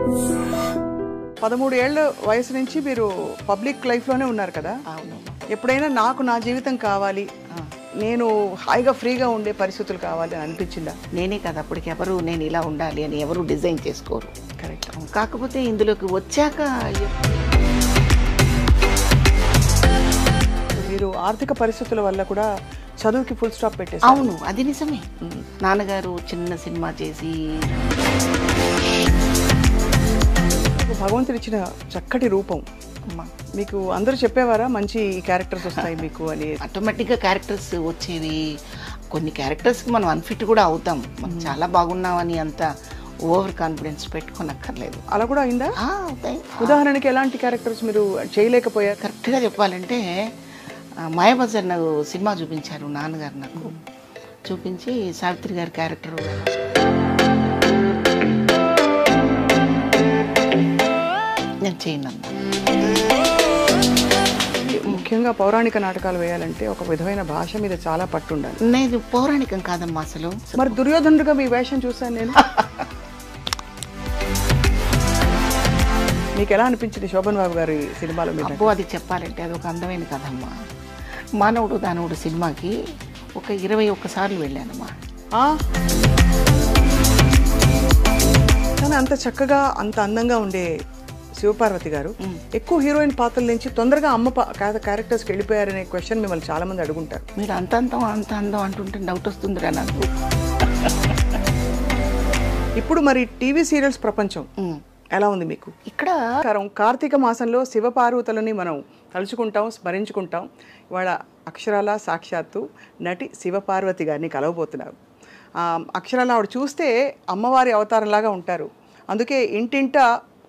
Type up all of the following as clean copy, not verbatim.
13 ఏళ్ల వయసు నుంచి మీరు పబ్లిక్ లైఫ్లోనే ఉన్నారు కదా. అవును. ఎప్పుడైనా నాకు నా జీవితం కావాలి, నేను హాయిగా ఫ్రీగా ఉండే పరిస్థితులు కావాలి అని అనిపించిందా? నేనే కదా అప్పటికి ఎవరు నేను ఇలా ఉండాలి అని ఎవరు డిజైన్ చేసుకోరు. కరెక్ట్. కాకపోతే ఇందులోకి వచ్చాక మీరు ఆర్థిక పరిస్థితుల వల్ల కూడా చదువుకి ఫుల్ స్టాప్ పెట్టేసి. అవును, అది నిజమే. నాన్నగారు చిన్న సినిమా చేసి భగవంతుడు ఇచ్చిన చక్కటి రూపం. మీకు అందరూ చెప్పేవారా మంచి క్యారెక్టర్స్ వస్తాయి మీకు అని? ఆటోమేటిక్గా క్యారెక్టర్స్ వచ్చేవి. కొన్ని క్యారెక్టర్స్కి మనం అన్ఫిట్ కూడా అవుతాం. మనం చాలా బాగున్నామని అంత ఓవర్ కాన్ఫిడెన్స్ పెట్టుకోనక్కర్లేదు. అలా కూడా అయిందా? అవుతాయి. ఉదాహరణకి ఎలాంటి క్యారెక్టర్స్ మీరు చేయలేకపోయారు? కరెక్ట్గా చెప్పాలంటే మాయాబజార్ నాకు సినిమా చూపించారు నాన్నగారు. నాకు చూపించి సావిత్రి గారి క్యారెక్టర్ నేను చేయను. ముఖ్యంగా పౌరాణిక నాటకాలు వేయాలంటే ఒక విధమైన భాష మీద చాలా పట్టు ఉండాలి. నేను పౌరాణికం కాదమ్మా అసలు. మరి దుర్యోధనుడిగా మీ వేషం చూసాను నేను. మీకు ఎలా అనిపించింది శోభన్ బాబు గారి సినిమాలో? మీరు అబ్బో, అది చెప్పాలంటే అది ఒక అందమైన కథమ్మా. మానవుడు దానవుడు సినిమాకి ఒక 21 సార్లు వెళ్ళానమ్మా. కానీ అంత చక్కగా అంత అందంగా ఉండే శివపార్వతి గారు ఎక్కువ హీరోయిన్ పాత్రల నుంచి తొందరగా అమ్మ క్యారెక్టర్స్కి వెళ్ళిపోయారనే క్వశ్చన్ మిమ్మల్ని చాలా మంది అడుగుంటారు. మీరు అంత అందం అంటుంటే డౌట్ వస్తుందిరా నాకు. ఇప్పుడు మరి టీవీ సీరియల్స్ ప్రపంచం ఎలా ఉంది మీకు? ఇక్కడ కార్తీక మాసంలో శివపార్వతులని మనం తలుచుకుంటాం, స్మరించుకుంటాం. ఇవాళ అక్షరాల సాక్షాత్తు నటి శివపార్వతి గారిని కలవబోతున్నారు. అక్షరాల ఆవిడ చూస్తే అమ్మవారి అవతారంలాగా ఉంటారు. అందుకే ఇంటింట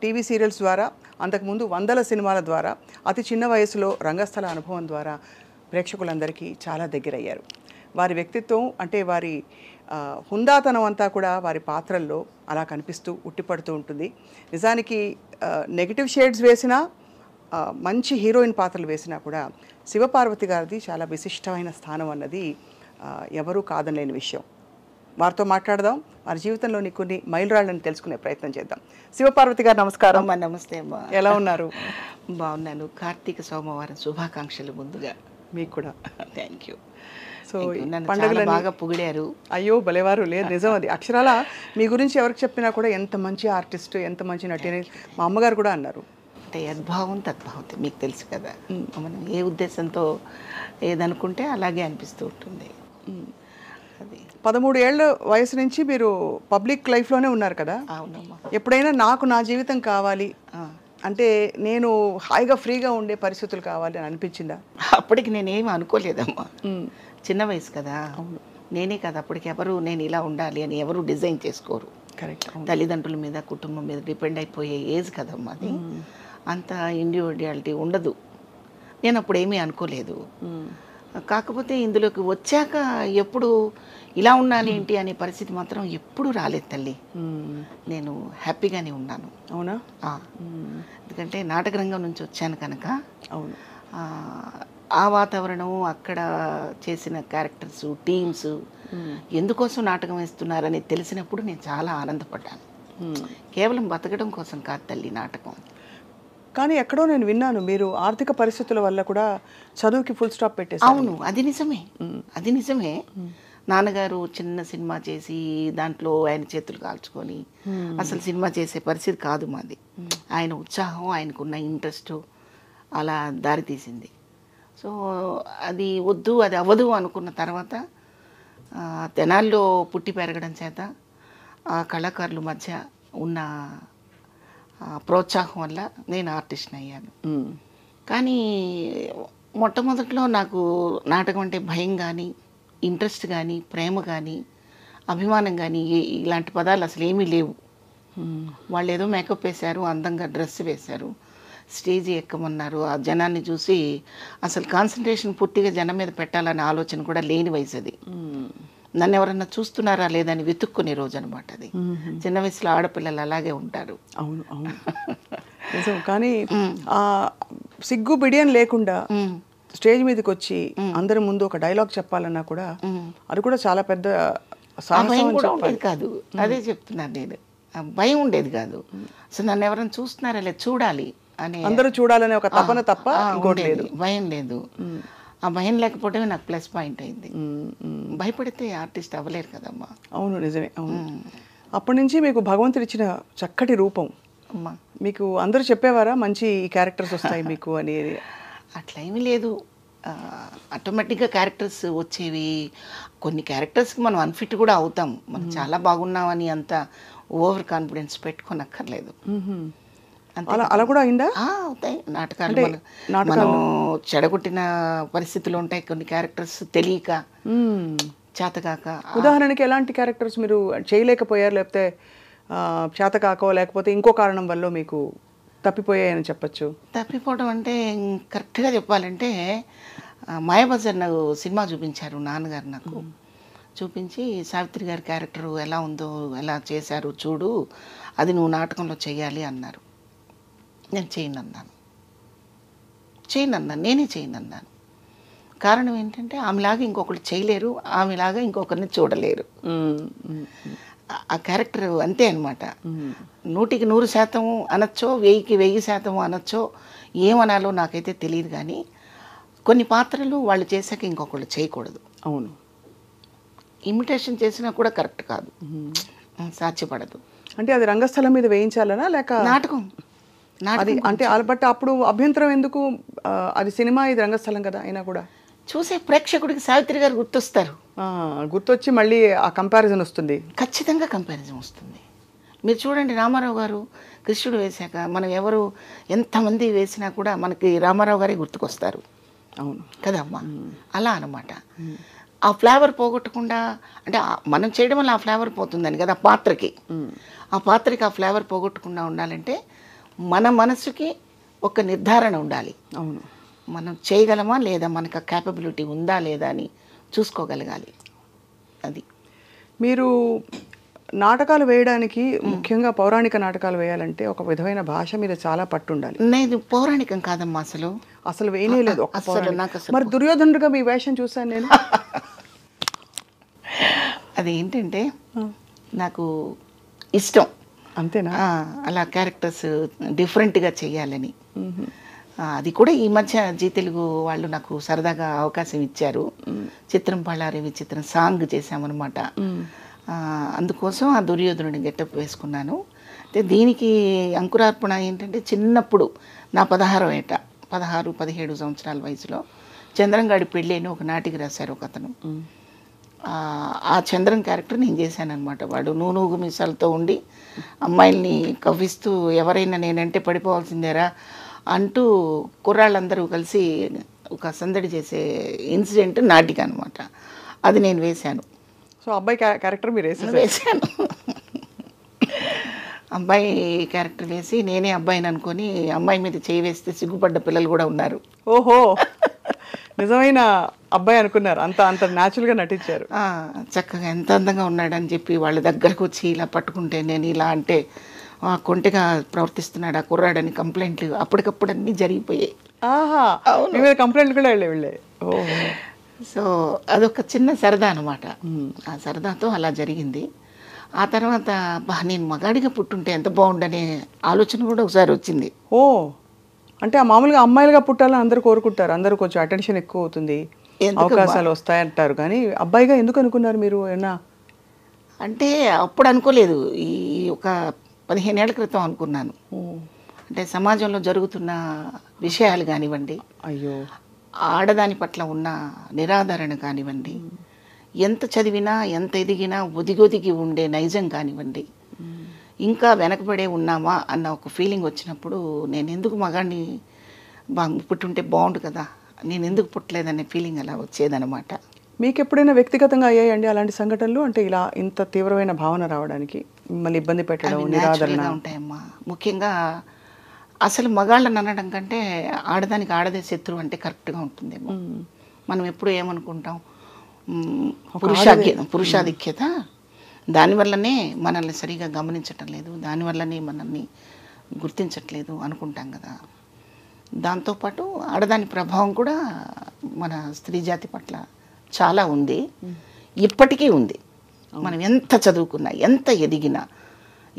టీవీ సీరియల్స్ ద్వారా, అంతకుముందు వందల సినిమాల ద్వారా, అతి చిన్న వయసులో రంగస్థల అనుభవం ద్వారా ప్రేక్షకులందరికీ చాలా దగ్గరయ్యారు. వారి వ్యక్తిత్వం అంటే వారి హుందాతనం అంతా కూడా వారి పాత్రల్లో అలా కనిపిస్తూ ఉట్టిపడుతూ ఉంటుంది. నిజానికి నెగిటివ్ షేడ్స్ వేసినా, మంచి హీరోయిన్ పాత్రలు వేసినా కూడా శివపార్వతి గారిది చాలా విశిష్టమైన స్థానం అన్నది ఎవరూ కాదనలేని విషయం. వారితో మాట్లాడదాం, వారి జీవితంలోని కొన్ని మైలురాళ్ళని తెలుసుకునే ప్రయత్నం చేద్దాం. శివపార్వతి గారు నమస్కారం. నమస్తే అమ్మా. ఎలా ఉన్నారు? బాగున్నాను. కార్తీక సోమవారం శుభాకాంక్షలు ముందుగా. మీకు కూడా థ్యాంక్ యూ. సో పండుగలు బాగా పొగిడారు. అయ్యో భలేవారు. లేదు, నిజం అది. అక్షరాల మీ గురించి ఎవరికి చెప్పినా కూడా ఎంత మంచి ఆర్టిస్ట్, ఎంత మంచి నటి అని మా అమ్మగారు కూడా అన్నారు. అంటే యద్భావం తద్భావతి, మీకు తెలుసు కదా. మనం ఏ ఉద్దేశంతో ఏదనుకుంటే అలాగే అనిపిస్తూ ఉంటుంది. అది 13 ఏళ్ల వయసు నుంచి మీరు పబ్లిక్ లైఫ్లోనే ఉన్నారు కదా. అవునమ్మా. ఎప్పుడైనా నాకు నా జీవితం కావాలి అంటే నేను హాయిగా ఫ్రీగా ఉండే పరిస్థితులు కావాలి అని అనిపించిందా? అప్పటికి నేనేమి అనుకోలేదమ్మా. చిన్న వయసు కదా. నేనే కదా అప్పటికి ఎవరు నేను ఇలా ఉండాలి అని ఎవరు డిజైన్ చేసుకోరు. కరెక్ట్. తల్లిదండ్రుల మీద కుటుంబం మీద డిపెండ్ అయిపోయే ఏజ్ కదమ్మా అది. అంత ఇండివిడ్యువాలిటీ ఉండదు. నేను అప్పుడు ఏమీ అనుకోలేదు. కాకపోతే ఇందులోకి వచ్చాక ఎప్పుడు ఇలా ఉన్నాను ఏంటి అనే పరిస్థితి మాత్రం ఎప్పుడు రాలేదు తల్లి. నేను హ్యాపీగానే ఉన్నాను. అవునా? ఎందుకంటే నాటకరంగం నుంచి వచ్చాను కనుక. అవును. ఆ వాతావరణం, అక్కడ చేసిన క్యారెక్టర్స్, టీమ్స్ ఎందుకోసం నాటకం వేస్తున్నారని తెలిసినప్పుడు నేను చాలా ఆనందపడ్డాను. కేవలం బతకడం కోసం కాదు తల్లి నాటకం. కానీ ఎక్కడో నేను విన్నాను మీరు ఆర్థిక పరిస్థితుల వల్ల కూడా చదువుకి ఫుల్ స్టాప్ పెట్టేసి. అవును, అది నిజమే. అది నిజమే. నాన్నగారు చిన్న సినిమా చేసి దాంట్లో ఆయన చేతులు కాల్చుకొని అసలు సినిమా చేసే పరిస్థితి కాదు మాది. ఆయన ఉత్సాహం, ఆయనకున్న ఇంట్రెస్ట్ అలా దారి తీసింది. సో అది వద్దు, అది అవ్వదు అనుకున్న తర్వాత తెనాల్లో పుట్టి పెరగడం చేత ఆ కళాకారుల మధ్య ఉన్న ప్రోత్సాహం వల్ల నేను ఆర్టిస్ట్ని అయ్యాను. కానీ మొట్టమొదట్లో నాకు నాటకం అంటే భయం కానీ, ఇంట్రెస్ట్ కానీ, ప్రేమ కానీ, అభిమానం కానీ ఇలాంటి పదాలు అసలు ఏమీ లేవు. వాళ్ళు ఏదో మేకప్ వేశారు, అందంగా డ్రెస్ వేశారు, స్టేజ్ ఎక్కమన్నారు. ఆ జనాన్ని చూసి అసలు కాన్సన్ట్రేషన్ పూర్తిగా జనం మీద పెట్టాలనే ఆలోచన కూడా లేని వయసు అది. నన్ను ఎవరన్నా చూస్తున్నారా లేదని వెతుక్కునే రోజు అనమాట అది. చిన్న వయసులో ఆడపిల్లలు అలాగే ఉంటారు. అవును అవును నిజం. కానీ సిగ్గు బిడియం లేకుండా స్టేజ్ మీదకి వచ్చి అందరి ముందు ఒక డైలాగ్ చెప్పాలన్నా కూడా అది కూడా చాలా పెద్ద సాహసం కాదు. అదే చెప్తున్నాను నేను. భయం ఉండేది కాదు. అసలు నన్ను ఎవరైనా చూస్తున్నారా లేదు, చూడాలి అనే అందరూ చూడాలనే ఒక తపన తప్ప ఇంకోటి ఉండేది. లేదు. భయం లేదు. ఆ భయం లేకపోవడమే నాకు ప్లస్ పాయింట్ అయింది. భయపడితే ఆర్టిస్ట్ అవ్వలేరు కదమ్మా. అవును, నిజమే. అవును. అప్పటి నుంచి మీకు భగవంతుడు ఇచ్చిన చక్కటి రూపం. అమ్మా మీకు అందరూ చెప్పేవారా మంచి క్యారెక్టర్స్ వస్తాయి మీకు అని? అట్లా ఏమీ లేదు, ఆటోమేటిక్గా క్యారెక్టర్స్ వచ్చేవి. కొన్ని క్యారెక్టర్స్కి మనం అన్ఫిట్ కూడా అవుతాం. మనం చాలా బాగున్నామని అంత ఓవర్ కాన్ఫిడెన్స్ పెట్టుకోనక్కర్లేదు. అలా అలా కూడా అయిందా? అవుతాయి నాటకాలు. మనం చెడగొట్టిన పరిస్థితులు ఉంటాయి, కొన్ని క్యారెక్టర్స్ తెలియక చేతకాక. ఉదాహరణకి ఎలాంటి క్యారెక్టర్స్ మీరు చేయలేకపోయారు, లేకపోతే చేతకాకో లేకపోతే ఇంకో కారణం వల్ల మీకు తప్పిపోయాయని చెప్పచ్చు? తప్పిపోవడం అంటే కరెక్ట్గా చెప్పాలంటే మాయాబజార్ నాకు సినిమా చూపించారు నాన్నగారు. నాకు చూపించి సావిత్రి గారి క్యారెక్టర్ ఎలా ఉందో, ఎలా చేశారు చూడు, అది నువ్వు నాటకంలో చెయ్యాలి అన్నారు. నేను చేయనన్నాను. నేనే చేయనన్నాను. కారణం ఏంటంటే ఆమెలాగా ఇంకొకరు చేయలేరు, ఆమెలాగా ఇంకొకరిని చూడలేరు. ఆ క్యారెక్టర్ అంతే అనమాట. 100కి 100% అనొచ్చో, 1000కి 1000% అనొచ్చో, ఏమనాలో నాకైతే తెలియదు. కానీ కొన్ని పాత్రలు వాళ్ళు చేశాక ఇంకొకళ్ళు చేయకూడదు. అవును. ఇమిటేషన్ చేసినా కూడా కరెక్ట్ కాదు, సాధ్యపడదు. అంటే అది రంగస్థలం మీద వేయించాలనా లేక నాటకం? అది అంటే బట్ అప్పుడు అభ్యంతరం ఎందుకు? అది సినిమా, ఇది రంగస్థలం కదా. అయినా కూడా చూసే ప్రేక్షకుడికి సావిత్రి గారు గుర్తొస్తారు. గుర్తొచ్చి మళ్ళీ ఆ కంపారిజన్ వస్తుంది. ఖచ్చితంగా కంపారిజన్ వస్తుంది. మీరు చూడండి, రామారావు గారు కృష్ణుడు వేశాక మనం ఎవరు ఎంతమంది వేసినా కూడా మనకి రామారావు గారే గుర్తుకొస్తారు. అవును కదమ్మా. అలా అన్నమాట. ఆ ఫ్లేవర్ పోగొట్టకుండా, అంటే మనం చేయడం వల్ల ఆ ఫ్లేవర్ పోతుందని కదా పాత్రకి. ఆ పాత్రకి ఆ ఫ్లేవర్ పోగొట్టకుండా ఉండాలంటే మన మనసుకి ఒక నిర్ధారణ ఉండాలి. అవును. మనం చేయగలమా లేదా, మనకు ఆ క్యాపబిలిటీ ఉందా లేదా అని చూసుకోగలగాలి. అది మీరు నాటకాలు వేయడానికి, ముఖ్యంగా పౌరాణిక నాటకాలు వేయాలంటే ఒక విధమైన భాష మీద చాలా పట్టు ఉండాలి. నేను పౌరాణికం కాదమ్మా, అసలు వేయలేదు. మరి దుర్యోధనుడిగా మీ వేషం చూసాను నేను. అదేంటంటే నాకు ఇష్టం. అంతేనా? అలా క్యారెక్టర్స్ డిఫరెంట్గా చెయ్యాలని. అది కూడా ఈ మధ్య జీ తెలుగు వాళ్ళు నాకు సరదాగా అవకాశం ఇచ్చారు. చిత్రం పళ్ళారే విచిత్రం సాంగ్ చేశామన్నమాట. అందుకోసం ఆ దుర్యోధనుడి గెటప్ వేసుకున్నాను. అయితే దీనికి అంకురార్పణ ఏంటంటే, చిన్నప్పుడు నా 16వ ఏట, 16-17 సంవత్సరాల వయసులో చంద్రంగాడి పెళ్ళి అని ఒక నాటికి రాశారు ఒక అతను. ఆ చంద్రం క్యారెక్టర్ నేను చేశానమాట. వాడు నూనూగు మీసాలతో ఉండి అమ్మాయిల్ని కవ్విస్తూ ఎవరైనా నేనంటే పడిపోవాల్సిందేరా అంటూ కుర్రాళ్ళందరూ కలిసి ఒక సందడి చేసే ఇన్సిడెంట్ నాటిక అనమాట. అది నేను వేశాను. సో అబ్బాయి క్యారెక్టర్ మీరు వేశాను. అబ్బాయి క్యారెక్టర్ వేసి నేనే అబ్బాయిని అనుకొని అమ్మాయి మీద చేయి వేస్తే సిగ్గుపడ్డ పిల్లలు కూడా ఉన్నారు. ఓహో, నిజమైన అబ్బాయి అనుకున్నారు. అంత న్యాచురల్గా నటించారు. చక్కగా ఎంత అందంగా ఉన్నాడని చెప్పి వాళ్ళ దగ్గరకు వచ్చి ఇలా పట్టుకుంటే, నేను ఇలా అంటే కొంటెగా ప్రవర్తిస్తున్నాడు ఆ కుర్రాడని కంప్లైంట్లు అప్పటికప్పుడు అన్నీ జరిగిపోయాయి. కంప్లైంట్లు కూడా వెళ్ళే. సో అదొక చిన్న సరదా అనమాట. ఆ సరదాతో అలా జరిగింది. ఆ తర్వాత నేను మగాడిగా పుట్టుంటే ఎంత బాగుండనే ఆలోచన కూడా ఒకసారి వచ్చింది. అంటే మామూలుగా అమ్మాయిలుగా పుట్టాలని అందరూ కోరుకుంటారు. అందరూ కొంచెం అటెన్షన్ ఎక్కువ అవుతుంది, అవకాశాలు వస్తాయంటారు. కానీ అబ్బాయిగా ఎందుకు అనుకున్నారు మీరు? ఏమన్నా అంటే అప్పుడు అనుకోలేదు, ఈ ఒక 15 ఏళ్ల క్రితం అనుకున్నాను. అంటే సమాజంలో జరుగుతున్న విషయాలు కానివ్వండి, ఆడదాని పట్ల ఉన్న నిరాదరణ కానివ్వండి, ఎంత చదివినా ఎంత ఎదిగినా ఒదిగొదిగి ఉండే నైజం కానివ్వండి, ఇంకా వెనకబడే ఉన్నామా అన్న ఒక ఫీలింగ్ వచ్చినప్పుడు నేను ఎందుకు మగాడిని పుట్టుంటే బాగుండు కదా, నేను ఎందుకు పుట్టలేదనే ఫీలింగ్ అలా వచ్చేదనమాట. మీకు ఎప్పుడైనా వ్యక్తిగతంగా అయ్యాయండి అలాంటి సంఘటనలు? అంటే ఇలా ఇంత తీవ్రమైన భావన రావడానికి మిమ్మల్ని ఇబ్బంది పెట్టడం, నిరాదరణ ఉంటాయమ్మా. ముఖ్యంగా అసలు మగాళ్ళని అనడం కంటే ఆడదానికి ఆడదే శత్రువు అంటే కరెక్ట్గా ఉంటుందేమో. మనం ఎప్పుడు ఏమనుకుంటాం, పురుషాధిక్యత, దానివల్లనే మనల్ని సరిగా గమనించటం లేదు, దానివల్లనే మనల్ని గుర్తించట్లేదు అనుకుంటాం కదా. దాంతోపాటు ఆడదాని ప్రభావం కూడా మన స్త్రీ జాతి పట్ల చాలా ఉంది, ఇప్పటికీ ఉంది. మనం ఎంత చదువుకున్నా, ఎంత ఎదిగినా,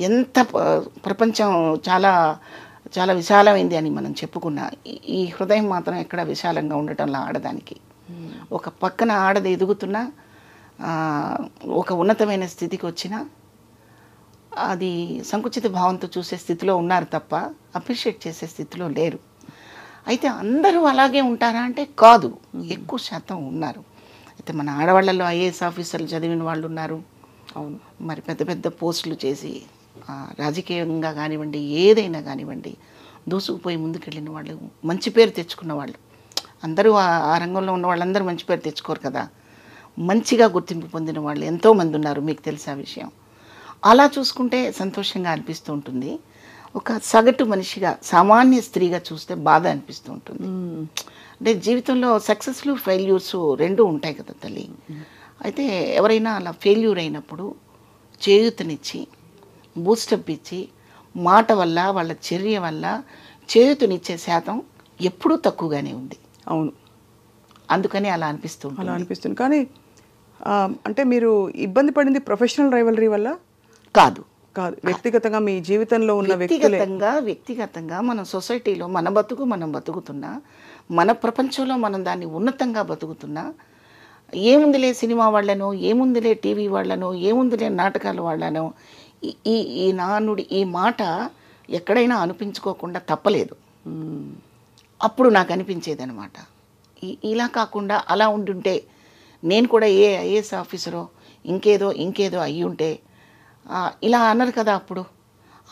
ఎంత ప్రపంచం చాలా చాలా విశాలమైంది అని మనం చెప్పుకున్నా, ఈ హృదయం మాత్రం ఎక్కడ విశాలంగా ఉండటంలో ఆడదానికి. ఒక పక్కన ఆడది ఎదుగుతున్నా, ఒక ఉన్నతమైన స్థితికి వచ్చినా అది సంకుచిత భావంతో చూసే స్థితిలో ఉన్నారు తప్ప అప్రిషియేట్ చేసే స్థితిలో లేరు. అయితే అందరూ అలాగే ఉంటారా అంటే కాదు, ఎక్కువ శాతం ఉన్నారు. అయితే మన ఆడవాళ్ళలో ఐఏఎస్ ఆఫీసర్లు చదివిన వాళ్ళు ఉన్నారు. అవును. మరి పెద్ద పెద్ద పోస్టులు చేసి రాజకీయంగా కానివ్వండి, ఏదైనా కానివ్వండి దూసుకుపోయి ముందుకెళ్ళిన వాళ్ళు, మంచి పేరు తెచ్చుకున్న వాళ్ళు. అందరూ ఆ రంగంలో ఉన్న వాళ్ళందరూ మంచి పేరు తెచ్చుకోరు కదా. మంచిగా గుర్తింపు పొందిన వాళ్ళు ఎంతోమంది ఉన్నారు, మీకు తెలిసే విషయం. అలా చూసుకుంటే సంతోషంగా అనిపిస్తూ ఉంటుంది. ఒక సగటు మనిషిగా, సామాన్య స్త్రీగా చూస్తే బాధ అనిపిస్తూ ఉంటుంది. అంటే జీవితంలో సక్సెస్లు ఫెయిల్యూర్స్ రెండూ ఉంటాయి కదా తల్లి. అయితే ఎవరైనా అలా ఫెయిల్యూర్ అయినప్పుడు చేయూతనిచ్చి, బూస్టప్ ఇచ్చి, మాట వల్ల, వాళ్ళ చర్య వల్ల చేయూతనిచ్చే శాతం ఎప్పుడూ తక్కువగానే ఉంది. అవును. అందుకని అలా అనిపిస్తుంది. అలా అనిపిస్తుంది. కానీ అంటే మీరు ఇబ్బంది పడింది ప్రొఫెషనల్ రైవలరీ వల్ల కాదు, కాదు, వ్యక్తిగతంగా మీ జీవితంలో ఉన్న వ్యక్తిగతంగా మనం సొసైటీలో మన బతుకు మనం బతుకుతున్నా, మన ప్రపంచంలో మనం దాన్ని ఉన్నతంగా బతుకుతున్నా, ఏముందిలే సినిమా వాళ్ళనో, ఏముందిలే టీవీ వాళ్ళనో, ఏముందిలే నాటకాల వాళ్ళనో, ఈ ఈ నానుడి ఈ మాట ఎక్కడైనా అనిపించుకోకుండా తప్పలేదు. అప్పుడు నాకు అనిపించేది అనమాట, ఇలా కాకుండా అలా ఉండుంటే నేను కూడా ఐఏఎస్ ఆఫీసరో ఇంకేదో అయ్యి ఉంటే ఇలా అన్నారు కదా. అప్పుడు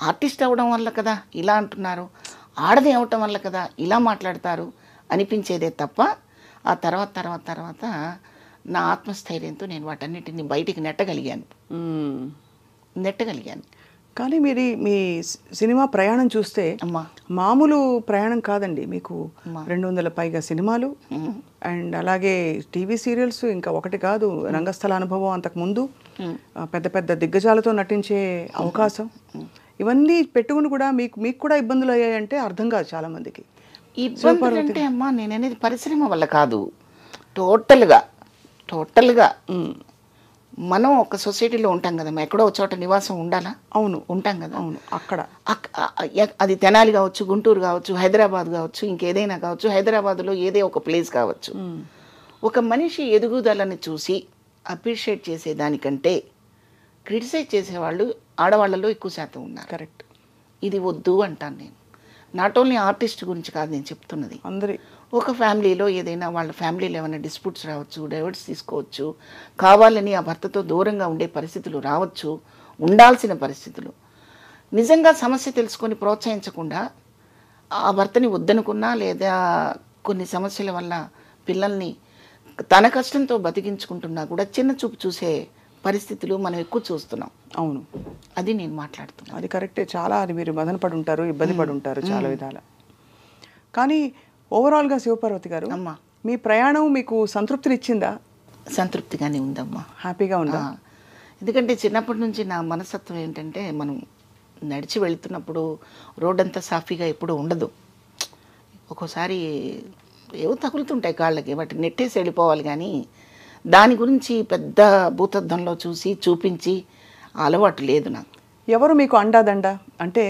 ఆర్టిస్ట్ అవ్వడం వల్ల కదా ఇలా అంటున్నారు, ఆడది అవ్వటం వల్ల కదా ఇలా మాట్లాడతారు అనిపించేదే తప్ప, ఆ తర్వాత నా ఆత్మస్థైర్యంతో నేను వాటన్నిటిని బయటికి నెట్టగలిగాను. కానీ మీ సినిమా ప్రయాణం చూస్తే మామూలు ప్రయాణం కాదండి. మీకు 200 పైగా సినిమాలు, అండ్ అలాగే టీవీ సీరియల్స్, ఇంకా ఒకటి కాదు, రంగస్థల అనుభవం అంతకుముందు, పెద్ద పెద్ద దిగ్గజాలతో నటించే అవకాశం, ఇవన్నీ పెట్టుకుని కూడా మీకు కూడా ఇబ్బందులు అయ్యాయంటే అర్థం కాదు చాలా మందికి. ఇబ్బందులు అంటే అమ్మా నేను అనేది పరిశ్రమ వల్ల కాదు, టోటల్గా మనం ఒక సొసైటీలో ఉంటాం కదమ్మా, ఎక్కడో ఒక చోట నివాసం ఉండాలా? అవును, ఉంటాం కదా. అవును. అక్కడ అది తెనాలి కావచ్చు, గుంటూరు కావచ్చు, హైదరాబాద్ కావచ్చు, ఇంకేదైనా కావచ్చు, హైదరాబాద్లో ఏదే ఒక ప్లేస్ కావచ్చు. ఒక మనిషి ఎదుగుదలని చూసి అప్రిషియేట్ చేసేదానికంటే క్రిటిసైజ్ చేసేవాళ్ళు ఆడవాళ్ళలో ఎక్కువ శాతం ఉన్నారు. కరెక్ట్. ఇది వద్దు అంటాను నేను. నాట్ ఓన్లీ ఆర్టిస్ట్ గురించి కాదు నేను చెప్తున్నది, అందరి ఒక ఫ్యామిలీలో ఏదైనా వాళ్ళ ఫ్యామిలీలో ఏమైనా డిస్ప్యూట్స్ రావచ్చు, డైవర్స్ తీసుకోవచ్చు, కావాలని ఆ భర్తతో దూరంగా ఉండే పరిస్థితులు రావచ్చు, ఉండాల్సిన పరిస్థితులు. నిజంగా సమస్య తెలుసుకొని ప్రోత్సహించకుండా ఆ భర్తని వద్దనుకున్నా, లేదా కొన్ని సమస్యల వల్ల పిల్లల్ని తన కష్టంతో బతికించుకుంటున్నా కూడా చిన్న చూపు చూసే పరిస్థితులు మనం ఎక్కువ చూస్తున్నాం. అవును, అది నేను మాట్లాడుతున్నాను. అది కరెక్టే. చాలా అది మీరు మదన పడి ఉంటారు, ఇబ్బంది పడి ఉంటారు చాలా విధాల. కానీ ఓవరాల్గా శివపార్వతి గారు, అమ్మా మీ ప్రయాణం మీకు సంతృప్తినిచ్చిందా? సంతృప్తిగానే ఉందమ్మా, హ్యాపీగా ఉందా? ఎందుకంటే చిన్నప్పటి నుంచి నా మనస్తత్వం ఏంటంటే, మనం నడిచి వెళుతున్నప్పుడు రోడ్డంతా సాఫీగా ఎప్పుడూ ఉండదు. ఒక్కోసారి ఏవో తగులుతుంటాయి కాళ్ళకి, వాటిని నెట్టేసి వెళ్ళిపోవాలి. కానీ దాని గురించి పెద్ద భూతద్దంలో చూపించి అలవాటు లేదు నాకు. ఎవరు మీకు అండాదండ? అంటే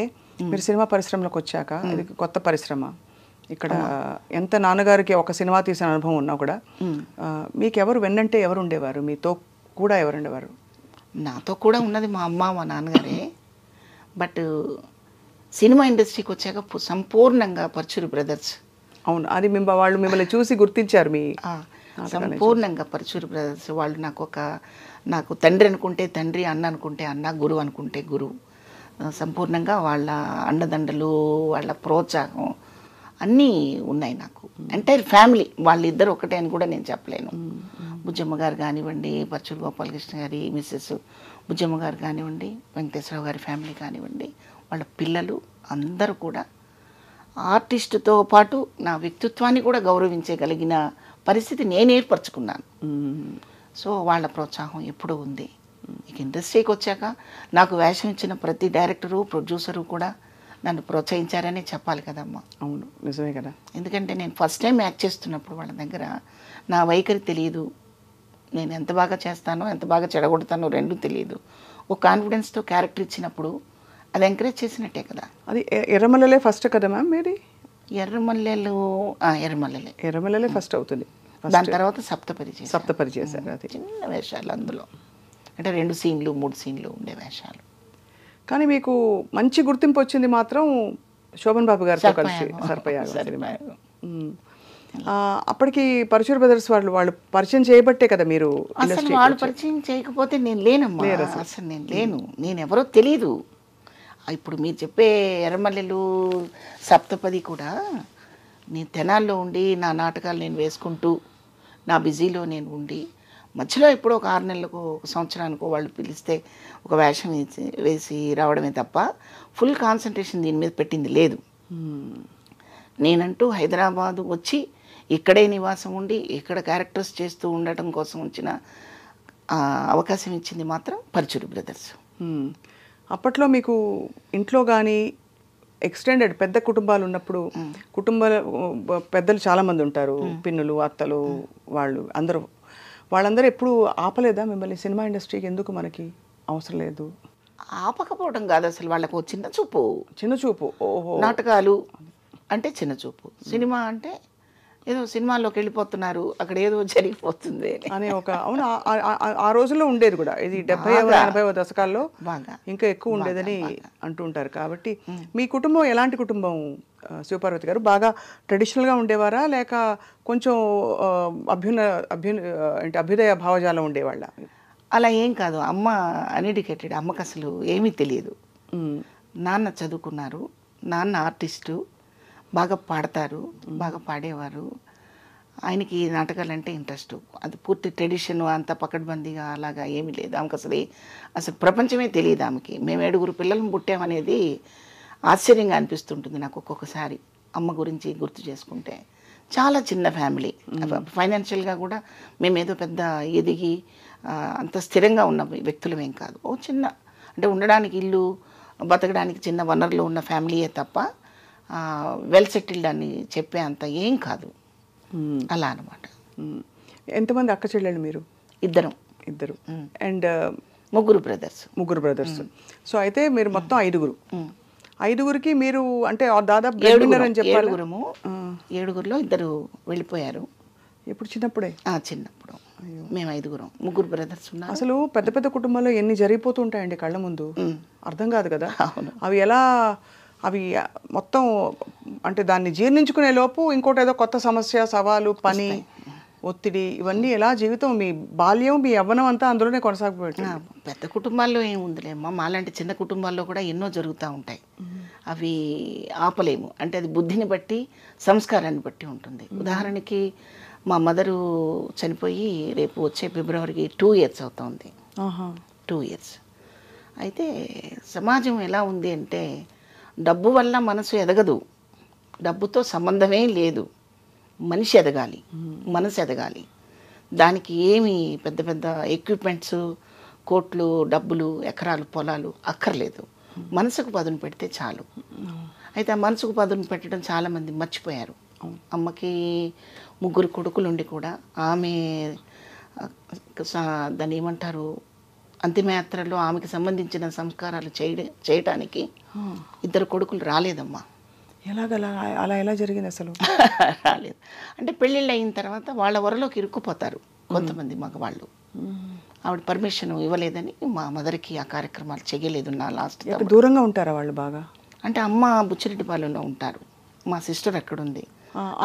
మీరు సినిమా పరిశ్రమలోకి వచ్చాక, ఇది కొత్త పరిశ్రమ, ఇక్కడ ఎంత నాన్నగారికి ఒక సినిమా తీసిన అనుభవం ఉన్నా కూడా మీకు ఎవరు వెన్నంటే ఎవరు ఉండేవారు? మీతో కూడా ఎవరు ఉండేవారు? నాతో కూడా ఉన్నది మా అమ్మ, మా నాన్నగారే. బట్ సినిమా ఇండస్ట్రీకి వచ్చాక సంపూర్ణంగా పరుచూరి బ్రదర్స్. అవును, అది వాళ్ళు మిమ్మల్ని చూసి గుర్తించారు. సంపూర్ణంగా పరుచూరి బ్రదర్స్ వాళ్ళు నాకు తండ్రి అనుకుంటే తండ్రి, అన్న అనుకుంటే అన్న, గురువు అనుకుంటే గురువు. సంపూర్ణంగా వాళ్ళ అండదండలు, వాళ్ళ ప్రోత్సాహం అన్నీ ఉన్నాయి నాకు. ఎంటైర్ ఫ్యామిలీ వాళ్ళిద్దరు ఒకటే అని కూడా నేను చెప్పలేను. బుజ్జమ్మ గారు కానివ్వండి, పరుచూరి గోపాలకృష్ణ గారి మిస్సెస్ బుజ్జమ్మ గారు కానివ్వండి, వెంకటేశ్వరరావు గారి ఫ్యామిలీ కానివ్వండి, వాళ్ళ పిల్లలు అందరూ కూడా ఆర్టిస్టుతో పాటు నా వ్యక్తిత్వాన్ని కూడా గౌరవించగలిగిన పరిస్థితి నేను ఏర్పరచుకున్నాను. సో వాళ్ళ ప్రోత్సాహం ఎప్పుడూ ఉంది. ఇక ఇండస్ట్రీకి వచ్చాక నాకు వేషం ఇచ్చిన ప్రతి డైరెక్టరు, ప్రొడ్యూసరు కూడా నన్ను ప్రోత్సహించారనే చెప్పాలి కదమ్మా. అవును, నిజమే కదా. ఎందుకంటే నేను ఫస్ట్ టైం యాక్ట్ చేస్తున్నప్పుడు వాళ్ళ దగ్గర నా వైఖరి తెలియదు, నేను ఎంత బాగా చేస్తానో ఎంత బాగా చెడగొడతానో రెండూ తెలియదు. ఒక కాన్ఫిడెన్స్తో క్యారెక్టర్ ఇచ్చినప్పుడు అది ఎంకరేజ్ చేసినట్టే కదా. అది ఎర్రమల్లెలే ఫస్ట్ కదా మ్యామ్ మీది? ఎర్రమల్లెలు ఎర్రమల్లెలే. ఎర్రమల్లెలే ఫస్ట్ అవుతుంది. దాని తర్వాత సప్తపది చేశారు. సప్తపది చేశారు. అది చిన్న వేషాలు అందులో, అంటే 2 సీన్లు 3 సీన్లు ఉండే వేషాలు. కానీ మీకు మంచి గుర్తింపు వచ్చింది మాత్రం శోభన్ బాబు గారితో కలిసి సర్పయాగం సినిమా. అప్పటికి పరశుర బ్రదర్స్ వాళ్ళు పరిచయం చేయబట్టే కదా మీరు అసలు వాళ్ళు పరిచయం చేయకపోతే నేను లేనమ్మా. అసలు నేను లేను, నేను ఎవరో తెలీదు. ఇప్పుడు మీరు చెప్పే ఎర్రమల్లెలు సప్తపది కూడా నేను తెనాల్లో ఉండి నా నాటకాలు నేను వేసుకుంటూ నా బిజీలో నేను ఉండి మధ్యలో ఎప్పుడో ఒక 6 నెలలకు 1 సంవత్సరానికో వాళ్ళు పిలిస్తే ఒక వేషం వేసి రావడమే తప్ప ఫుల్ కాన్సన్ట్రేషన్ దీని మీద పెట్టింది లేదు. నేనంటూ హైదరాబాదు వచ్చి ఇక్కడే నివాసం ఉండి ఇక్కడ క్యారెక్టర్స్ చేస్తూ ఉండటం కోసం వచ్చిన అవకాశం ఇచ్చింది మాత్రం పరచూరి బ్రదర్స్. అప్పట్లో మీకు ఇంట్లో కానీ ఎక్స్టెండెడ్ పెద్ద కుటుంబాలు ఉన్నప్పుడు పెద్దలు చాలామంది ఉంటారు, పిన్నులు అత్తలు వాళ్ళందరూ ఎప్పుడు ఆపలేదా మిమ్మల్ని సినిమా ఇండస్ట్రీకి ఎందుకు మనకి అవసరం లేదు? ఆపకపోవడం కాదు, అసలు వాళ్ళకు చిన్న చూపు. ఓహో, నాటకాలు అంటే చిన్న చూపు, సినిమా అంటే ఏదో సినిమాల్లోకి వెళ్ళిపోతున్నారు, అక్కడ ఏదో జరిగిపోతుంది అనే ఒక అవును ఆ రోజుల్లో ఉండేది కూడా. ఇది 70-80 దశకాల్లో ఇంకా ఎక్కువ ఉండేదని అంటుంటారు. కాబట్టి మీ కుటుంబం ఎలాంటి కుటుంబం శివపార్వతి గారు? బాగా ట్రెడిషనల్గా ఉండేవారా లేక కొంచెం అభ్యుదయ భావజాలం ఉండేవాళ్ళ? అలా ఏం కాదు. అమ్మ అన్ఎడ్యుకేటెడ్, అమ్మకు అసలు ఏమీ తెలియదు. నాన్న చదువుకున్నారు, నాన్న ఆర్టిస్టు, బాగా పాడతారు, బాగా పాడేవారు. ఆయనకి నాటకాలంటే ఇంట్రెస్ట్. అది పూర్తి ట్రెడిషన్, అంత పకడ్బందీగా అలాగా ఏమీ లేదు. ఆమెకు అసలు ప్రపంచమే తెలియదు ఆమెకి. మేము 7 పిల్లలను పుట్టామనేది ఆశ్చర్యంగా అనిపిస్తుంటుంది నాకు ఒక్కొక్కసారి అమ్మ గురించి గుర్తు చేసుకుంటే. చాలా చిన్న ఫ్యామిలీ, ఫైనాన్షియల్గా కూడా మేమేదో పెద్ద ఎదిగి అంత స్థిరంగా ఉన్న వ్యక్తులమేం కాదు. ఓ చిన్న, అంటే ఉండడానికి ఇల్లు, బతకడానికి చిన్న వనరులు ఉన్న ఫ్యామిలీయే తప్ప వెల్ సెటిల్డ్ అని చెప్పే అంత ఏం కాదు. అలా అనమాట. ఎంతమంది అక్క చెల్లెళ్ళు మీరు? ఇద్దరు. అండ్ ముగ్గురు బ్రదర్స్. సో అయితే మీరు మొత్తం 5గురికి మీరు అంటే దాదాపు 7 అని చెప్పారు. 7గురిలో 2 వెళ్ళిపోయారు. ఎప్పుడు? చిన్నప్పుడే? చిన్నప్పుడు. మేము 5 ముగ్గురు బ్రదర్స్ ఉన్నారు. అసలు పెద్ద పెద్ద కుటుంబాల్లో ఎన్ని జరిగిపోతూ ఉంటాయండి కళ్ళ ముందు, అర్థం కాదు కదా. అవి మొత్తం అంటే దాన్ని జీర్ణించుకునే లోపు ఇంకోటి ఏదో కొత్త సమస్య, సవాలు, పని, ఒత్తిడి, ఇవన్నీ ఎలా జీవితం, మీ బాల్యం, మీ యవ్వనం అంతా అందులోనే కొనసాగిపోయింది. పెద్ద కుటుంబాల్లో ఏముందిలేమ్మా, మాలాంటి చిన్న కుటుంబాల్లో కూడా ఎన్నో జరుగుతూ ఉంటాయి. అవి ఆపలేము. అంటే అది బుద్ధిని బట్టి, సంస్కారాన్ని బట్టి ఉంటుంది. ఉదాహరణకి మా మదరు చనిపోయి రేపు వచ్చే ఫిబ్రవరికి 2 years అవుతుంది. 2 years. అయితే సమాజం ఎలా ఉంది అంటే డబ్బు వల్ల మనసు ఎదగదు, డబ్బుతో సంబంధమే లేదు. మనిషి ఎదగాలి, మనసు ఎదగాలి. దానికి ఏమి పెద్ద పెద్ద ఎక్విప్మెంట్స్, కోట్లు, డబ్బులు, ఎకరాలు, పొలాలు అక్కర్లేదు. మనసుకు పదును పెడితే చాలు. అయితే ఆ మనసుకు పదును పెట్టడం చాలామంది మర్చిపోయారు. అమ్మకి 3 కొడుకులు ఉండి కూడా ఆమె దాన్ని ఏమంటారు, అంతిమయాత్రలో ఆమెకి సంబంధించిన సంస్కారాలు చేయడానికి 2 కొడుకులు రాలేదమ్మా. అలా ఎలా జరిగింది అసలు? రాలేదు అంటే పెళ్ళిళ్ళు అయిన తర్వాత వాళ్ళ వరలోకి ఇరుక్కుపోతారు కొంతమంది మగవాళ్ళు. ఆవిడ పర్మిషన్ ఇవ్వలేదని మా మదర్కి ఆ కార్యక్రమాలు చేయలేదు. నా లాస్ట్ దూరంగా ఉంటారా వాళ్ళు బాగా? అంటే అమ్మ బుచ్చిరెడ్డిపాలెంలో ఉంటారు, మా సిస్టర్ అక్కడ ఉంది,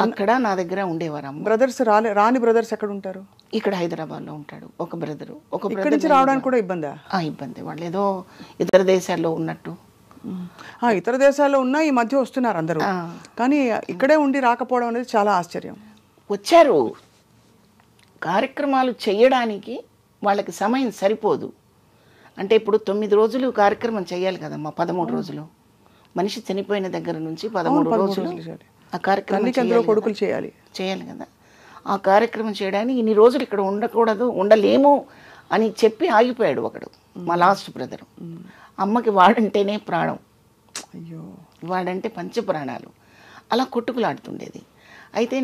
అక్కడ నా దగ్గర ఉండేవారు. అమ్మ బ్రదర్స్ రాని బ్రదర్స్ ఎక్కడ ఉంటారు? ఇక్కడ హైదరాబాద్లో ఉంటాడు ఒక బ్రదరు. ఇక్కడి నుంచి రావడానికి కూడా ఇబ్బందా? ఇబ్బంది. వాళ్ళు ఏదో ఇతర దేశాల్లో ఉన్నట్టు. ఇతర దేశాల్లో ఉన్న ఈ మధ్య వస్తున్నారు అందరూ, కానీ ఇక్కడే ఉండి రాకపోవడం అనేది చాలా ఆశ్చర్యం. వచ్చారు, కార్యక్రమాలు చేయడానికి వాళ్ళకి సమయం సరిపోదు. అంటే ఇప్పుడు 9 రోజులు కార్యక్రమం చేయాలి కదమ్మా, 13 రోజులు. మనిషి చనిపోయిన దగ్గర నుంచి 13 రోజులు ఆ కార్యక్రమం కొడుకులు చేయాలి కదా. ఆ కార్యక్రమం చేయడానికి ఇన్ని రోజులు ఇక్కడ ఉండలేము అని చెప్పి ఆగిపోయాడు ఒకడు, మా లాస్ట్ బ్రదరు. అమ్మకి వాడంటేనే ప్రాణం, వాడంటే పంచప్రాణాలు, అలా కొట్టుకులాడుతుండేది. అయితే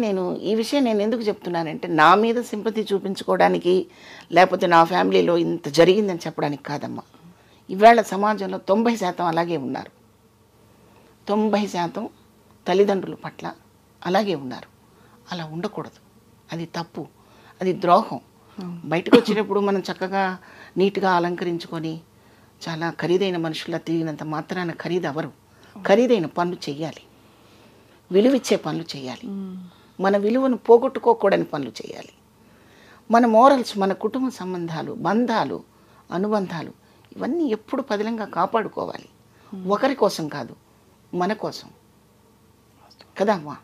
ఈ విషయం నేను ఎందుకు చెప్తున్నానంటే నా మీద సింపతి చూపించుకోవడానికి, లేకపోతే నా ఫ్యామిలీలో ఇంత జరిగిందని చెప్పడానికి కాదమ్మా. ఇవాళ సమాజంలో 90% అలాగే ఉన్నారు. 90% తల్లిదండ్రుల పట్ల అలాగే ఉన్నారు. అలా ఉండకూడదు. అది తప్పు, అది ద్రోహం. బయటకు వచ్చేటప్పుడు మనం చక్కగా నీట్గా అలంకరించుకొని చాలా ఖరీదైన మనుషుల్లా తిరిగినంత మాత్రాన ఖరీదు అవరు. ఖరీదైన పనులు చేయాలి, విలువిచ్చే పనులు చేయాలి, మన విలువను పోగొట్టుకోకూడని పనులు చేయాలి. మన మోరల్స్, మన కుటుంబ సంబంధాలు, బంధాలు, అనుబంధాలు ఇవన్నీ ఎప్పుడు పదిలంగా కాపాడుకోవాలి. ఒకరి కోసం కాదు, మన కోసం కదా అమ్మా.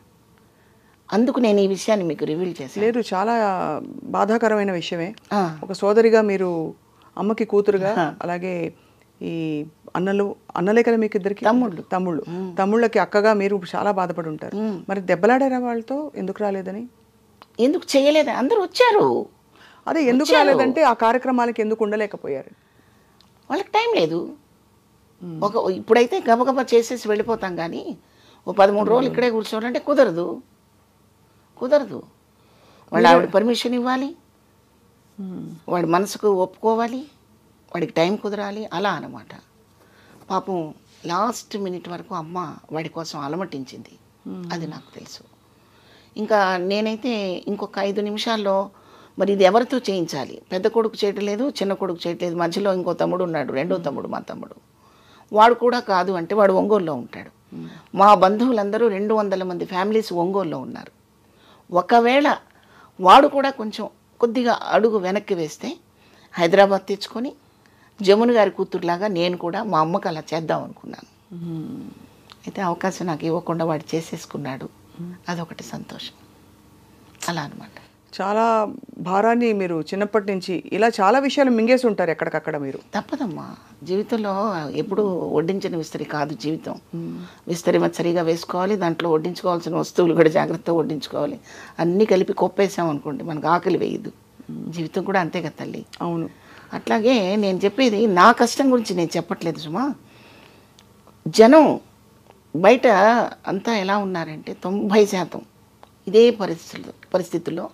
అందుకు నేను ఈ విషయాన్ని మీకు రివీల్ చేశాను. లేదు, చాలా బాధాకరమైన విషయమే. ఒక సోదరిగా మీరు, అమ్మకి కూతురుగా, అలాగే ఈ అన్నలే కదా మీకు ఇద్దరికి? తమ్ముళ్ళకి అక్కగా మీరు చాలా బాధపడి ఉంటారు. మరి దెబ్బలాడారా వాళ్ళతో? ఎందుకు రాలేదని? ఎందుకు చేయలేదు? అందరూ వచ్చారు. అదే ఎందుకు రాలేదంటే ఆ కార్యక్రమాలకి ఎందుకు ఉండలేకపోయారు? వాళ్ళకి టైం లేదు. ఇప్పుడైతే గబగబా చేసేసి వెళ్ళిపోతాం, కానీ ఓ 13 రోజులు ఇక్కడే కూర్చోవాలంటే కుదరదు. వాళ్ళ ఆవిడ పర్మిషన్ ఇవ్వాలి, వాడి మనసుకు ఒప్పుకోవాలి, వాడికి టైం కుదరాలి, అలా అన్నమాట. పాపం లాస్ట్ మినిట్ వరకు అమ్మ వాడి కోసం అలమటించింది, అది నాకు తెలుసు. ఇంకా నేనైతే ఇంకొక 5 నిమిషాల్లో మరి ఇది ఎవరితో చేయించాలి? పెద్ద కొడుకు చేయటం లేదు, చిన్న కొడుకు చేయట్లేదు, మధ్యలో ఇంకో తమ్ముడు ఉన్నాడు, రెండో తమ్ముడు, మా తమ్ముడు. వాడు కూడా కాదు అంటే వాడు ఒంగోలులో ఉంటాడు. మా బంధువులందరూ 200 మంది ఫ్యామిలీస్ ఒంగోలులో ఉన్నారు. ఒకవేళ వాడు కూడా కొంచెం కొద్దిగా అడుగు వెనక్కి వేస్తే హైదరాబాద్ తెచ్చుకొని జమున గారి కూతురులాగా నేను కూడా మా అమ్మకు అలా చేద్దాం అనుకున్నాను. అయితే అవకాశం నాకు ఇవ్వకుండా వాడు చేసేసుకున్నాడు. అదొకటి సంతోషం. అలా అనమాట. చాలా భారాన్ని మీరు చిన్నప్పటి నుంచి ఇలా చాలా విషయాలు మింగేసి ఉంటారు ఎక్కడికక్కడ. మీరు తప్పదమ్మా, జీవితంలో ఎప్పుడు వడ్డించిన విస్తరి కాదు జీవితం. విస్తరి సరిగా వేసుకోవాలి, దాంట్లో వడ్డించుకోవాల్సిన వస్తువులు కూడా జాగ్రత్తగా వడ్డించుకోవాలి. అన్నీ కలిపి కొప్పేసాం అనుకోండి, మనకు ఆకలి వేయదు. జీవితం కూడా అంతే కదా తల్లి. అవును. అట్లాగే నేను చెప్పేది నా కష్టం గురించి నేను చెప్పట్లేదు సుమా. జనం బయట అంతా ఎలా ఉన్నారంటే 90% ఇదే పరిస్థితుల్లో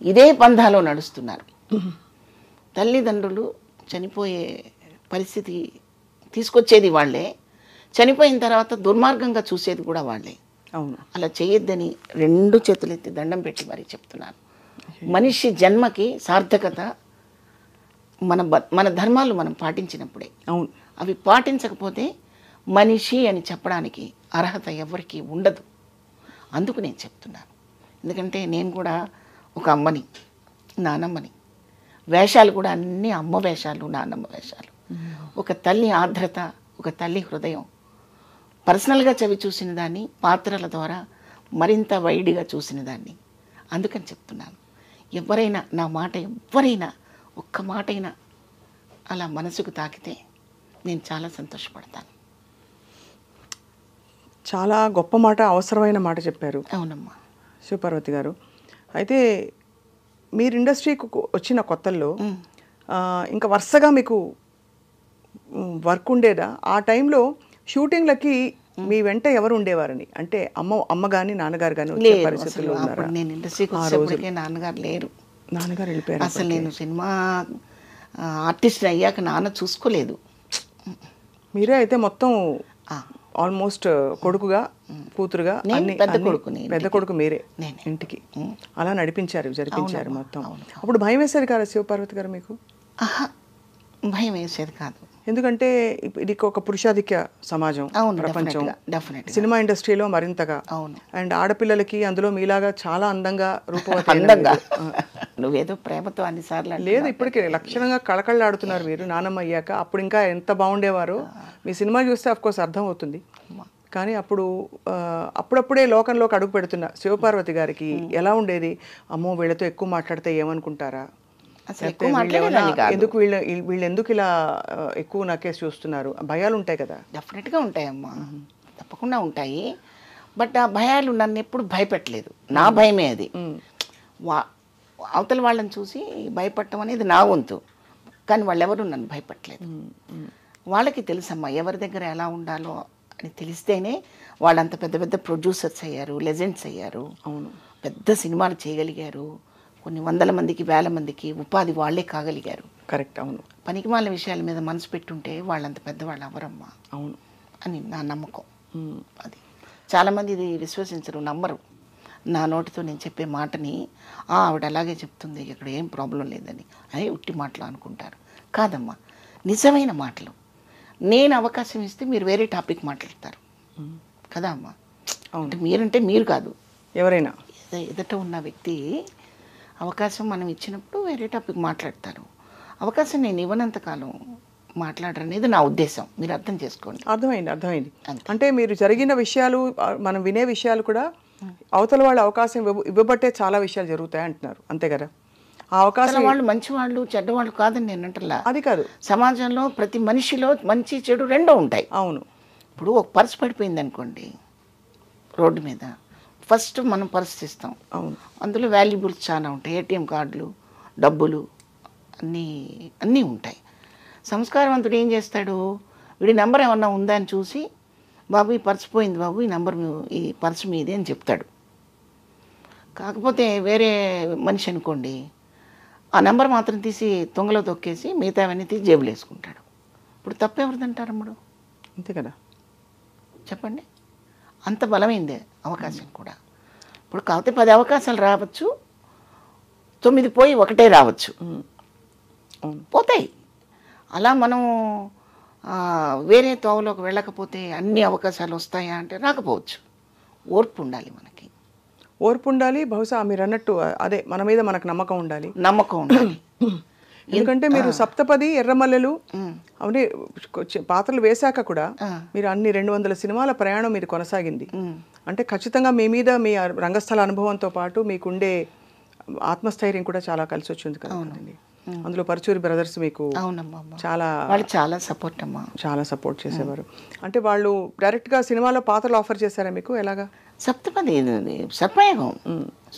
ఇదే పంధాలో నడుస్తున్నారు. తల్లిదండ్రులు చనిపోయే పరిస్థితి తీసుకొచ్చేది వాళ్ళే, చనిపోయిన తర్వాత దుర్మార్గంగా చూసేది కూడా వాళ్ళే. అవును. అలా చేయొద్దని 2 చేతులెత్తి దండం పెట్టి మరీ చెప్తున్నాను. మనిషి జన్మకి సార్థకత మన ధర్మాలు మనం పాటించినప్పుడే. అవును. అవి పాటించకపోతే మనిషి అని చెప్పడానికి అర్హత ఎవరికీ ఉండదు. అందుకు నేను చెప్తున్నాను. ఎందుకంటే నేను కూడా ఒక అమ్మని, నానమ్మని. వేషాలు కూడా అన్నీ అమ్మ వేషాలు, నానమ్మ వేషాలు. ఒక తల్లి ఆర్ద్రత, ఒక తల్లి హృదయం పర్సనల్గా చవి చూసిన దాన్ని, పాత్రల ద్వారా మరింత వైడ్గా చూసిన దాన్ని. అందుకని చెప్తున్నాను, ఎవరైనా నా మాట, ఎవరైనా ఒక్క మాటైనా అలా మనసుకు తాకితే నేను చాలా సంతోషపడతాను. చాలా గొప్ప మాట, అవసరమైన మాట చెప్పారు. అవునమ్మా. శివపార్వతి గారు, అయితే మీరు ఇండస్ట్రీకి వచ్చిన కొత్తల్లో ఇంకా వరుసగా మీకు వర్క్ ఉండేదా? ఆ టైంలో షూటింగ్లకి మీ వెంట ఎవరు ఉండేవారని? అంటే అమ్మ కానీ నాన్నగారు కానీ వచ్చే పరిస్థితుల్లో ఉన్నారా? నేను ఇండస్ట్రీకి వచ్చేప్పటికే నాన్నగారు లేరు. నాన్నగారు వెళ్ళిపోయారు. అసలు నేను సినిమా ఆర్టిస్ట్ అయ్యాక నాన్న చూసుకోలేదు. మీరే అయితే మొత్తం ఆల్మోస్ట్ కొడుకుగా, కూతురుగా, పెద్ద కొడుకు మీరే ఇంటికి అలా జరిపించారు మొత్తం. అప్పుడు భయం వేసేది కాదు శివపార్వతి గారు మీకు? భయం వేసేది కాదు. ఎందుకంటే ఇది ఒక పురుషాధిక్య సమాజం, ప్రపంచం, సినిమా ఇండస్ట్రీలో మరింతగా. అండ్ ఆడపిల్లలకి అందులో మీలాగా చాలా అందంగా, రూపవతంగా, నువ్వేదో ప్రేమతో అన్నిసార్లు లేదు, ఇప్పటికే లక్షణంగా కళకళలాడుతున్నారు మీరు నానమ్మ అయ్యాక. అప్పుడు ఇంకా ఎంత బాగుండేవారో మీ సినిమా చూస్తే అఫ్కోర్స్ అర్థం అవుతుంది. కానీ అప్పుడప్పుడే లోకంలోకి అడుగు పెడుతున్న శివపార్వతి గారికి ఎలా ఉండేది? అమ్మో, వీళ్ళతో ఎక్కువ మాట్లాడితే ఏమనుకుంటారా, ఎందుకు వీళ్ళు ఎందుకు ఇలా ఎక్కువ నాకేసి చూస్తున్నారు, భయాలు ఉంటాయి కదా? డెఫినెట్గా ఉంటాయమ్మా, తప్పకుండా ఉంటాయి. బట్ ఆ భయాలు నన్ను ఎప్పుడు భయపెట్టలేదు. నా భయమే అది. అవతల వాళ్ళని చూసి భయపడటం అనేది నా వంతు, కానీ వాళ్ళెవరూ నన్ను భయపట్టలేదు. వాళ్ళకి తెలుసమ్మా ఎవరి దగ్గర ఎలా ఉండాలో అని తెలిస్తేనే వాళ్ళంత పెద్ద పెద్ద ప్రొడ్యూసర్స్ అయ్యారు, లెజెండ్స్ అయ్యారు, పెద్ద సినిమాలు చేయగలిగారు, కొన్ని వందల మందికి, వేల మందికి ఉపాధి వాళ్ళే కాగలిగారు. కరెక్ట్. అవును. పనికిమాల విషయాల మీద మనసు పెట్టుంటే వాళ్ళంత పెద్దవాళ్ళు అవ్వరమ్మా అవును. అని నా నమ్మకం. అది చాలామంది ఇది విశ్వసించరు, నమ్మరు. నా నోటితో నేను చెప్పే మాటని ఆవిడ అలాగే చెప్తుంది, ఇక్కడ ఏం ప్రాబ్లం లేదని అదే ఉట్టి మాటలు అనుకుంటారు. కాదమ్మా, నిజమైన మాటలు. నేను అవకాశం ఇస్తే మీరు వేరే టాపిక్ మాట్లాడతారు కదా అమ్మా. అంటే మీరంటే మీరు కాదు, ఎవరైనా ఎదుట ఉన్న వ్యక్తి అవకాశం మనం ఇచ్చినప్పుడు వేరే టాపిక్ మాట్లాడతారు. అవకాశం నేను ఇవ్వనంతకాలం మాట్లాడరనేది నా ఉద్దేశం. మీరు అర్థం చేసుకోండి. అర్థమైంది. అంటే మీరు జరిగిన విషయాలు, మనం వినే విషయాలు కూడా అవతల వాళ్ళు అవకాశం ఇవ్వబట్టే చాలా విషయాలు జరుగుతాయి అంటున్నారు, అంతే కదా? ఆ అవకాశం వాళ్ళు మంచి వాళ్ళు చెడ్డవాళ్ళు కాదని నేను అంటలా. అది కాదు, సమాజంలో ప్రతి మనిషిలో మంచి చెడు రెండూ ఉంటాయి. అవును. ఇప్పుడు ఒక పర్స్ పడిపోయింది అనుకోండి రోడ్డు మీద, ఫస్ట్ మనం పర్స్ తీస్తాం. అవును. అందులో వాల్యుబుల్స్ చాలా ఉంటాయి, ఏటీఎం కార్డులు, డబ్బులు అన్నీ ఉంటాయి. సంస్కారవంతుడు ఏం చేస్తాడు, వీడి నెంబర్ ఏమన్నా ఉందా అని చూసి, బాబు ఈ పర్స్ పోయింది బాబు, ఈ నెంబర్ ఈ పర్స్ మీదే అని చెప్తాడు. కాకపోతే వేరే మనిషి అనుకోండి, ఆ నెంబర్ మాత్రం తీసి తొంగలో తొక్కేసి మిగతావన్నీ తీసి జేబులు వేసుకుంటాడు. ఇప్పుడు తప్పెవరిదంటారు అమ్ముడు? అంతే కదా, చెప్పండి. అంత బలమైందే అవకాశం కూడా. ఇప్పుడు కాకపోతే 10 అవకాశాలు రావచ్చు, 9 పోయి 1 రావచ్చు, పోతాయి. అలా మనం వేరే తోవలోకి వెళ్ళకపోతే అన్ని అవకాశాలు వస్తాయా అంటే రాకపోవచ్చు. ఓర్పు ఉండాలి మనకి, ఓర్పు ఉండాలి. బహుశా మీరు అన్నట్టు అదే, మన మీద మనకు నమ్మకం ఉండాలి. ఎందుకంటే మీరు సప్తపది, ఎర్రమల్లెలు అవన్నీ పాత్రలు వేశాక కూడా మీరు అన్ని 200 సినిమాల ప్రయాణం మీరు కొనసాగింది. అంటే ఖచ్చితంగా మీ మీద మీ రంగస్థల అనుభవంతో పాటు మీకుండే ఆత్మస్థైర్యం కూడా చాలా కలిసి వచ్చింది కదండి. అందులో పరుచూరి బ్రదర్స్ మీకు చాలా సపోర్ట్ చేసేవారు. అంటే వాళ్ళు డైరెక్ట్గా సినిమాలో పాత్రలు ఆఫర్ చేశారా మీకు? ఎలాగా? సప్తపది,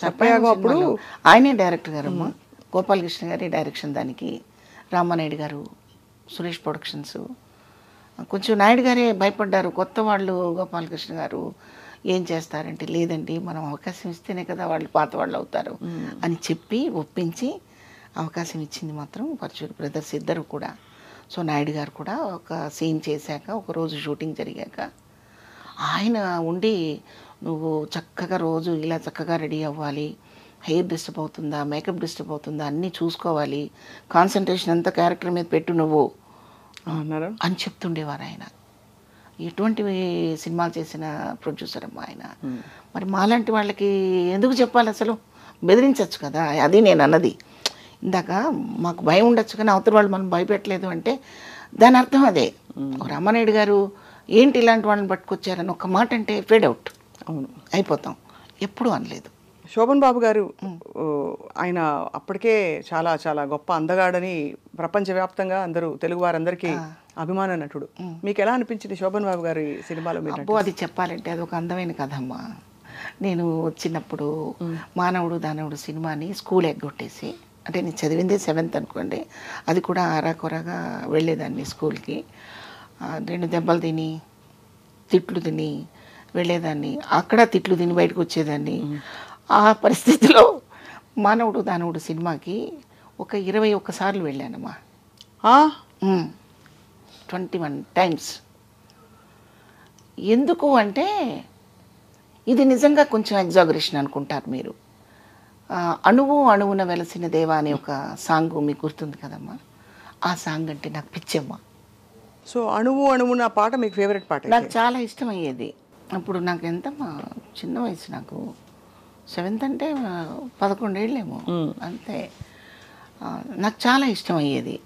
సర్పయాగం అప్పుడు ఆయనే డైరెక్టర్ గారమ్మా. గోపాలకృష్ణ గారి డైరెక్షన్ దానికి, రామానాయుడు గారు, సురేష్ ప్రొడక్షన్స్. కొంచెం నాయుడు గారే భయపడ్డారు, కొత్త వాళ్ళు గోపాలకృష్ణ గారు ఏం చేస్తారంటే, లేదండి మనం అవకాశం ఇస్తేనే కదా వాళ్ళు పాత వాళ్ళు అవుతారు అని చెప్పి ఒప్పించి అవకాశం ఇచ్చింది మాత్రం పరుచూరి బ్రదర్స్ ఇద్దరు కూడా. సో నాయుడు గారు కూడా ఒక సీన్ చేశాక, ఒకరోజు షూటింగ్ జరిగాక ఆయన ఉండి, నువ్వు చక్కగా రోజు ఇలా చక్కగా రెడీ అవ్వాలి, హెయిర్ డిస్టర్బ్ అవుతుందా, మేకప్ డిస్టర్బ్ అవుతుందా అన్నీ చూసుకోవాలి, కాన్సన్ట్రేషన్ అంతా క్యారెక్టర్ మీద పెట్టు నువ్వు అని చెప్తుండేవారు ఆయన. ఎటువంటి సినిమాలు చేసిన ప్రొడ్యూసర్ అమ్మా ఆయన. మరి మాలాంటి వాళ్ళకి ఎందుకు చెప్పాలి అసలు? బెదిరించవచ్చు కదా, అది నేను అన్నది ఇందాక. మాకు భయం ఉండొచ్చు కానీ అవతల వాళ్ళు మనం భయపెట్టలేదు అంటే దాని అర్థం అదే. రామానాయుడు గారు ఏంటి ఇలాంటి వాళ్ళని పట్టుకొచ్చారని ఒక్క మాట అంటే ఫేడ్ అవుట్ అయిపోతాం. ఎప్పుడూ అనలేదు. శోభన్ బాబు గారు ఆయన అప్పటికే చాలా చాలా గొప్ప అందగాడని ప్రపంచవ్యాప్తంగా అందరూ, తెలుగు వారందరికీ అభిమాన నటుడు. మీకు ఎలా అనిపించింది శోభన్ బాబు గారి సినిమాలో? అబ్బో, అది చెప్పాలంటే అది ఒక అందమైన కథ అమ్మా. నేను వచ్చినప్పుడు మానవుడు దానవుడు సినిమాని స్కూల్ ఎగ్గొట్టేసి, అంటే నేను చదివిందే 7th అనుకోండి, అది కూడా ఆరాకొరగా వెళ్ళేదాన్ని స్కూల్కి. 2 దెబ్బలు తిని, తిట్లు తిని వెళ్ళేదాన్ని, అక్కడ తిట్లు తిని బయటకు వచ్చేదాన్ని. ఆ పరిస్థితిలో మానవుడు దానవుడు సినిమాకి ఒక 21 సార్లు వెళ్ళానమ్మా. 21 times. ఎందుకు అంటే ఇది నిజంగా కొంచెం ఎగ్జాగరేషన్ అనుకుంటారు మీరు. అణువు అణువున వెలసిన దేవా అనే ఒక సాంగ్ మీకు గుర్తుంది కదమ్మా. ఆ సాంగ్ అంటే నాకు పిచ్చమ్మా. సో అణువు అణువున పాట మీకు ఫేవరెట్ పాట? నాకు చాలా ఇష్టమయ్యేది. అప్పుడు నాకు ఎంతమ్మా, చిన్న వయసు, నాకు 7th అంటే 11 ఏళ్ళేమో అంతే. నాకు చాలా ఇష్టమయ్యేది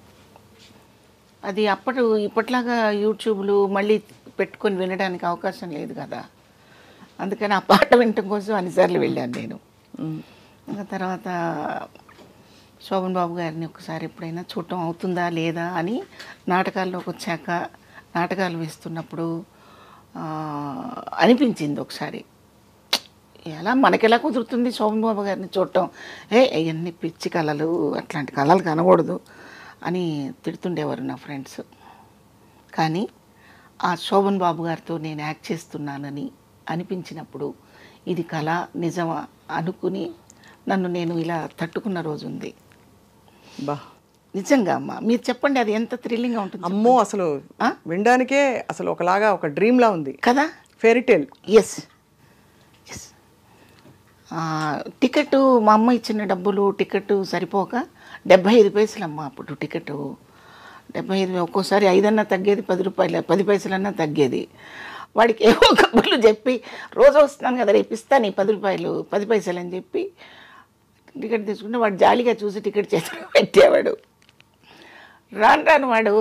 అది. ఇప్పట్లాగా యూట్యూబ్లు మళ్ళీ పెట్టుకొని వినడానికి అవకాశం లేదు కదా, అందుకని ఆ పాట వినటం కోసం అన్నిసార్లు వెళ్ళాను నేను. తర్వాత శోభన్ బాబు గారిని ఒకసారి ఎప్పుడైనా చూడటం అవుతుందా లేదా అని నాటకాల్లోకి వచ్చాక, నాటకాలు వేస్తున్నప్పుడు అనిపించింది ఒకసారి, ఎలా మనకెలా కుదురుతుంది శోభన్ బాబు గారిని చూడటం, అవన్నీ పిచ్చి కళలు, అట్లాంటి కళలు కనకూడదు అని తిడుతుండేవారు నా ఫ్రెండ్స్. కానీ ఆ శోభన్ బాబు గారితో నేను యాక్ట్ చేస్తున్నానని అనిపించినప్పుడు ఇది కళ నిజమా అనుకుని నన్ను నేను ఇలా తట్టుకున్న రోజు ఉంది. బా నిజంగా అమ్మ, మీరు చెప్పండి అది ఎంత థ్రిల్లింగ్గా ఉంటుంది. అమ్మో, అసలు వినడానికే అసలు ఒకలాగా ఒక డ్రీమ్లా ఉంది కదా, fairy tale. Yes yes. Ticket మా అమ్మ ఇచ్చిన డబ్బులు టికెట్ సరిపోక 75 పైసలమ్మ అప్పుడు టికెట్. 75, ఒక్కోసారి 5 అన్నా తగ్గేది, 10 రూపాయలు 10 పైసలన్నా తగ్గేది. వాడికి ఏవో కబుర్లు చెప్పి రోజు వస్తున్నాను కదా రేపు ఇస్తాను 10 రూపాయలు 10 పైసలు అని చెప్పి టికెట్ తీసుకుంటే వాడు జాలిగా చూసి టికెట్ చేతిలో పెట్టేవాడు. రాను రాను వాడు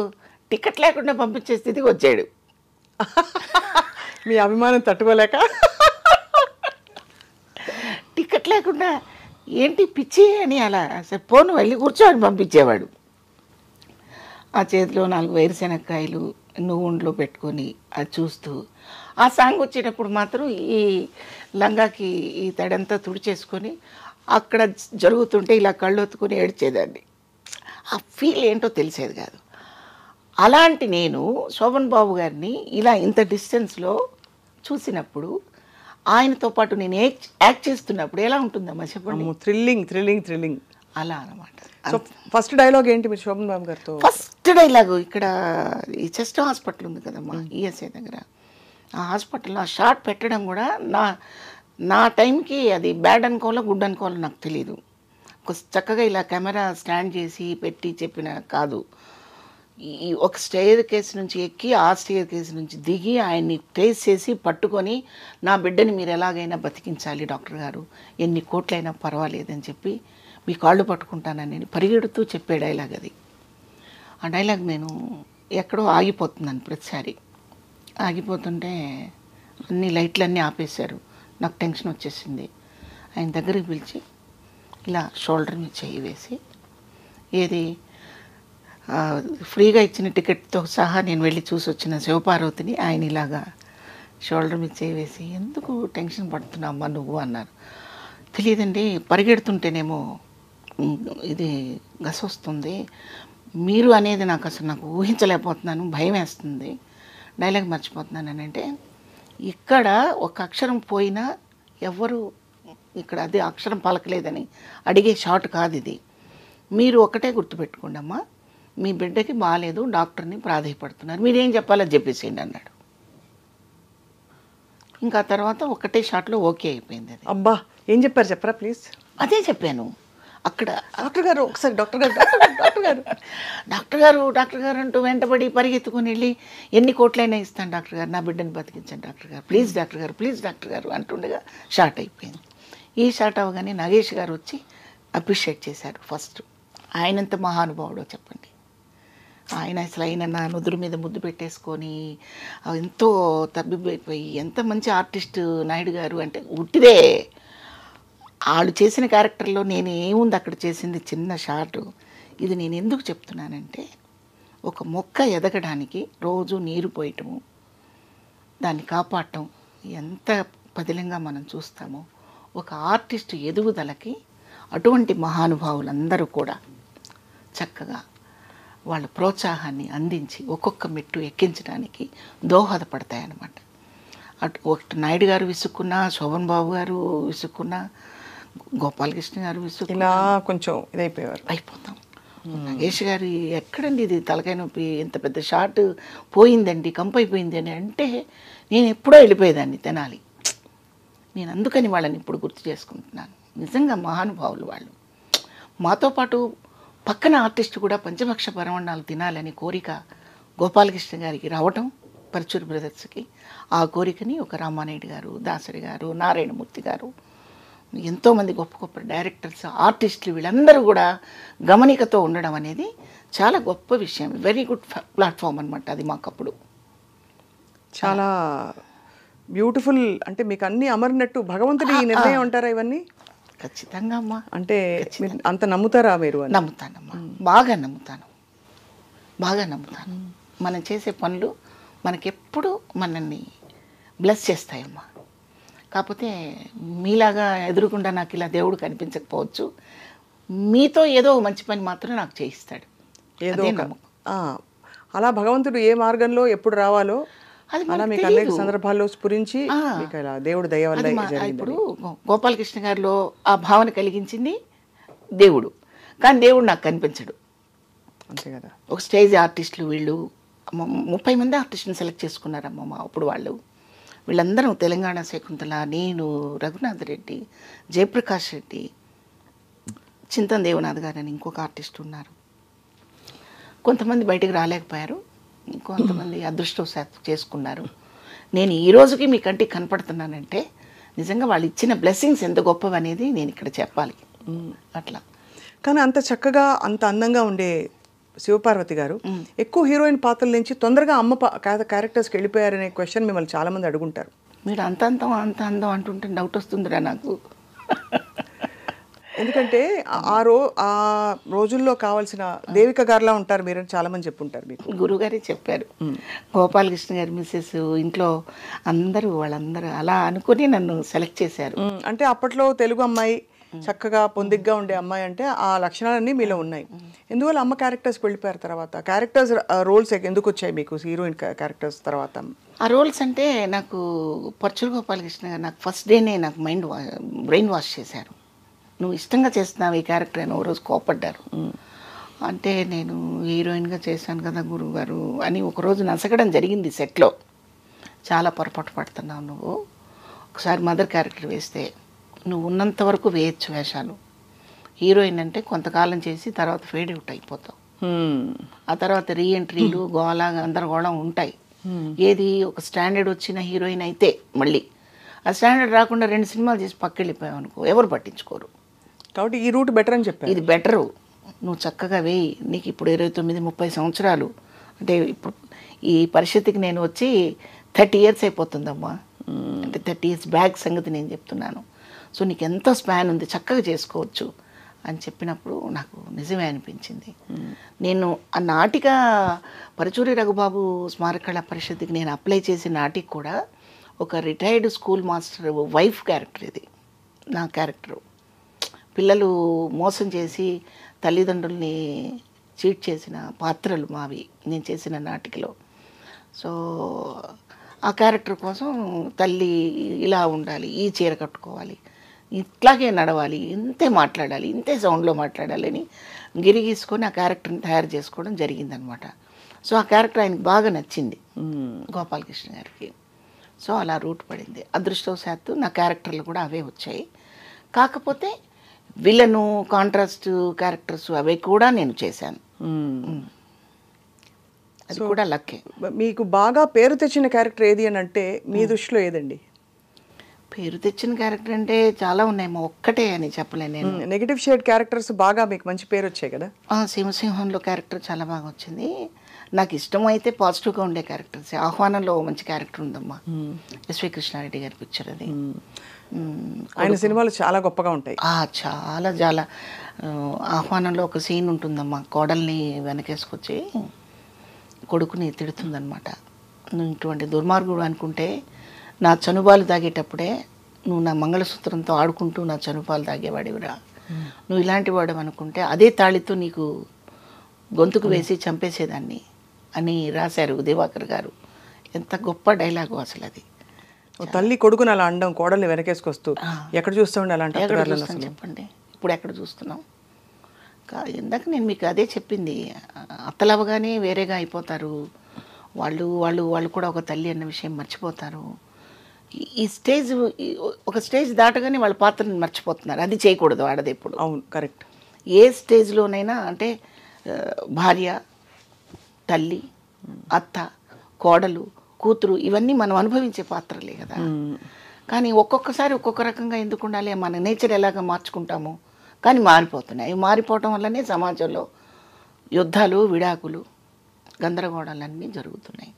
టికెట్ లేకుండా పంపించే స్థితికి వచ్చాడు. మీ అభిమానం తట్టుకోలేక టికెట్ లేకుండా ఏంటి పిచ్చి అని అలా అసలు పోను వెళ్ళి కూర్చోని పంపించేవాడు. ఆ చేతిలో 4 వేరుశెనక్కాయలు నువ్వుండ్లో పెట్టుకొని అది చూస్తూ ఆ సాంగ్ వచ్చేటప్పుడు మాత్రం ఈ లంగాకి ఈ తడంతా తుడిచేసుకొని అక్కడ జరుగుతుంటే ఇలా కళ్ళొత్తుకొని ఏడ్చేదాన్ని. ఆ ఫీల్ ఏంటో తెలిసేది కాదు. అలాంటి నేను శోభన్ బాబు గారిని ఇలా ఇంత డిస్టెన్స్లో చూసినప్పుడు ఆయనతో పాటు నేను యాక్ట్ చేస్తున్నప్పుడు ఎలా ఉంటుందమ్మా చెప్పండి. థ్రిల్లింగ్ థ్రిల్లింగ్ థ్రిల్లింగ్ అలా అనమాట. సో ఫస్ట్ డైలాగ్ ఏంటి మీరు శోభన్ బాబు గారితో? ఫస్ట్ డైలాగు ఇక్కడ ఈ చెస్ట్ హాస్పిటల్ ఉంది కదమ్మా ఈఎస్ఐ దగ్గర, ఆ హాస్పిటల్లో ఆ షార్ట్ పెట్టడం కూడా నా టైంకి అది బ్యాడ్ అనుకోవాలో గుడ్ అనుకోవాలో నాకు తెలియదు. చక్కగా ఇలా కెమెరా స్టాండ్ చేసి పెట్టి చెప్పిన కాదు. ఈ ఒక స్టేర్ కేసు నుంచి ఎక్కి ఆ స్టేర్ కేసు నుంచి దిగి ఆయన్ని ట్రేస్ చేసి పట్టుకొని నా బిడ్డని మీరు ఎలాగైనా బతికించాలి డాక్టర్ గారు, ఎన్ని కోట్లైనా పర్వాలేదని చెప్పి మీ కాళ్ళు పట్టుకుంటానని పరిగెడుతూ చెప్పే డైలాగ్ అది. ఆ డైలాగ్ నేను ఎక్కడో ఆగిపోతున్నాను ప్రతిసారి. ఆగిపోతుంటే అన్ని లైట్లన్నీ ఆపేశారు. నాకు టెన్షన్ వచ్చేసింది. ఆయన దగ్గరికి పిలిచి ఇలా షోల్డర్ మీద చెయ్యి వేసి, ఏది ఫ్రీగా ఇచ్చిన టికెట్తో సహా నేను వెళ్ళి చూసి వచ్చిన శివపార్వతిని ఆయన ఇలాగా షోల్డర్ మీద చెయ్యి వేసి, ఎందుకు టెన్షన్ పడుతున్నామ్మా నువ్వు అన్నారు. తెలియదండి, పరిగెడుతుంటేనేమో ఇది గస వస్తుంది, మీరు అనేది నాకు ఊహించలేకపోతున్నాను, భయం వేస్తుంది, డైలాగ్ మర్చిపోతున్నాను అని. అంటే ఇక్కడ ఒక అక్షరం పోయినా ఎవరు ఇక్కడ అదే అక్షరం పలకలేదని అడిగే షాట్ కాదు ఇది. మీరు ఒకటే గుర్తుపెట్టుకోండి అమ్మా, మీ బిడ్డకి బాగాలేదు, డాక్టర్ని ప్రాధాయపడుతున్నారు, మీరేం చెప్పాలో చెప్పేసేయండి అన్నాడు. ఇంకా తర్వాత ఒకటే షాట్లో ఓకే అయిపోయింది అది. అబ్బా, ఏం చెప్పారు చెప్పరా ప్లీజ్? అదే చెప్పాను అక్కడ. డాక్టర్ గారు ఒకసారి డాక్టర్ గారు డాక్టర్ గారు డాక్టర్ గారు డాక్టర్ గారు అంటూ వెంటబడి పరిగెత్తుకుని వెళ్ళి ఎన్ని కోట్లైనా ఇస్తాను డాక్టర్ గారు, నా బిడ్డని బతికించండి డాక్టర్ గారు, ప్లీజ్ డాక్టర్ గారు, ప్లీజ్ డాక్టర్ గారు అంటుండగా షార్ట్ అయిపోయింది. ఈ షార్ట్ అవ్వగానే నాగేష్ గారు వచ్చి అప్రిషియేట్ చేశారు ఫస్ట్. ఆయనంత మహానుభావుడో చెప్పండి. ఆయన అసలు ఆయన నా నుదురు మీద ముద్దు పెట్టేసుకొని ఎంతో తబ్బిపోయి ఎంత మంచి ఆర్టిస్ట్ నాయుడు గారు అంటే ఉట్టిదే. వాళ్ళు చేసిన క్యారెక్టర్లో నేను ఏముంది అక్కడ చేసింది చిన్న షార్ట్. ఇది నేను ఎందుకు చెప్తున్నానంటే, ఒక మొక్క ఎదగడానికి రోజు నీరు పోయటము, దాన్ని కాపాడటం ఎంత పదిలంగా మనం చూస్తామో, ఒక ఆర్టిస్ట్ ఎదుగుదలకి అటువంటి మహానుభావులందరూ కూడా చక్కగా వాళ్ళ ప్రోత్సాహాన్ని అందించి ఒక్కొక్క మెట్టు ఎక్కించడానికి దోహదపడతాయన్నమాట. అటు ఒకటి నాయుడు గారు విసుక్కున్నా, శోభన్ బాబు గారు విసుక్కున్నా, గోపాలకృష్ణ గారు విసుక్కున్నా ఇలా కొంచెం ఇదైపోయారు, అయిపోతాం. నాగేష్ గారు ఎక్కడండి ఇది తలకాయ నొప్పి, ఇంత పెద్ద షార్ట్ పోయిందండి, కంపైపోయింది అని అంటే నేను ఎప్పుడో వెళ్ళిపోయేదాన్ని తెనాలి. నేను అందుకని వాళ్ళని ఇప్పుడు గుర్తు చేసుకుంటున్నాను. నిజంగా మహానుభావులు వాళ్ళు. మాతో పాటు పక్కన ఆర్టిస్ట్ కూడా పంచభక్ష పరమన్నాలు తినాలని కోరిక గోపాలకృష్ణ గారికి రావటం, పరచూరు బ్రదర్స్కి. ఆ కోరికని ఒక రామానాయుడు గారు, దాసరి గారు, నారాయణమూర్తి గారు, ఎంతోమంది గొప్ప గొప్ప డైరెక్టర్స్, ఆర్టిస్టులు వీళ్ళందరూ కూడా గమనికతో ఉండడం అనేది చాలా గొప్ప విషయం. వెరీ గుడ్ ప్లాట్ఫామ్ అనమాట అది మాకప్పుడు. చాలా బ్యూటిఫుల్. అంటే మీకు అన్నీ అమరినట్టు భగవంతుడి నిర్ణయం అంటారా ఇవన్నీ? ఖచ్చితంగా అమ్మా. అంటే అంత నమ్ముతారా మీరు? నమ్ముతానమ్మా, బాగా నమ్ముతాను, బాగా నమ్ముతాను. మనం చేసే పనులు మనకెప్పుడు మనల్ని బ్లెస్ చేస్తాయమ్మా. కాకపోతే మీలాగా ఎదురుకుండా నాకు ఇలా దేవుడు కనిపించకపోవచ్చు, మీతో ఏదో మంచి పని మాత్రం నాకు చేయిస్తాడు. ఏదో అలా భగవంతుడు ఏ మార్గంలో ఎప్పుడు రావాలో అది అలా మనకు మీకు అనేక తెలీదు. సందర్భాల్లో స్ఫురించి మీకు ఇలా దేవుడు దయ వల్ల జరిగింది. ఇప్పుడు గోపాలకృష్ణ గారిలో ఆ భావన కలిగించింది దేవుడు, కానీ దేవుడు నాకు కనిపించడు. అంతే కదా. ఒక స్టేజ్ ఆర్టిస్టులు వీళ్ళు 30 మంది ఆర్టిస్టుని సెలెక్ట్ చేసుకున్నారమ్మ అప్పుడు వాళ్ళు. వీళ్ళందరూ తెలంగాణ శకుంతల, నేను, రఘునాథ్ రెడ్డి, జయప్రకాష్ రెడ్డి, చింతన్ దేవనాథ్ గారు అని ఇంకొక ఆర్టిస్ట్ ఉన్నారు. కొంతమంది బయటకు రాలేకపోయారు, కొంతమంది అదృష్టవశాత్తు చేసుకున్నారు. నేను ఈ రోజుకి మీ కంటికి కనపడుతున్నానంటే నిజంగా వాళ్ళు ఇచ్చిన బ్లెస్సింగ్స్ ఎంత గొప్పవి అనేది నేను ఇక్కడ చెప్పాలి. అట్లా. కానీ అంత చక్కగా అంత అందంగా ఉండే శివపార్వతి గారు ఎక్కువ హీరోయిన్ పాత్రల నుంచి తొందరగా అమ్మ క్యారెక్టర్స్కి వెళ్ళిపోయారనే క్వశ్చన్ మిమ్మల్ని చాలామంది అడుగుంటారు. మీరు అంత అందం అంటుంటే డౌట్ వస్తుందిరా నాకు. ఎందుకంటే ఆ రోజుల్లో కావాల్సిన దేవిక గారిలా ఉంటారు మీరని చాలామంది చెప్పుంటారు మీకు. గురుగారే చెప్పారు. గోపాలకృష్ణ గారి మిస్సెస్ ఇంట్లో అందరూ వాళ్ళందరూ అలా అనుకుని నన్ను సెలెక్ట్ చేశారు. అంటే అప్పట్లో తెలుగు అమ్మాయి చక్కగా పొందిగ్గా ఉండే అమ్మాయి అంటే ఆ లక్షణాలన్నీ మీలో ఉన్నాయి. ఎందువల్ల అమ్మ క్యారెక్టర్స్కి వెళ్ళిపోయారు తర్వాత? క్యారెక్టర్స్ రోల్స్ ఎందుకు వచ్చాయి మీకు హీరోయిన్ క్యారెక్టర్స్ తర్వాత? ఆ రోల్స్ అంటే నాకు పర్చుల గోపాలకృష్ణ గారు నాకు ఫస్ట్ డేనే నాకు బ్రెయిన్ వాష్ చేశారు. నువ్వు ఇష్టంగా చేస్తున్నావు ఈ క్యారెక్టర్ అని ఓ రోజు కోపడ్డారు. అంటే నేను హీరోయిన్గా చేశాను కదా గురువుగారు అని ఒకరోజు నసగడం జరిగింది సెట్లో. చాలా పొరపాటు పడుతున్నావు నువ్వు, ఒకసారి మదర్ క్యారెక్టర్ వేస్తే నువ్వు ఉన్నంత వరకు వేయచ్చు వేషాలు. హీరోయిన్ అంటే కొంతకాలం చేసి తర్వాత ఫేడ్ అవుట్ అయిపోతావు. ఆ తర్వాత రీఎంట్రీలు గోళ గందరగోళం ఉంటాయి. ఏది ఒక స్టాండర్డ్ వచ్చిన హీరోయిన్ అయితే మళ్ళీ ఆ స్టాండర్డ్ రాకుండా 2 సినిమాలు చేసి పక్కెళ్ళిపోయావు అనుకో ఎవరు పట్టించుకోరు. కాబట్టి ఈ రూట్ బెటర్ అని చెప్పారు. ఇది బెటరు, నువ్వు చక్కగా వేయి. నీకు ఇప్పుడు 29-30 సంవత్సరాలు, అంటే ఇప్పుడు ఈ పరిస్థితికి నేను వచ్చి 30 years అయిపోతుందమ్మా. అంటే 30 years బ్యాక్ సంగతి నేను చెప్తున్నాను. సో నీకు ఎంతో స్పాన్ ఉంది, చక్కగా చేసుకోవచ్చు అని చెప్పినప్పుడు నాకు నిజమే అనిపించింది. నేను ఆ నాటిక పరచూరి రఘుబాబు స్మారక కళా పరిషత్కి నేను అప్లై చేసిన నాటికి కూడా ఒక retired school master wife character ఇది నా క్యారెక్టరు. పిల్లలు మోసం చేసి తల్లిదండ్రుల్ని చీట్ చేసిన పాత్రలు మావి నేను చేసిన నాటికలో. సో ఆ క్యారెక్టర్ కోసం తల్లి ఇలా ఉండాలి, ఈ చీర కట్టుకోవాలి, ఇట్లాగే నడవాలి, ఇంతే మాట్లాడాలి, ఇంతే సౌండ్లో మాట్లాడాలి అని గిరిగీసుకొని ఆ క్యారెక్టర్ని తయారు చేసుకోవడం జరిగిందనమాట. సో ఆ క్యారెక్టర్ ఆయనకి బాగా నచ్చింది గోపాలకృష్ణ గారికి. సో అలా రూట్ పడింది. అదృష్టవశాత్తు నా క్యారెక్టర్లు కూడా అవే వచ్చాయి. కాకపోతే విలను కాంట్రాస్ట్ క్యారెక్టర్స్ అవి కూడా నేను చేశాను. అది కూడా లక్కే. మీకు బాగా పేరు తెచ్చిన క్యారెక్టర్ ఏది అని అంటే మీ దృష్టిలో ఏదండి? పేరు తెచ్చిన క్యారెక్టర్ అంటే చాలా ఉన్నాయమ్మా, ఒక్కటే అని చెప్పలేను నేను. నెగిటివ్ షేడ్ క్యారెక్టర్స్ బాగా మీకు మంచి పేరు వచ్చాయి కదా? సింహసింహంలో క్యారెక్టర్ చాలా బాగా వచ్చింది. నాకు ఇష్టమైతే పాజిటివ్గా ఉండే క్యారెక్టర్స్. ఆహ్వానంలో మంచి క్యారెక్టర్ ఉందమ్మా, ఎస్వి కృష్ణారెడ్డి గారి పిక్చర్ అది. ఆయన సినిమాలు చాలా గొప్పగా ఉంటాయి. చాలా చాలా. ఆహ్వానంలో ఒక సీన్ ఉంటుందమ్మా, కోడల్ని వెనకేసుకొచ్చి కొడుకుని తిడుతుందనమాట. నువ్వు ఇటువంటి దుర్మార్గుడు అనుకుంటే నా చనుబాలు తాగేటప్పుడే నువ్వు నా మంగళసూత్రంతో ఆడుకుంటూ నా చనుబాలు తాగేవాడివిరా, నువ్వు ఇలాంటి వాడు అనుకుంటే అదే తాళితో నీకు గొంతుకు వేసి చంపేసేదాన్ని అని రాశారు దివాకర్ గారు. ఎంత గొప్ప డైలాగు అసలు అది. తల్లి కొడుకుని అలా అండం, కోడల్ని వెనకేసుకొస్తూ ఎక్కడ చూస్తామండి అలాంటి చెప్పండి. ఇప్పుడు ఎక్కడ చూస్తున్నాం? ఇందాక నేను మీకు అదే చెప్పింది, అత్తలవగానే వేరేగా అయిపోతారు వాళ్ళు వాళ్ళు వాళ్ళు కూడా ఒక తల్లి అన్న విషయం మర్చిపోతారు. ఈ స్టేజ్ ఒక స్టేజ్ దాటగానే వాళ్ళ పాత్రని మర్చిపోతున్నారు. అది చేయకూడదు ఆడది ఎప్పుడు. అవును, కరెక్ట్. ఏ స్టేజ్లోనైనా అంటే భార్య, తల్లి, అత్త, కోడలు, కూతురు ఇవన్నీ మనం అనుభవించే పాత్రలే కదా. కానీ ఒక్కొక్కసారి ఒక్కొక్క రకంగా ఎందుకు ఉండాలి? మన నేచర్ ఎలాగ మార్చుకుంటాము, కానీ మారిపోతున్నాయి. మారిపోవటం వల్లనే సమాజంలో యుద్ధాలు, విడాకులు, గందరగోళాలన్నీ జరుగుతున్నాయి.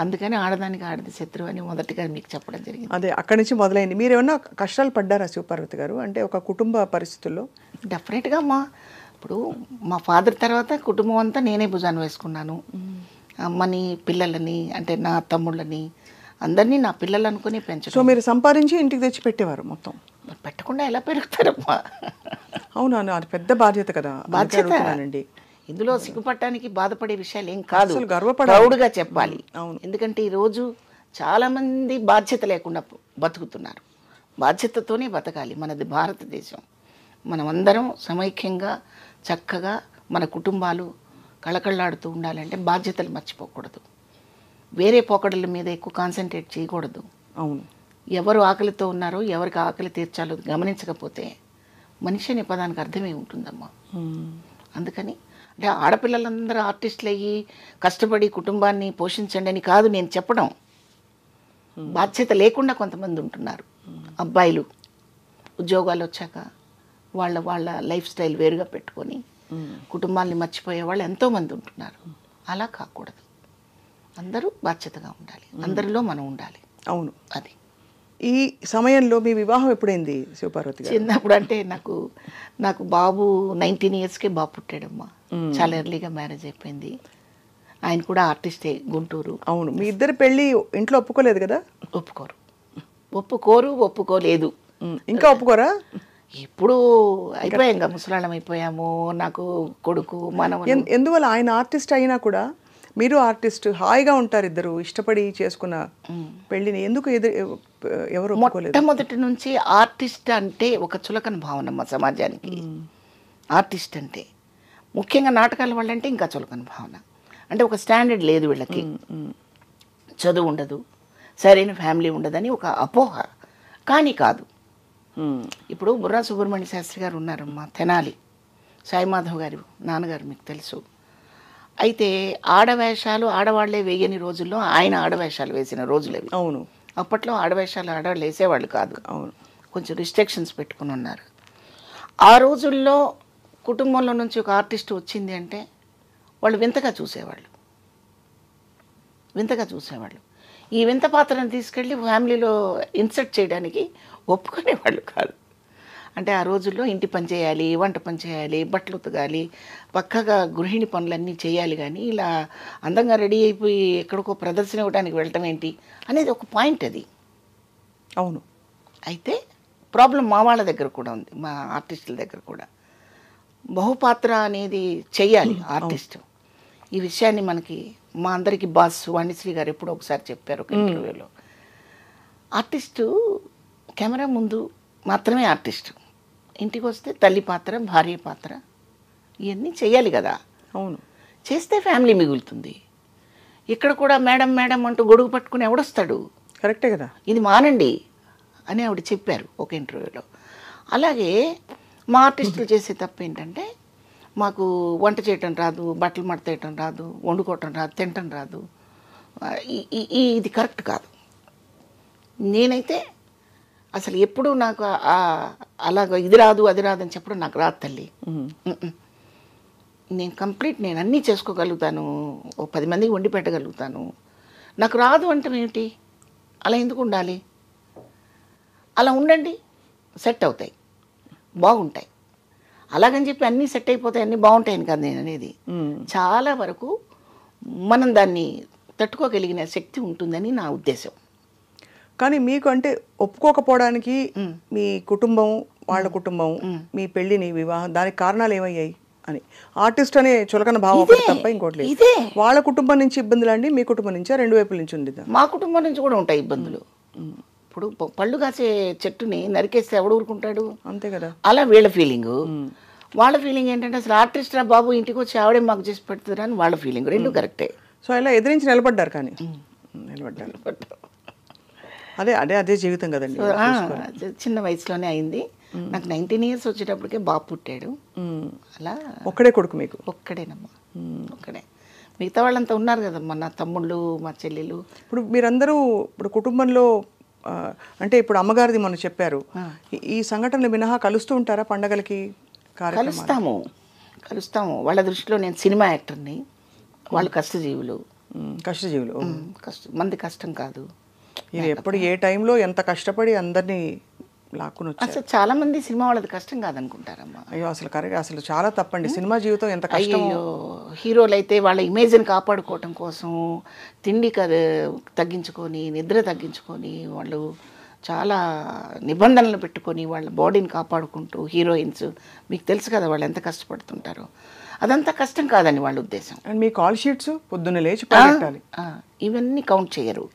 అందుకని ఆడదానికి ఆడది శత్రువు అని మొదటిగా మీకు చెప్పడం జరిగింది. అదే అక్కడి నుంచి మొదలైంది. మీరు ఏమన్నా కష్టాలు పడ్డారా శివపార్వతి గారు? అంటే ఒక కుటుంబ పరిస్థితుల్లో? డెఫినెట్గా ఇప్పుడు మా ఫాదర్ తర్వాత కుటుంబం అంతా నేనే భుజాన్ని వేసుకున్నాను. అమ్మని, పిల్లలని, అంటే నా తమ్ముళ్ళని అందరినీ నా పిల్లలు అనుకుని పెంచడం. సో మీరు సంపాదించి ఇంటికి తెచ్చి పెట్టేవారు మొత్తం? పెట్టకుండా ఎలా పెరుగుతారమ్మా? అవునా, అది పెద్ద బాధ్యత కదా. బాధ్యత. ఇందులో సిగ్గుపడటానికి బాధపడే విషయాలు ఏం కాదు, అసలు గర్వపడాలి. ప్రౌడ్గా చెప్పాలి. అవును. ఎందుకంటే ఈరోజు చాలామంది బాధ్యత లేకుండా బతుకుతున్నారు. బాధ్యతతోనే బతకాలి. మనది భారతదేశం. మనమందరం సమైక్యంగా చక్కగా మన కుటుంబాలు కళకళలాడుతూ ఉండాలంటే బాధ్యతలు మర్చిపోకూడదు. వేరే పోకడల మీద ఎక్కువ కాన్సన్ట్రేట్ చేయకూడదు. అవును. ఎవరు ఆకలితో ఉన్నారో ఎవరికి ఆకలి తీర్చాలో గమనించకపోతే మనిషి అనే పదానికి అర్థమే ఉంటుందమ్మా. అందుకని అంటే ఆడపిల్లలందరూ ఆర్టిస్టులు అయ్యి కష్టపడి కుటుంబాన్ని పోషించండి అని కాదు నేను చెప్పడం. బాధ్యత లేకుండా కొంతమంది ఉంటున్నారు. అబ్బాయిలు ఉద్యోగాలు వచ్చాక వాళ్ళ లైఫ్ స్టైల్ వేరుగా పెట్టుకొని కుటుంబాన్ని మర్చిపోయే వాళ్ళు ఎంతోమంది ఉంటున్నారు. అలా కాకూడదు. అందరూ బాధ్యతగా ఉండాలి. అందరిలో మనం ఉండాలి. అవును. అది ఈ సమయంలో మీ వివాహం ఎప్పుడైంది శివపార్వతి గారు? చిన్నప్పుడు అంటే నాకు బాబు 19 ఇయర్స్కే బాబు పుట్టాడమ్మా. చాలా ఎర్లీగా మ్యారేజ్ అయిపోయింది. ఆయన కూడా ఆర్టిస్టే, గుంటూరు. అవును. మీ ఇద్దరు పెళ్ళి ఇంట్లో ఒప్పుకోలేదు కదా? ఒప్పుకోలేదు. ఇంకా ఒప్పుకోరా? ఇప్పుడు అయిపోయాం, ముసలాళ్ళం అయిపోయాము. నాకు కొడుకు మనవడు. ఎందువల్ల ఆయన ఆర్టిస్ట్ అయినా కూడా మీరు ఆర్టిస్ట్, హాయిగా ఉంటారు ఇద్దరు, ఇష్టపడి చేసుకున్న పెళ్ళిని ఎందుకు ఎవరు ఒప్పుకోలేదు? మొట్టమొదటి నుంచి ఆర్టిస్ట్ అంటే ఒక చులకన భావన మా సమాజానికి. ఆర్టిస్ట్ అంటే ముఖ్యంగా నాటకాల వాళ్ళంటే ఇంకా చులకన భావన. అంటే ఒక స్టాండర్డ్ లేదు వీళ్ళకి, చదువు ఉండదు, సరైన ఫ్యామిలీ ఉండదని ఒక అపోహ. కానీ కాదు. ఇప్పుడు బుర్రా సుబ్రహ్మణ్య శాస్త్రి గారు ఉన్నారమ్మా, తెనాలి సాయిమాధవ్ గారు నాన్నగారు, మీకు తెలుసు. అయితే ఆడవేషాలు ఆడవాళ్లే వేయని రోజుల్లో ఆయన ఆడవేషాలు వేసిన రోజులు అవి. అవును. అప్పట్లో ఆడవేషాలు ఆడవాళ్ళు వేసేవాళ్ళు కాదు. అవును. కొంచెం రిస్ట్రిక్షన్స్ పెట్టుకుని ఉన్నారు. ఆ రోజుల్లో కుటుంబంలో నుంచి ఒక ఆర్టిస్ట్ వచ్చింది అంటే వాళ్ళు వింతగా చూసేవాళ్ళు. ఈ వింత పాత్రను తీసుకెళ్ళి ఫ్యామిలీలో ఇన్సర్ట్ చేయడానికి ఒప్పుకునేవాళ్ళు కాదు. అంటే ఆ రోజుల్లో ఇంటి పని చేయాలి, వంట పని చేయాలి, బట్టలు ఉతకాలి, పక్కగా గృహిణి పనులన్నీ చేయాలి. కానీ ఇలా అందంగా రెడీ అయిపోయి ఎక్కడికో ప్రదర్శన ఇవ్వడానికి వెళ్ళటం ఏంటి అనేది ఒక పాయింట్ అది. అవును. అయితే ప్రాబ్లం మా వాళ్ళ దగ్గర కూడా ఉంది, మా ఆర్టిస్టుల దగ్గర కూడా. బహుపాత్ర అనేది చెయ్యాలి ఆర్టిస్ట్. ఈ విషయాన్ని మనకి మా అందరికీ బాస్ వాణిశ్రీ గారు ఎప్పుడో ఒకసారి చెప్పారు ఒక ఇంటర్వ్యూలో. ఆర్టిస్టు కెమెరా ముందు మాత్రమే ఆర్టిస్ట్. ఇంటికి వస్తే తల్లి పాత్ర, భార్య పాత్ర, ఇవన్నీ చెయ్యాలి కదా. అవును. చేస్తే ఫ్యామిలీ మిగులుతుంది. ఇక్కడ కూడా మేడం మేడం అంటూ గొడుగు పట్టుకుని ఎవడొస్తాడు? కరెక్టే కదా. ఇది మానండి అని ఆవిడ చెప్పారు ఒక ఇంటర్వ్యూలో. అలాగే మా ఆర్టిస్టులు చేసే తప్పు ఏంటంటే మాకు వంట చేయటం రాదు, బట్టలు మడతేయటం రాదు, వండుకోవటం రాదు, తినటం రాదు. ఇది కరెక్ట్ కాదు. నేనైతే అసలు ఎప్పుడూ నాకు అలాగ ఇది రాదు అది రాదు అని చెప్పడం నాకు రాదు తల్లి. నేను అన్నీ చేసుకోగలుగుతాను, ఓ 10 మందికి వండి పెట్టగలుగుతాను. నాకు రాదు అంటే ఏమిటి? అలా ఎందుకు ఉండాలి? అలా ఉండండి, సెట్ అవుతాయి, బాగుంటాయి. అలాగని చెప్పి అన్నీ సెట్ అయిపోతాయి, అన్నీ బాగుంటాయని కాదు నేను అనేది. చాలా వరకు మనం దాన్ని తట్టుకోగలిగిన శక్తి ఉంటుందని నా ఉద్దేశం. కానీ మీకు అంటే ఒప్పుకోకపోవడానికి మీ కుటుంబం, వాళ్ళ కుటుంబం మీ పెళ్ళిని, వివాహం, దానికి కారణాలు ఏమయ్యాయి అని? ఆర్టిస్ట్ అనే చులకన భావం ఒకటి తప్ప ఇంకోటి లేదు. వాళ్ళ కుటుంబం నుంచి ఇబ్బందులు అండి, మీ కుటుంబం నుంచి, రెండు వైపుల నుంచి ఉంది? మా కుటుంబం నుంచి కూడా ఉంటాయి ఇబ్బందులు. ఇప్పుడు పళ్ళు కాసే చెట్టుని నరికేస్తే ఎవడు ఊరుకుంటాడు? అంతే కదా. అలా వీళ్ళ ఫీలింగు. వాళ్ళ ఫీలింగ్ ఏంటంటే అసలు ఆర్టిస్ట్ రా బాబు, ఇంటికి వచ్చి ఆవిడే మాకు చేసి పెడుతుంది అని వాళ్ళ ఫీలింగ్. రెండు కరెక్టే. సో ఇలా ఎదిరించి నిలబడ్డారు. కానీ నిలబడ్డారు. అదే జీవితం కదండి. చిన్న వయసులోనే అయింది. నాకు 19 ఇయర్స్ వచ్చేటప్పటికే బాబు పుట్టాడు. అలా ఒక్కడే కొడుకు మీకు? ఒక్కడేనమ్మా, ఒక్కడే. మిగతా వాళ్ళంతా ఉన్నారు కదమ్మా, నా తమ్ముళ్ళు, మా చెల్లెలు. ఇప్పుడు మీరందరూ ఇప్పుడు కుటుంబంలో అంటే ఇప్పుడు అమ్మగారిది మనం చెప్పారు, ఈ సంఘటనలు మినహా కలుస్తూ ఉంటారా పండగలకి? కలుస్తాము. వాళ్ళ దృష్టిలో నేను సినిమా యాక్టర్ని, వాళ్ళు కష్టజీవులు. మంది కష్టం కాదు. ఎప్పుడు ఏ టైంలో ఎంత కష్టపడి అందరినీ లాక్కుని వచ్చారు. అసలు చాలా మంది సినిమా వాళ్ళది కష్టం కాదనుకుంటారమ్మా. అయ్యో అసలు కరెక్ట్, అసలు చాలా తప్పండి. సినిమా జీవితం ఎంత కష్టం. హీరోలు అయితే వాళ్ళ ఇమేజ్ని కాపాడుకోవటం కోసం తిండి తగ్గించుకొని, నిద్ర తగ్గించుకొని, వాళ్ళు చాలా నిబంధనలు పెట్టుకొని వాళ్ళ బాడీని కాపాడుకుంటూ, హీరోయిన్స్ మీకు తెలుసు కదా వాళ్ళు ఎంత కష్టపడుతుంటారో. అదంతా కష్టం కాదని వాళ్ళ ఉద్దేశం. అండ్ మీ కాల్ షీట్స్ పొద్దున్న లేచి పెట్టాలి, ఇవన్నీ కౌంట్ చేయరు,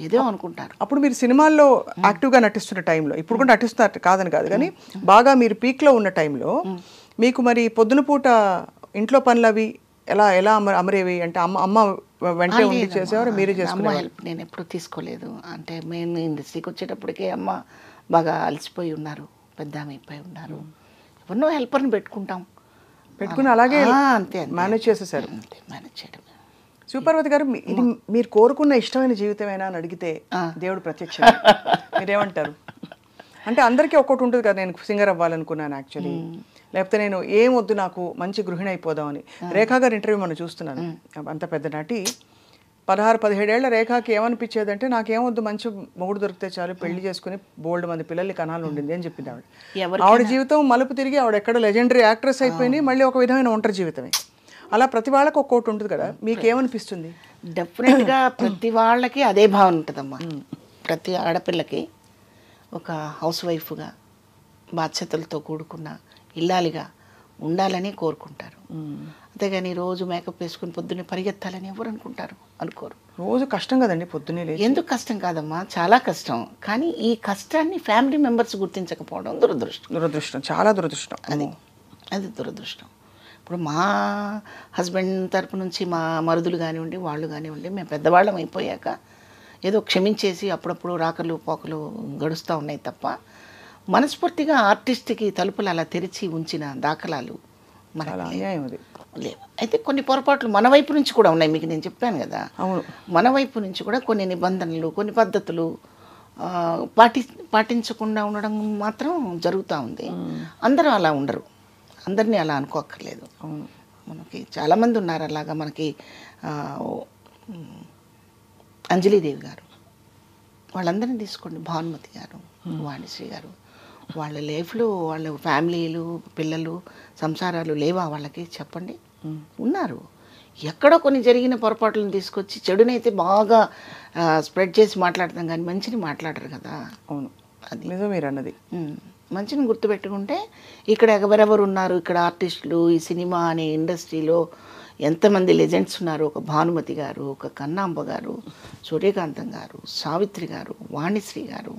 ఏదో అనుకుంటారు. అప్పుడు మీరు సినిమాల్లో యాక్టివ్గా నటిస్తున్న టైంలో, ఇప్పుడు కూడా నటిస్తున్నారు కాదని కాదు కానీ బాగా మీరు పీక్లో ఉన్న టైంలో మీకు మరి పొద్దున పూట ఇంట్లో పనులు అవి ఎలా ఎలా అమరేవి అంటే అమ్మ వెంటనే ఉండి చేసేవారు, మీరే చేసుకునేవారు? హెల్ప్ నేను ఎప్పుడు తీసుకోలేదు. అంటే మేము ఇండస్ట్రీకి వచ్చేటప్పటికే అమ్మ బాగా అలసిపోయి ఉన్నారు, పెద్ద ఆమె అయిపోయి ఉన్నారు, ఎవరినో హెల్పర్ని పెట్టుకుని అలాగే అంతే మేనేజ్ చేసేసారు. అంతే మేనేజ్ చేయడం. శివపార్వతి గారు, ఇది మీరు కోరుకున్న ఇష్టమైన జీవితమేనా అని అడిగితే దేవుడు ప్రత్యక్ష, మీరేమంటారు? అంటే అందరికీ ఒక్కటి ఉంటుంది కదా, నేను సింగర్ అవ్వాలనుకున్నాను యాక్చువల్లీ, లేకపోతే నేను ఏం వద్దు నాకు మంచి గృహిణి అయిపోదామని. రేఖా గారి ఇంటర్వ్యూ మనం చూస్తున్నాను, అంత పెద్ద నటి, 16-17 ఏళ్ల రేఖాకి ఏమనిపించేదంటే నాకేమొద్దు మంచి మొగుడు దొరికితే చాలు, పెళ్లి చేసుకుని బోల్డ్ మంది పిల్లల్ని కనాలు ఉండింది అని చెప్పింది ఆవిడ. ఆవిడ జీవితం మలుపు తిరిగి ఆవిడ ఎక్కడ లెజెండరీ యాక్ట్రెస్ అయిపోయింది, మళ్ళీ ఒక విధమైన ఒంటరి జీవితమే. అలా ప్రతి వాళ్ళకి ఒక్కోటి ఉంటుంది కదా, మీకేమనిపిస్తుంది? డెఫినెట్గా ప్రతి వాళ్ళకి అదే భావన ఉంటుందమ్మా. ప్రతి ఆడపిల్లకి ఒక హౌస్ వైఫ్గా బాధ్యతలతో కూడుకున్న ఇల్లాలిగా ఉండాలని కోరుకుంటారు. అంతేగాని రోజు మేకప్ వేసుకుని పొద్దున్నే పరిగెత్తాలని ఎవరు అనుకోరు. రోజు కష్టం కదండి పొద్దున్నే లేచి. ఎందుకు కష్టం కాదమ్మా, చాలా కష్టం. కానీ ఈ కష్టాన్ని ఫ్యామిలీ మెంబర్స్ గుర్తించకపోవడం దురదృష్టం, చాలా దురదృష్టం. అది దురదృష్టం. ఇప్పుడు మా హస్బెండ్ తరపు నుంచి మా మరుదులు కానివ్వండి, వాళ్ళు కానివ్వండి, మేము పెద్దవాళ్ళం అయిపోయాక ఏదో క్షమించేసి అప్పుడప్పుడు రాకలు పోకలు గడుస్తూ ఉన్నాయి తప్ప మనస్ఫూర్తిగా ఆర్టిస్ట్కి తలుపులు అలా తెరిచి ఉంచిన దాఖలాలు మనకి లేవు. అయితే కొన్ని పొరపాట్లు మన వైపు నుంచి కూడా ఉన్నాయి, మీకు నేను చెప్పాను కదా. మన వైపు నుంచి కూడా కొన్ని నిబంధనలు, కొన్ని పద్ధతులు పాటించకుండా ఉండడం మాత్రం జరుగుతూ ఉంది. అందరూ అలా ఉండరు, అందరినీ అలా అనుకోక్కర్లేదు. మనకి చాలామంది ఉన్నారు అలాగా. మనకి అంజలీదేవి గారు, వాళ్ళందరినీ తీసుకోండి, భానుమతి గారు, వాణిశ్రీ గారు, వాళ్ళ లైఫ్లో వాళ్ళ ఫ్యామిలీలు, పిల్లలు, సంసారాలు లేవా వాళ్ళకి? చెప్పండి, ఉన్నారు. ఎక్కడో కొన్ని జరిగిన పొరపాట్లను తీసుకొచ్చి చెడునైతే బాగా స్ప్రెడ్ చేసి మాట్లాడతాం కానీ మంచిని మాట్లాడరు కదా. అవును, అది నిజం మీరు అన్నది. మంచిని గుర్తుపెట్టుకుంటే ఇక్కడ ఎవరెవరు ఉన్నారు, ఇక్కడ ఆర్టిస్టులు, ఈ సినిమా అనే ఇండస్ట్రీలో ఎంతమంది లెజెండ్స్ ఉన్నారు. ఒక భానుమతి గారు, ఒక కన్నాంబ గారు, సూర్యకాంతం గారు, సావిత్రి గారు, వాణిశ్రీ గారు,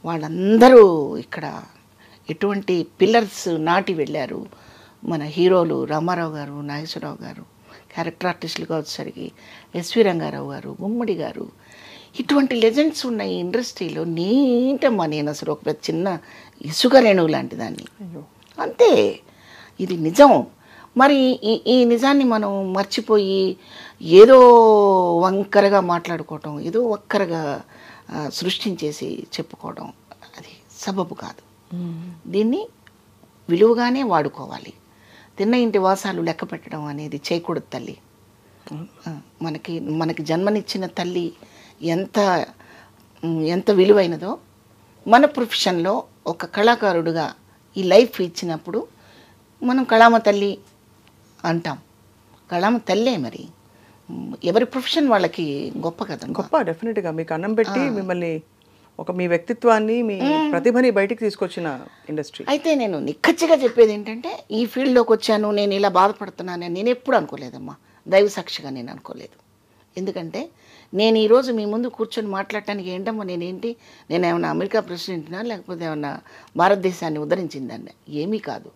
వాళ్ళందరూ ఇక్కడ ఎటువంటి పిల్లర్స్ నాటి వెళ్ళారు. మన హీరోలు రామారావు గారు, నాగేశ్వరరావు గారు, క్యారెక్టర్ ఆర్టిస్టులుగా వచ్చేసరికి ఎస్వి రంగారావు గారు, గుమ్మడి గారు, ఇటువంటి లెజెండ్స్ ఉన్న ఈ ఇండస్ట్రీలో నీటమ్మా నేను అసలు ఒక చిన్న ఇసుక రేణువు లాంటి దాన్ని. అంతే, ఇది నిజం. మరి ఈ నిజాన్ని మనం మర్చిపోయి ఏదో వంకరగా మాట్లాడుకోవటం, ఏదో ఒక్కరగా సృష్టించేసి చెప్పుకోవడం అది సబబు కాదు. దీన్ని విలువగానే వాడుకోవాలి. తిన్న ఇంటి వాసాలు లెక్క పెట్టడం అనేది చేయకూడదు తల్లి. మనకి జన్మనిచ్చిన తల్లి ఎంత విలువైనదో మన ప్రొఫెషన్లో ఒక కళాకారుడుగా ఈ లైఫ్ ఇచ్చినప్పుడు మనం కళామ తల్లి అంటాం. కళామ తల్లే. మరి ఎవరి ప్రొఫెషన్ వాళ్ళకి గొప్ప కదా. గొప్ప, డెఫినెట్గా మీకు అన్నం పెట్టి మిమ్మల్ని మీ వ్యక్తిత్వాన్ని, మీ ప్రతిభని బయటికి తీసుకొచ్చిన ఇండస్ట్రీ. అయితే నేను నిక్కచ్చిగా చెప్పేది ఏంటంటే, ఈ ఫీల్డ్లోకి వచ్చాను నేను ఇలా బాధపడుతున్నానని నేను ఎప్పుడు అనుకోలేదమ్మా. దైవ సాక్షిగా నేను అనుకోలేదు. ఎందుకంటే నేను ఈరోజు మీ ముందు కూర్చొని మాట్లాడటానికి ఏంటమ్మా, నేను ఏమన్నా అమెరికా ప్రెసిడెంట్నా, లేకపోతే ఏమన్నా భారతదేశాన్ని ఉద్ధరించిందండి? ఏమీ కాదు.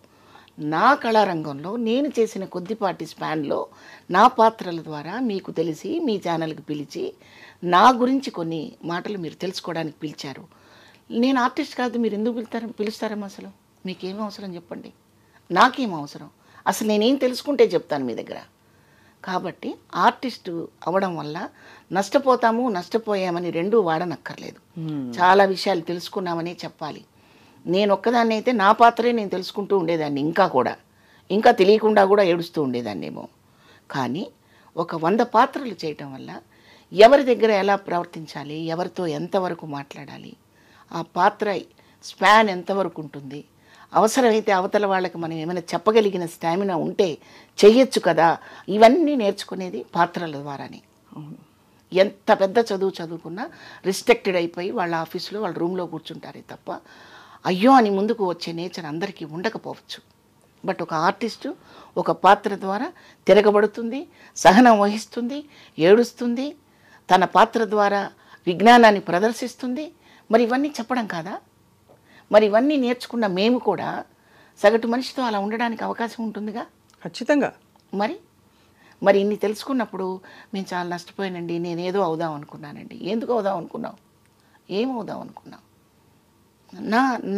నా కళారంగంలో నేను చేసిన కొద్దిపాటి స్పాన్లో నా పాత్రల ద్వారా మీకు తెలిసి మీ ఛానల్కి పిలిచి నా గురించి కొన్ని మాటలు మీరు తెలుసుకోవడానికి పిలిచారు. నేను ఆర్టిస్ట్ కాదు, మీరు ఎందుకు పిలుస్తారమ్మా? అసలు మీకేం అవసరం చెప్పండి, నాకేం అవసరం? అసలు నేనేం తెలుసుకుంటే చెప్తాను మీ దగ్గర. కాబట్టి ఆర్టిస్టు అవ్వడం వల్ల నష్టపోయామని రెండూ వాడనక్కర్లేదు. చాలా విషయాలు తెలుసుకున్నామనే చెప్పాలి. నేను ఒక్కదాన్ని అయితే నా పాత్రే నేను తెలుసుకుంటూ ఉండేదాన్ని, ఇంకా తెలియకుండా కూడా ఏడుస్తూ ఉండేదాన్నేమో. కానీ ఒక 100 పాత్రలు చేయటం వల్ల ఎవరి దగ్గర ఎలా ప్రవర్తించాలి, ఎవరితో ఎంతవరకు మాట్లాడాలి, ఆ పాత్ర స్పాన్ ఎంతవరకు ఉంటుంది, అవసరమైతే అవతల వాళ్ళకి మనం ఏమైనా చెప్పగలిగిన స్టామినా ఉంటే చెయ్యొచ్చు కదా, ఇవన్నీ నేర్చుకునేది పాత్రల ద్వారానే. ఎంత పెద్ద చదువుకున్నా రిస్ట్రిక్టెడ్ అయిపోయి వాళ్ళ ఆఫీసులో వాళ్ళ రూమ్లో కూర్చుంటారే తప్ప అయ్యో అని ముందుకు వచ్చే నేచర్ అందరికీ ఉండకపోవచ్చు. బట్ ఒక ఆర్టిస్టు ఒక పాత్ర ద్వారా తిరగబడుతుంది, సహనం వహిస్తుంది, ఏడుస్తుంది, తన పాత్ర ద్వారా విజ్ఞానాన్ని ప్రదర్శిస్తుంది. మరి ఇవన్నీ చెప్పడం కాదా? మరి ఇవన్నీ నేర్చుకున్న మేము కూడా సగటు మనిషితో అలా ఉండడానికి అవకాశం ఉంటుందిగా. ఖచ్చితంగా. మరి ఇన్ని తెలుసుకున్నప్పుడు మేము చాలా నష్టపోయానండి, నేనేదో అవుదాం అనుకున్నానండి. ఎందుకు అవుదాం అనుకున్నావు? ఏమవుదాం అనుకున్నావు?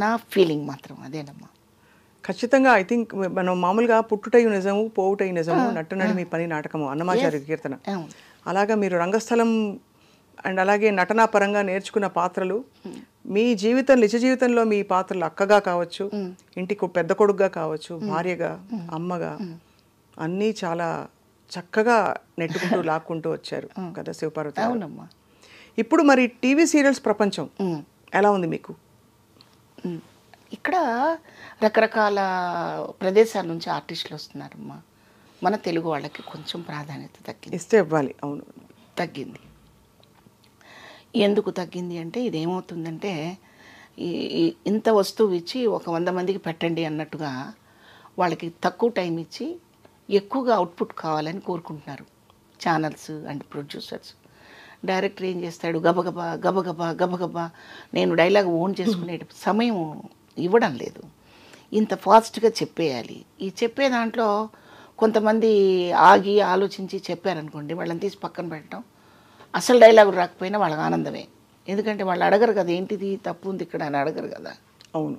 నా ఫీలింగ్ మాత్రం అదేనమ్మా. ఖచ్చితంగా. ఐ థింక్ మనం మామూలుగా పుట్టుటయు నిజము, పోవుటయు నిజము, నట్టునడి మీ పని నాటకము అన్నమాచార్య కీర్తన. అలాగా మీరు రంగస్థలం అండ్ అలాగే నటనా పరంగా నేర్చుకున్న పాత్రలు, మీ జీవితం నిజ జీవితంలో మీ పాత్రలు అక్కగా కావచ్చు, ఇంటికి పెద్ద కొడుకుగా కావచ్చు, భార్యగా, అమ్మగా, అన్నీ చాలా చక్కగా నెట్టుకుంటూ లాక్కుంటూ వచ్చారు కదా శివపార్వతి. అవునమ్మా. ఇప్పుడు మరి టీవీ సీరియల్స్ ప్రపంచం ఎలా ఉంది మీకు? ఇక్కడ రకరకాల ప్రదేశాల నుంచి ఆర్టిస్టులు వస్తున్నారమ్మా. మన తెలుగు వాళ్ళకి కొంచెం ప్రాధాన్యత తగ్గింది. ఇస్తే ఇవ్వాలి. అవును, తగ్గింది. ఎందుకు తగ్గింది అంటే ఇదేమవుతుందంటే ఇంత వస్తువు ఇచ్చి ఒక 100 మందికి పెట్టండి అన్నట్టుగా వాళ్ళకి తక్కువ టైం ఇచ్చి ఎక్కువగా అవుట్పుట్ కావాలని కోరుకుంటున్నారు ఛానల్స్ అండ్ ప్రొడ్యూసర్స్. డైరెక్టర్ ఏం చేస్తాడు, గబగబా గబగబా గబగబా నేను డైలాగ్ ఓన్ చేసుకునే సమయం ఇవ్వడం లేదు. ఇంత ఫాస్ట్గా చెప్పేయాలి. ఈ చెప్పే దాంట్లో కొంతమంది ఆగి ఆలోచించి చెప్పారనుకోండి, వాళ్ళని తీసి పక్కన పెట్టడం. అసలు డైలాగు రాకపోయినా వాళ్ళకి ఆనందమే. ఎందుకంటే వాళ్ళు అడగరు కదా, ఏంటిది తప్పు ఉంది ఇక్కడ అని అడగరు కదా. అవును,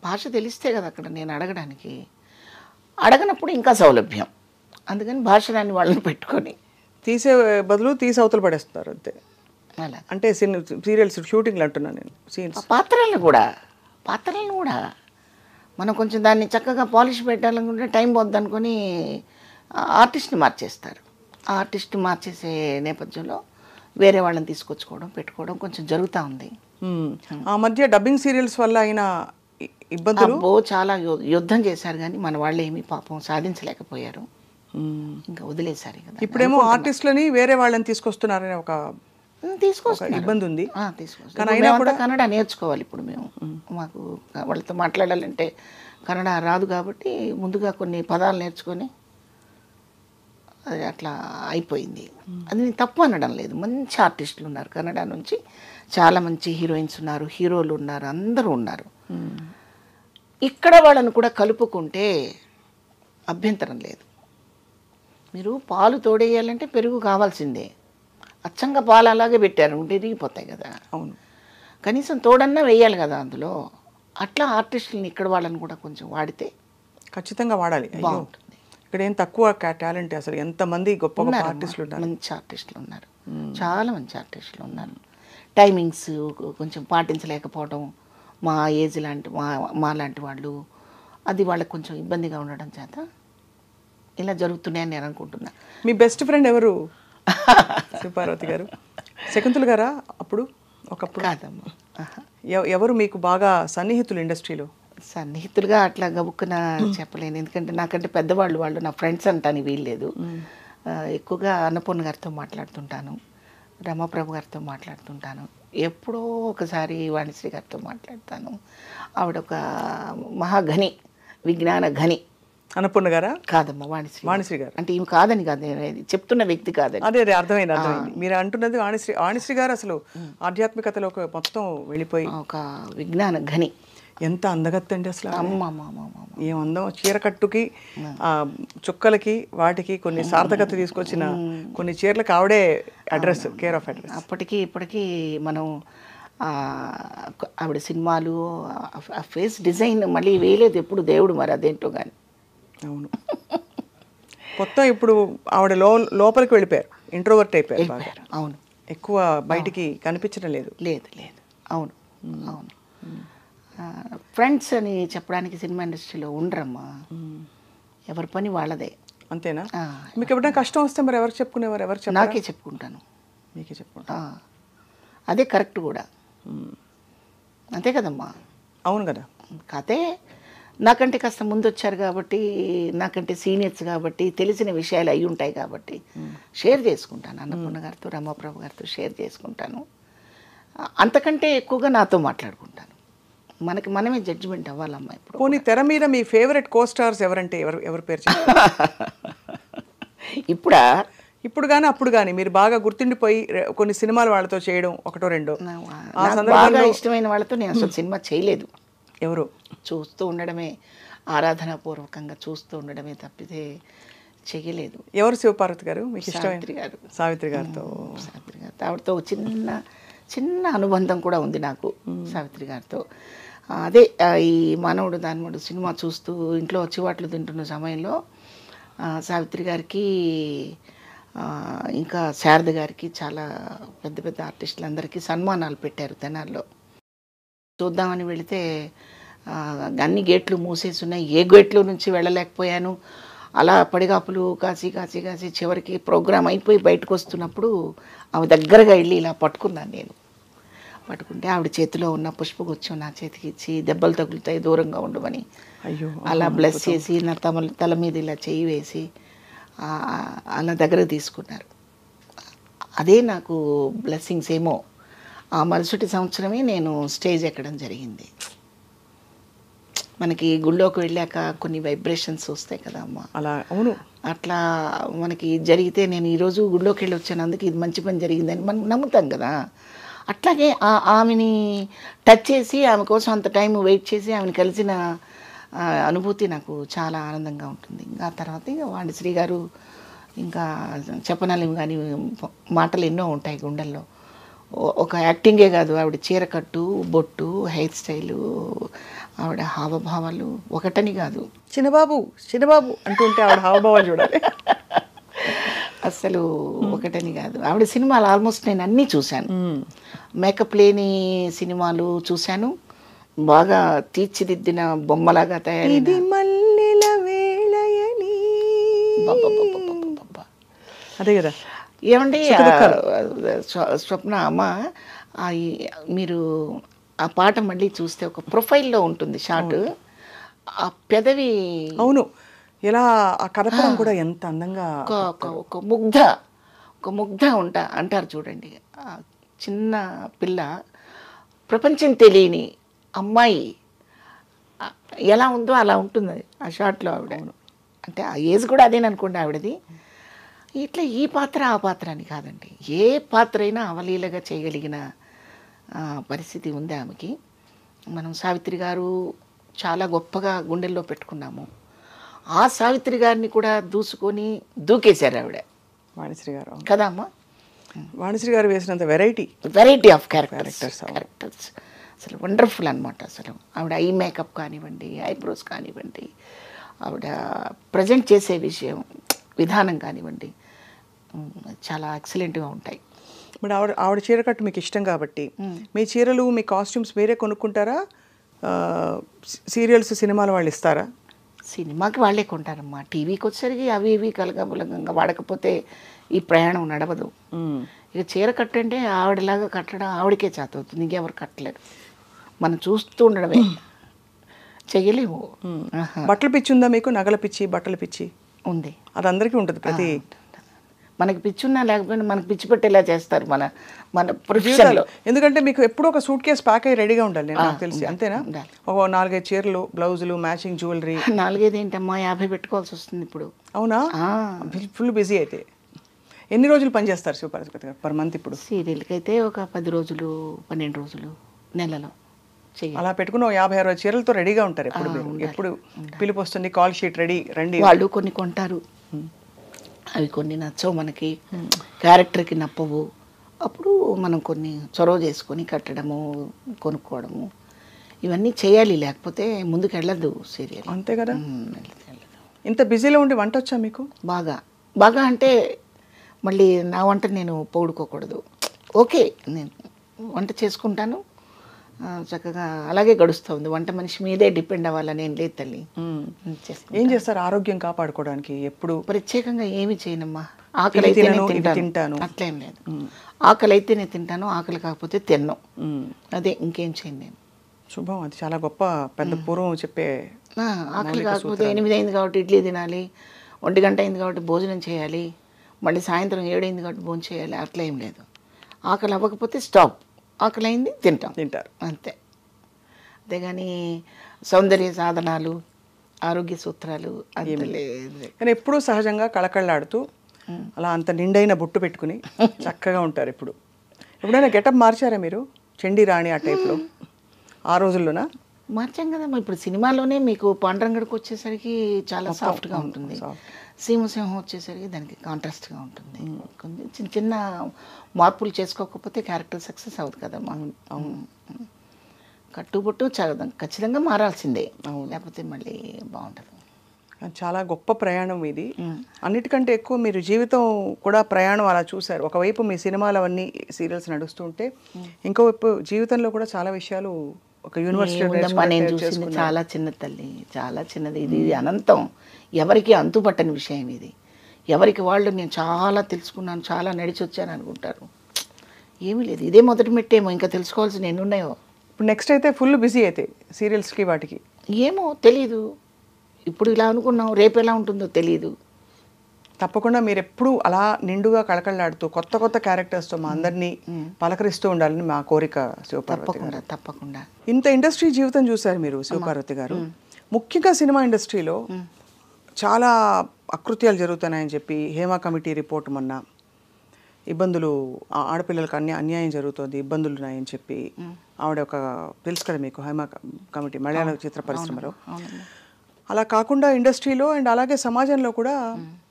భాష తెలిస్తే కదా అక్కడ నేను అడగడానికి. అడగనప్పుడు ఇంకా సౌలభ్యం. అందుకని భాషరాన్ని వాళ్ళని పెట్టుకొని తీసే బదులు తీసి అవతల పడేస్తున్నారు అంతే. అలా అంటే సీరియల్స్ షూటింగ్లు అంటున్నాను నేను. సీన్స్ పాత్రలను కూడా మనం కొంచెం దాన్ని చక్కగా పాలిష్ పెట్టాలనుకుంటే టైం పోద్ది అనుకొని ఆర్టిస్ట్ని మార్చేస్తారు. ఆ ఆర్టిస్ట్ మార్చేసే నేపథ్యంలో వేరే వాళ్ళని తీసుకొచ్చుకోవడం పెట్టుకోవడం కొంచెం జరుగుతూ ఉంది. ఆ మధ్య డబ్బింగ్ సీరియల్స్ వల్ల అయిన ఇబ్బందులు చాలా యుద్ధం చేశారు, కానీ మన వాళ్ళు ఏమీ పాపం సాధించలేకపోయారు, ఇంకా వదిలేశారు కదా. ఇప్పుడేమో ఆర్టిస్టులని వేరే వాళ్ళని తీసుకొస్తున్నారనే ఒక ఇబ్బంది ఉంది. కానీ అయినా కూడా కన్నడ నేర్చుకోవాలి ఇప్పుడు మేము. మాకు వాళ్ళతో మాట్లాడాలంటే కన్నడ రాదు కాబట్టి ముందుగా కొన్ని పదాలు నేర్చుకొని అది అట్లా అయిపోయింది. అది నేను తప్పు అనడం లేదు. మంచి ఆర్టిస్టులు ఉన్నారు కన్నడ నుంచి, చాలా మంచి హీరోయిన్స్ ఉన్నారు, హీరోలు ఉన్నారు, అందరూ ఉన్నారు. ఇక్కడ వాళ్ళని కూడా కలుపుకుంటే అభ్యంతరం లేదు. మీరు పాలు తోడేయాలంటే పెరుగు కావాల్సిందే. అచ్చంగా పాలు అలాగే పెట్టారు ఉంటే ఇరిగిపోతాయి కదా. అవును, కనీసం తోడన్నా వేయాలి కదా అందులో. అట్లా ఆర్టిస్టులని ఇక్కడ వాళ్ళని కూడా కొంచెం వాడితే ఖచ్చితంగా వాడాలి. బాగుంటుంది. ఇక్కడ ఏం తక్కువ టాలెంట్, అసలు ఎంతమంది గొప్ప ఆర్టిస్టులు ఉన్నారు. మంచి ఆర్టిస్టులు ఉన్నారు, చాలా మంచి ఆర్టిస్టులు ఉన్నారు. టైమింగ్స్ కొంచెం పాటించలేకపోవడం, మా ఏజ్ లాంటి మా లాంటి వాళ్ళు, అది వాళ్ళకి కొంచెం ఇబ్బందిగా ఉండడం చేత ఇలా జరుగుతున్నాయని నేను అనుకుంటున్నా. మీ బెస్ట్ ఫ్రెండ్ ఎవరు? శివపార్వతి గారు, శకుంతల గారా? అప్పుడు ఒకప్పుడు కాదమ్మా. ఎవరు మీకు బాగా సన్నిహితులు ఇండస్ట్రీలో? సన్నిహితులుగా అట్లా గబుక్కున చెప్పలేను, ఎందుకంటే నాకంటే పెద్దవాళ్ళు, వాళ్ళు నా ఫ్రెండ్స్ అంటానికి వీల్లేదు. ఎక్కువగా అన్నపూర్ణ గారితో మాట్లాడుతుంటాను, రమాప్రభు గారితో మాట్లాడుతుంటాను, ఎప్పుడో ఒకసారి వాణిశ్రీ గారితో మాట్లాడతాను. ఆవిడ ఒక మహాఘని, విజ్ఞాన ఘని. అన్నపూర్ణ గారా? కాదమ్మా, వాణిశ్రీ గారు. అంటే ఈమె కాదని కాదు, చెప్తున్న వ్యక్తి కాదని. అదే అర్థమైంది. మీరు అంటున్నది వాణిశ్రీ గారు అసలు ఆధ్యాత్మికతలో మొత్తం వెళ్ళిపోయి ఒక విజ్ఞాన ఘని. ఎంత అందగత్తండి అసలు. అమ్మ ఏం అందం. చీరకట్టుకి చుక్కలకి వాటికి కొన్ని సార్థకత తీసుకొచ్చిన కొన్ని చీరలకు ఆవిడే అడ్రస్, కేర్ ఆఫ్ అడ్రస్. అప్పటికి ఇప్పటికీ మనం ఆవిడ సినిమాలు, ఆ ఫేస్ డిజైన్ మళ్ళీ వేయలేదు ఎప్పుడు దేవుడు, మరి అదేంటో కానీ. అవును, మొత్తం ఇప్పుడు ఆవిడ లోపలికి వెళ్ళిపోయారు, ఇంట్రోవర్ట్ అయిపోయారు బాగా. అవును, ఎక్కువ బయటికి కనిపించడం లేదు. అవును అవును. ఫ్రెండ్స్ అని చెప్పడానికి సినిమా ఇండస్ట్రీలో ఉండరమ్మా, ఎవరి పని వాళ్ళదే. అంతేనా? మీకు ఎప్పుడైనా కష్టం వస్తే మరి ఎవరికి చెప్పుకునేవారు? ఎవరు చెప్పారు? నాకే చెప్పుకుంటాను. మీకే చెప్పుకుంటా. అదే కరెక్ట్ కూడా. అంతే కదమ్మా. అవును కదా. కాతే నాకంటే కాస్త ముందు వచ్చారు కాబట్టి, నాకంటే సీనియర్స్ కాబట్టి తెలిసిన విషయాలు అయి ఉంటాయి కాబట్టి షేర్ చేసుకుంటాను. అన్నపూర్ణ గారితో, రమాప్రభు గారితో షేర్ చేసుకుంటాను. అంతకంటే ఎక్కువగా నాతో మాట్లాడుకుంటాను. మనకి మనమే జడ్జిమెంట్ అవ్వాలమ్మా ఇప్పుడు. పోనీ తెర మీద మీ ఫేవరెట్ కో స్టార్స్ ఎవరంటే ఎవరి పేరు చెప్తారు? ఇప్పుడా ఇప్పుడు కానీ అప్పుడు కానీ మీరు బాగా గుర్తుండిపోయి కొన్ని సినిమాలు వాళ్ళతో చేయడం ఒకటో రెండో ఆ నాకు సందర్భంలో బాగా ఇష్టమైన వాళ్ళతో నేను అసలు సినిమా చేయలేదు. ఎవరు? చూస్తూ ఉండడమే, ఆరాధనాపూర్వకంగా చూస్తూ ఉండడమే తప్పితే చెయ్యలేదు. ఎవరు శివపార్వతి గారు మీకు ఇష్టమైన? సావిత్రి గారు. సావిత్రి గారితో. సావిత్రి గారితో ఆవిడతో చిన్న చిన్న అనుబంధం కూడా ఉంది నాకు సావిత్రి గారితో. అదే ఈ మానవుడు దానవుడు సినిమా చూస్తూ ఇంట్లో చివాట్లు తింటున్న సమయంలో సావిత్రి గారికి ఇంకా శారద గారికి చాలా పెద్ద పెద్ద ఆర్టిస్టులందరికీ సన్మానాలు పెట్టారు తెనాల్లో. చూద్దామని వెళితే అన్ని గేట్లు మూసేసి ఉన్నాయి. ఏ గేట్లు నుంచి వెళ్ళలేకపోయాను. అలా పడిగాపులు కాసి కాసి కాసి చివరికి ప్రోగ్రాం అయిపోయి బయటకు వస్తున్నప్పుడు ఆమె దగ్గరగా వెళ్ళి ఇలా పట్టుకున్నాను నేను. పట్టుకుంటే ఆవిడ చేతిలో ఉన్న పుష్పగుచ్చం నా చేతికి ఇచ్చి దెబ్బలు తగులుతాయి దూరంగా ఉండమని అయ్యో అలా బ్లెస్ చేసి నా తల మీద ఇలా చేయి వేసి అలా దగ్గరకు తీసుకున్నారు. అదే నాకు బ్లెస్సింగ్స్ ఏమో. ఆ మరుసటి సంవత్సరమే నేను స్టేజ్ ఎక్కడం జరిగింది. మనకి గుళ్ళోకి వెళ్ళాక కొన్ని వైబ్రేషన్స్ వస్తాయి కదా అమ్మ. అలా అవును. అట్లా మనకి జరిగితే నేను ఈరోజు గుళ్ళోకి వెళ్ళి వచ్చానందుకు ఇది మంచి పని జరిగిందని మనం నమ్ముతాం కదా. అట్లాగే ఆమెని టచ్ చేసి ఆమె కోసం అంత టైం వెయిట్ చేసి ఆమెను కలిసిన అనుభూతి నాకు చాలా ఆనందంగా ఉంటుంది. ఇంకా తర్వాత ఇక వాణిశ్రీ గారు ఇంకా చెప్పనాలేము కానీ మాటలు ఎన్నో ఉంటాయి గుండెల్లో. ఒక యాక్టింగే కాదు, ఆవిడ చీరకట్టు, బొట్టు, హెయిర్ స్టైలు, ఆవిడ హావభావాలు ఒకటని కాదు. చిన్నబాబు చిన్నబాబు అంటుంటే ఆవిడ హావభావాలు చూడాలి. అసలు ఒకటని కాదు. ఆవిడ సినిమాలు ఆల్మోస్ట్ నేను అన్నీ చూశాను. మేకప్ లేని సినిమాలు చూశాను. బాగా తీర్చిదిద్దిన బొమ్మలాగా తయారైన అదే కదా. ఏమండి స్వప్న అమ్మ, మీరు ఆ పాట మళ్ళీ చూస్తే ఒక ప్రొఫైల్లో ఉంటుంది షాట్. ఆ పెదవి అవును, ఇలా ఆ కదపడం కూడా ఎంత అందంగా. ఒక ముగ్ధ అంటారు చూడండి. చిన్న పిల్ల, ప్రపంచం తెలియని అమ్మాయి ఎలా ఉందో అలా ఉంటుంది ఆ షాట్లో ఆవిడ. అంటే ఆ ఏజ్ కూడా అదేననుకోండి ఆవిడది. ఇట్లా ఈ పాత్ర ఆ పాత్ర అని కాదండి, ఏ పాత్ర అయినా అవలీలగా చేయగలిగిన పరిస్థితి ఉంది ఆమెకి. మనం సావిత్రి గారు చాలా గొప్పగా గుండెల్లో పెట్టుకున్నాము. ఆ సావిత్రి గారిని కూడా దూకేశారు ఆవిడ. వాణిశ్రీ గారు కదా అమ్మా. వాణిశ్రీ గారు వేసినంత వెరైటీ ఆఫ్ క్యారెక్టర్స్ అసలు వండర్ఫుల్ అనమాట. అసలు ఆవిడ ఐ మేకప్ కానివ్వండి, ఐబ్రోస్ కానివ్వండి, ఆవిడ ప్రజెంట్ చేసే విధానం కానివ్వండి, చాలా ఎక్సలెంట్గా ఉంటాయి. మరి ఆవిడ చీర కట్టు మీకు ఇష్టం కాబట్టి మీ చీరలు, మీ కాస్ట్యూమ్స్ మీరే కొనుక్కుంటారా? సీరియల్స్, సినిమాలు వాళ్ళు ఇస్తారా? సినిమాకి వాళ్ళే కొంటారమ్మా. టీవీకి వచ్చేసరికి అవి ఇవి కలగబులగంగా వాడకపోతే ఈ ప్రయాణం నడవదు. ఇక చీర కట్టంటే ఆవిడలాగా కట్టడం ఆవిడకే చేత అవుతుంది, ఇంకెవరు కట్టలేరు. మనం చూస్తూ ఉండడమే, చెయ్యలేము. బట్టల పిచ్చి ఉందా మీకు? నగల పిచ్చి, బట్టల పిచ్చి ఉంది. అది అందరికీ ఉంటుంది. ప్రతి మనకి పిచ్చి ఉన్నా లేకపోయినా మనకి పిచ్చి పెట్టేలా చేస్తారు మన ప్రొఫెషన్లో. ఎందుకంటే మీకు ఎప్పుడు ఒక సూట్ కేసు ప్యాక్ అయ్యి రెడీగా ఉండాలి నాకు తెలిసి, అంతేనా? ఒక 4-5 చీరలు, బ్లౌజులు, మ్యాచింగ్ జ్యువెలరీ. 4-5 ఏంటమ్మా, 50 పెట్టుకోవాల్సి వస్తుంది ఇప్పుడు. అవునా? ఫుల్ బిజీ అయితే. ఎన్ని రోజులు పనిచేస్తారు శివపార్వతి గారు పర్ మంత్ ఇప్పుడు? సీరియల్కి అయితే ఒక 10 రోజులు, 12 రోజులు, నెలలో అలా పెట్టుకుని 50-60 చీరలతో రెడీగా ఉంటారు ఎప్పుడు మీరు? ఎప్పుడు పిలుపు వస్తుంది, కాల్ షీట్ రెడీ రండి? వాళ్ళు కొన్ని కొంటారు, అవి కొన్ని నచ్చవు మనకి, క్యారెక్టర్కి నప్పవు. అప్పుడు మనం కొన్ని చొరవ చేసుకొని కట్టడము, కొనుక్కోవడము, ఇవన్నీ చేయాలి. లేకపోతే ముందుకు వెళ్ళదు సీరియల్. అంతే కదా. ఇంత బిజీలో ఉండి వంట వచ్చా మీకు? బాగా అంటే మళ్ళీ నా వంట నేను పొగుడుకోకూడదు. ఓకే, నేను వంట చేసుకుంటాను చక్కగా, అలాగే గడుస్తుంది. వంట మనిషి మీదే డిపెండ్ అవ్వాలని ఏం లేదు తల్లి. ఏం చేస్తారు ఆరోగ్యం కాపాడుకోవడానికి? ఎప్పుడు ప్రత్యేకంగా ఏమి చేయనమ్మా. ఆకలి అయితేనే తింటాను, అట్లేం లేదు. ఆకలి అయితేనే తింటాను, ఆకలి కాకపోతే తిన్నాం, అదే, ఇంకేం చేయను నేను. శుభం, అది చాలా గొప్ప పెద్ద పూర్వం చెప్పే. ఆకలి కాకపోతే 8 అయింది కాబట్టి ఇడ్లీ తినాలి, 1 గంట అయింది కాబట్టి భోజనం చేయాలి, మళ్ళీ సాయంత్రం 7 అయింది కాబట్టి భోజనం చేయాలి, అట్లా ఏం లేదు. ఆకలి అవ్వకపోతే స్టాప్, ఆకలి అయింది తింటారు అంతే. అంతేగాని సౌందర్య సాధనాలు, ఆరోగ్య సూత్రాలు అంత లేదు. కానీ ఎప్పుడూ సహజంగా కళకళలాడుతూ అలా అంత నిండైన బొట్టు పెట్టుకుని చక్కగా ఉంటారు. ఎప్పుడైనా గెటప్ మార్చారా మీరు? చండీ రాణి ఆ టైప్లో ఆ రోజుల్లోనా? మార్చాం కదమ్మా. ఇప్పుడు సినిమాలోనే మీకు పాండురంగడికి వచ్చేసరికి చాలా సాఫ్ట్గా ఉంటుంది, సీమసింహం వచ్చేసరికి దానికి కాంట్రాస్ట్గా ఉంటుంది. కొంచెం చిన్న చిన్న మార్పులు చేసుకోకపోతే క్యారెక్టర్ సక్సెస్ అవుతుంది కదమ్మా. కట్టుబొట్టు ఖచ్చితంగా మారాల్సిందే, లేకపోతే మళ్ళీ బాగుంటుంది. చాలా గొప్ప ప్రయాణం ఇది. అన్నిటికంటే ఎక్కువ మీరు జీవితం కూడా ప్రయాణం అలా చూశారు. ఒకవైపు మీ సినిమాలు అవన్నీ సీరియల్స్ నడుస్తుంటే ఇంకోవైపు జీవితంలో కూడా చాలా విషయాలు ఒక యూనివర్సిటీ నేను చూసింది చాలా చిన్న తల్లి, చాలా చిన్నది. ఇది అనంతం, ఎవరికి అంతుపట్టని విషయం ఇది. ఎవరికి వాళ్ళు నేను చాలా తెలుసుకున్నాను, చాలా నడిచి వచ్చాను అనుకుంటారు. ఏమీ లేదు, ఇదే మొదటి మెట్టేమో, ఇంకా తెలుసుకోవాల్సిన ఎన్ని ఉన్నాయో. ఇప్పుడు నెక్స్ట్ అయితే ఫుల్ బిజీ అయితే సీరియల్స్కి వాటికి ఏమో తెలీదు. ఇప్పుడు ఇలా అనుకున్నాం, రేపు ఎలా ఉంటుందో తెలీదు. తప్పకుండా మీరు ఎప్పుడూ అలా నిండుగా కళకళలాడుతూ కొత్త కొత్త క్యారెక్టర్స్తో మా అందరినీ పలకరిస్తూ ఉండాలని మా కోరిక శివపార్వతి గారు. తప్పకుండా. ఇంత ఇండస్ట్రీ జీవితం చూశారు మీరు శివపార్వతి గారు. ముఖ్యంగా సినిమా ఇండస్ట్రీలో చాలా అకృత్యాలు జరుగుతున్నాయని చెప్పి హేమా కమిటీ రిపోర్ట్ మొన్న ఇబ్బందులు, ఆడపిల్లలకు అన్యాయం జరుగుతుంది, ఇబ్బందులు ఉన్నాయని చెప్పి ఆవిడ ఒక తెలుసు కదా మీకు, హేమా కమిటీ మలయాళ చిత్ర పరిశ్రమలో. అలా కాకుండా ఇండస్ట్రీలో అండ్ అలాగే సమాజంలో కూడా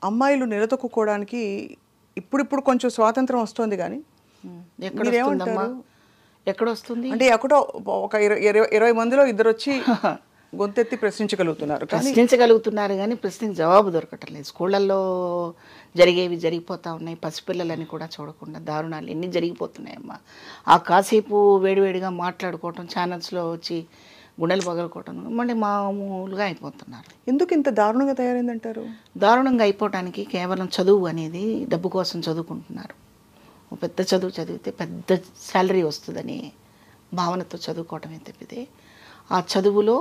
అమ్మాయిలు నిలదొక్కుకోవడానికి ఇప్పుడిప్పుడు కొంచెం స్వాతంత్రం వస్తుంది. కానీ ఎక్కడ వస్తుంది అంటే ఎక్కడో ఒక 20 మందిలో ఇద్దరు వచ్చి గొంతెత్తి ప్రశ్నించగలుగుతున్నారు కానీ ప్రశ్నకి జవాబు దొరకటం లేదు. స్కూళ్ళల్లో జరిగేవి జరిగిపోతూ ఉన్నాయి. పసిపిల్లలని కూడా చూడకుండా దారుణాలు ఎన్ని జరిగిపోతున్నాయమ్మా. ఆ కాసేపు వేడివేడిగా మాట్లాడుకోవటం, ఛానల్స్లో వచ్చి గుండెలు పగలుకోవటం, మళ్ళీ మామూలుగా అయిపోతున్నారు. ఎందుకు ఇంత దారుణంగా తయారైందంటారు? దారుణంగా అయిపోవటానికి కేవలం చదువు అనేది డబ్బు కోసం చదువుకుంటున్నారు. పెద్ద చదువు చదివితే పెద్ద శాలరీ వస్తుందని భావనతో చదువుకోవటమే తప్పితే ఆ చదువులో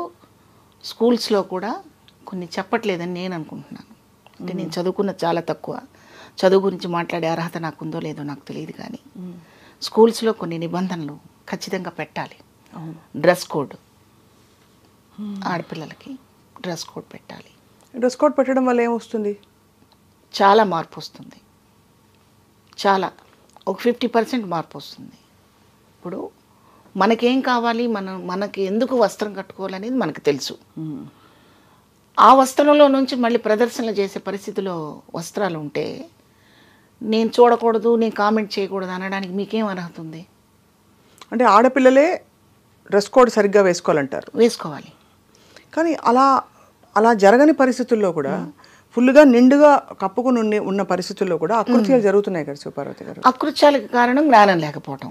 స్కూల్స్లో కూడా కొన్ని చెప్పట్లేదని నేను అనుకుంటున్నాను. అంటే నేను చదువుకున్న చాలా తక్కువ, చదువు గురించి మాట్లాడే అర్హత నాకుందో లేదో నాకు తెలియదు. కానీ స్కూల్స్లో కొన్ని నిబంధనలు ఖచ్చితంగా పెట్టాలి. డ్రెస్ కోడ్, ఆడపిల్లలకి డ్రెస్ కోడ్ పెట్టాలి. డ్రెస్ కోడ్ పెట్టడం వల్ల ఏమొస్తుంది? చాలా మార్పు వస్తుంది. చాలా ఒక 50% మార్పు వస్తుంది. ఇప్పుడు మనకేం కావాలి, మనకి ఎందుకు వస్త్రం కట్టుకోవాలనేది మనకు తెలుసు. ఆ వస్త్రంలో నుంచి మళ్ళీ ప్రదర్శనలు చేసే పరిస్థితిలో వస్త్రాలు ఉంటే నేను చూడకూడదు, నేను కామెంట్ చేయకూడదు అనడానికి మీకేం అర్హత ఉంది? అంటే ఆడపిల్లలే డ్రెస్ కోడ్ సరిగ్గా వేసుకోవాలంటారు. వేసుకోవాలి. కానీ అలా జరగని పరిస్థితుల్లో కూడా ఫుల్గా నిండుగా కప్పుకుని ఉన్న పరిస్థితుల్లో కూడా అకృత్యాలు జరుగుతున్నాయి కదా శివపార్వతి గారు. అకృత్యాలకు కారణం జ్ఞానం లేకపోవటం,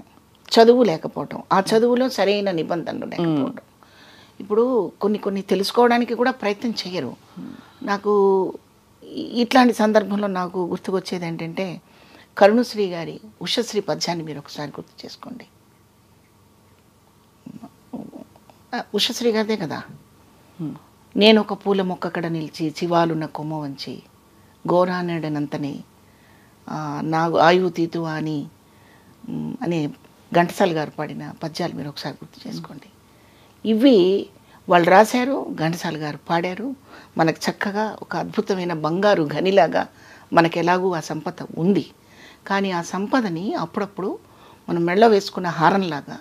చదువు లేకపోవటం, ఆ చదువులో సరైన నిబంధనలు లేకపోవటం. ఇప్పుడు కొన్ని తెలుసుకోవడానికి కూడా ప్రయత్నం చేయరు. నాకు ఇట్లాంటి సందర్భంలో నాకు గుర్తుకొచ్చేది ఏంటంటే కరుణశ్రీ గారి ఉషశ్రీ పద్యాన్ని మీరు ఒకసారి గుర్తు చేసుకోండి. ఉషశ్రీ గారిదే కదా. నేను ఒక పూల మొక్కక్కడ నిలిచి చివాలున్న కొమ్మ వంచి గోరానేడనంతని నా ఆయువు తీతు అని ఘంటసాల గారు పాడిన పద్యాలు మీరు ఒకసారి గుర్తు చేసుకోండి. ఇవి వాళ్ళు రాశారు, ఘంటసాల గారు పాడారు. మనకు చక్కగా ఒక అద్భుతమైన బంగారు గనిలాగా మనకు ఎలాగూ ఆ సంపద ఉంది. కానీ ఆ సంపదని అప్పుడప్పుడు మనం మెళ్ళ వేసుకున్న హారంలాగా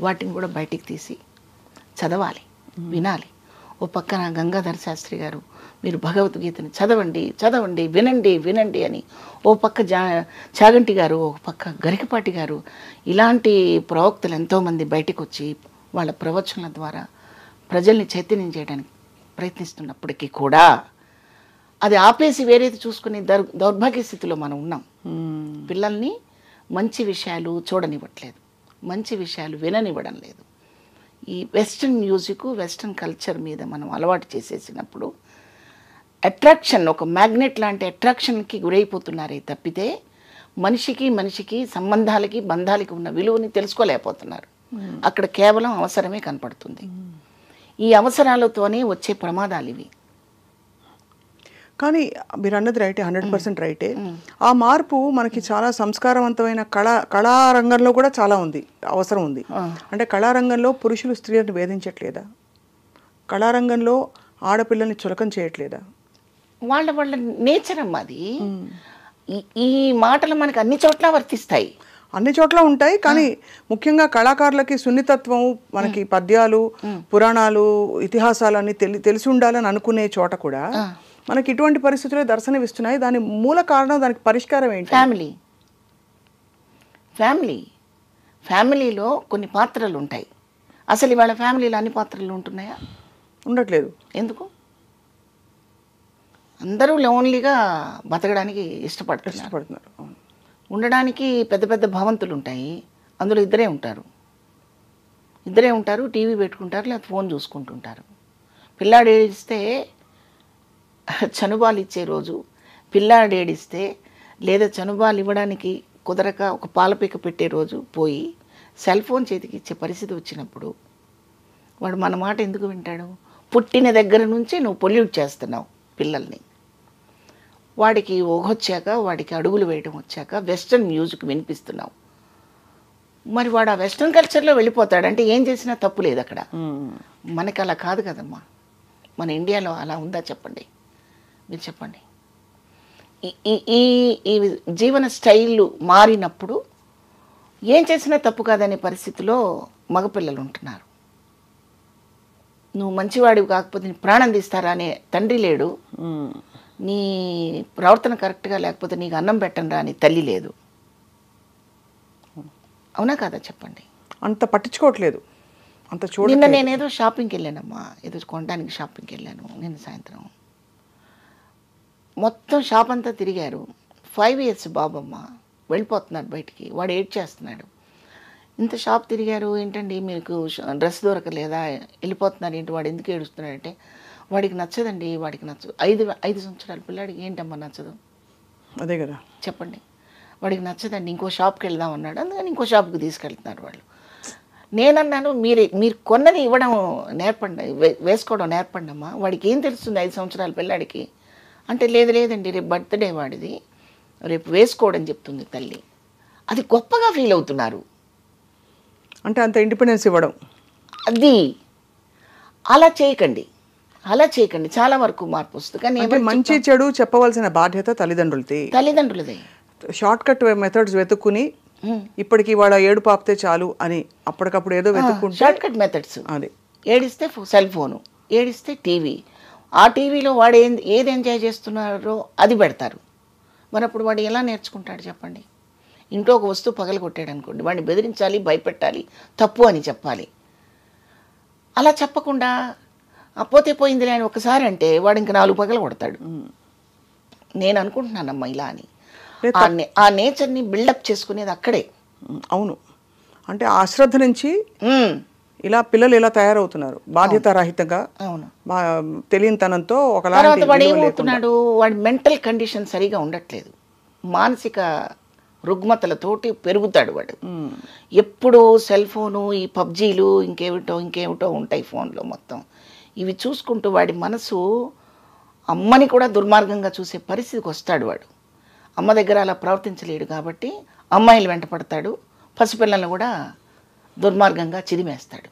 వాటిని కూడా బయటికి తీసి చదవాలి, వినాలి. ఓ పక్కన గంగాధర శాస్త్రి గారు మీరు భగవద్గీతని చదవండి వినండి అని, ఓ పక్క చాగంటి గారు, ఒక పక్క గరికపాటి గారు, ఇలాంటి ప్రవక్తలు ఎంతోమంది బయటకు వచ్చి వాళ్ళ ప్రవచనాల ద్వారా ప్రజల్ని చైతన్యం చేయడానికి ప్రయత్నిస్తున్నప్పటికీ కూడా అది ఆపేసి వేరేది చూసుకునే దౌర్భాగ్య స్థితిలో మనం ఉన్నాం. పిల్లల్ని మంచి విషయాలు చూడనివ్వట్లేదు, మంచి విషయాలు విననివ్వడం లేదు. ఈ వెస్ట్రన్ మ్యూజిక్, వెస్ట్రన్ కల్చర్ మీద మనం అలవాటు చేసేసినప్పుడు అట్రాక్షన్, ఒక మ్యాగ్నెట్ లాంటి అట్రాక్షన్కి గురైపోతున్నారే తప్పితే మనిషికి సంబంధాలకి బంధాలకి ఉన్న విలువని తెలుసుకోలేకపోతున్నారు. అక్కడ కేవలం అవసరమే కనపడుతుంది. ఈ అవసరాలతోనే వచ్చే ప్రమాదాలు ఇవి. కానీ మీరు అన్నది రైటే, 100% రైటే. ఆ మార్పు మనకి చాలా సంస్కారవంతమైన కళారంగంలో కూడా చాలా ఉంది, అవసరం ఉంది. అంటే కళారంగంలో పురుషులు స్త్రీలను వేధించట్లేదా? కళారంగంలో ఆడపిల్లల్ని చులకం చేయట్లేదా? వాళ్ళ నేచర్ అమ్మా అది. ఈ మాటలు మనకి అన్ని చోట్ల వర్తిస్తాయి, అన్ని చోట్ల ఉంటాయి. కానీ ముఖ్యంగా కళాకారులకి సున్నితత్వం, మనకి పద్యాలు, పురాణాలు, ఇతిహాసాలు అన్ని తెలిసి ఉండాలని అనుకునే చోట కూడా మనకి ఇటువంటి పరిస్థితులే దర్శనమిస్తున్నాయి. దాని మూల కారణం, దానికి పరిష్కారం ఏంటి? ఫ్యామిలీలో కొన్ని పాత్రలు ఉంటాయి. అసలు ఇవాళ ఫ్యామిలీలో అన్ని పాత్రలు ఉంటున్నాయా? ఉండట్లేదు. ఎందుకు? అందరూ లోన్లీగా బతకడానికి ఇష్టపడుతున్నారు. ఉండడానికి పెద్ద పెద్ద భవంతులు ఉంటాయి, అందులో ఇద్దరే ఉంటారు, టీవీ పెట్టుకుంటారు, లేదా ఫోన్ చూసుకుంటుంటారు. పిల్లాడు ఏడిస్తే చనుబాలు ఇచ్చే రోజు, పిల్లాడు ఏడిస్తే లేదా చనుబాలు ఇవ్వడానికి కుదరక ఒక పాలపీక పెట్టే రోజు పోయి సెల్ ఫోన్ చేతికి ఇచ్చే పరిస్థితి వచ్చినప్పుడు వాడు మన మాట ఎందుకు వింటాడు? పుట్టిన దగ్గర నుంచి నువ్వు పొల్యూట్ చేస్తున్నావు పిల్లల్ని. వాడికి ఊహొచ్చాక, వాడికి అడుగులు వేయడం వచ్చాక వెస్ట్రన్ మ్యూజిక్ వినిపిస్తున్నావు. మరి వాడు ఆ వెస్ట్రన్ కల్చర్లో వెళ్ళిపోతాడంటే ఏం చేసినా తప్పు లేదు అక్కడ. మనకి అలా కాదు కదమ్మా. మన ఇండియాలో అలా ఉందా చెప్పండి, మీరు చెప్పండి. ఈ జీవన స్టైల్ మారినప్పుడు ఏం చేసినా తప్పు కాదనే పరిస్థితిలో మగపిల్లలు ఉంటున్నారు. నువ్వు మంచివాడివి కాకపోతే నీ ప్రాణం తీస్తారా అనే తండ్రి లేడు, నీ ప్రవర్తన కరెక్ట్గా లేకపోతే నీకు అన్నం పెట్టను రా అని తల్లి లేదు. అవునా కాదా చెప్పండి? అంత పట్టించుకోవట్లేదు, అంత చూడ. నిన్న నేనేదో షాపింగ్కి వెళ్ళానమ్మా, ఏదో కొనడానికి షాపింగ్కి వెళ్ళాను నిన్న సాయంత్రం. మొత్తం షాప్ అంతా తిరిగారు. 5 years బాబమ్మ వెళ్ళిపోతున్నాడు బయటికి. వాడు ఏడ్ చేస్తున్నాడు. ఇంత షాప్ తిరిగారు ఏంటండి, మీకు డ్రెస్ దొరకలేదా, వెళ్ళిపోతున్నారు ఏంటి, వాడు ఎందుకు ఏడుస్తున్నాడంటే వాడికి నచ్చదండి, వాడికి నచ్చదు. 5 సంవత్సరాల పిల్లాడికి ఏంటమ్మా నచ్చదు? అదే కదా చెప్పండి. వాడికి నచ్చదండి, ఇంకో షాప్కి వెళ్దాం అన్నాడు, అందుకని ఇంకో షాప్కి తీసుకెళ్తున్నారు వాళ్ళు. నేనన్నాను, మీరు కొన్నది ఇవ్వడం నేర్పండి, వేసుకోవడం నేర్పండి అమ్మా. వాడికి ఏం తెలుస్తుంది 5 సంవత్సరాల పిల్లాడికి అంటే? లేదండి, రేపు బర్త్డే వాడిది, రేపు వేసుకోవడం చెప్తుంది తల్లి. అది గొప్పగా ఫీల్ అవుతున్నారు. అంటే అంత ఇండిపెండెన్స్ ఇవ్వడం. అది అలా చేయకండి. చాలా వరకు మార్పు వస్తుంది. కానీ మంచి చెడు చెప్పవలసిన బాధ్యత తల్లిదండ్రులదే. షార్ట్ కట్ మెథడ్స్ వెతుక్కుని ఇప్పటికి వాడు ఏడు పాపితే చాలు అని అప్పటికప్పుడు ఏదో వెతుక్కుంటే, షార్ట్ కట్ మెథడ్స్. అది ఏడిస్తే సెల్ ఫోను, ఏడిస్తే టీవీ, ఆ టీవీలో వాడు ఏది ఎంజాయ్ చేస్తున్నారో అది పెడతారు. మరి అప్పుడు వాడు ఎలా నేర్చుకుంటాడు చెప్పండి? ఇంట్లో ఒక వస్తువు పగలగొట్టాడు అనుకోండి, వాడిని బెదిరించాలి, భయపెట్టాలి, తప్పు అని చెప్పాలి. అలా చెప్పకుండా పోతే పోయిందిలే అని ఒకసారి అంటే వాడు ఇంక 4 పగలు కొడతాడు. నేను అనుకుంటున్నానమ్మా ఇలా అని. ఆ నేచర్ని బిల్డప్ చేసుకునేది అక్కడే. అవును. అంటే ఆ అశ్రద్ధ నుంచి ఇలా పిల్లలు ఇలా తయారవుతున్నారు, బాధ్యతారహితంగా, తెలియనితనంతో. తర్వాత వాడు ఏమవుతున్నాడు, వాడి మెంటల్ కండిషన్ సరిగా ఉండట్లేదు, మానసిక రుగ్మతలతోటి పెరుగుతాడు వాడు. ఎప్పుడు సెల్ ఫోను, ఈ పబ్జీలు, ఇంకేమిటో ఉంటాయి ఫోన్లో మొత్తం. ఇవి చూసుకుంటూ వాడి మనసు అమ్మని కూడా దుర్మార్గంగా చూసే పరిస్థితికి వస్తాడు వాడు. అమ్మ దగ్గర అలా ప్రవర్తించలేడు కాబట్టి అమ్మాయిలు వెంట పడతాడు, పసిపిల్లలను కూడా దుర్మార్గంగా చిదిమేస్తాడు.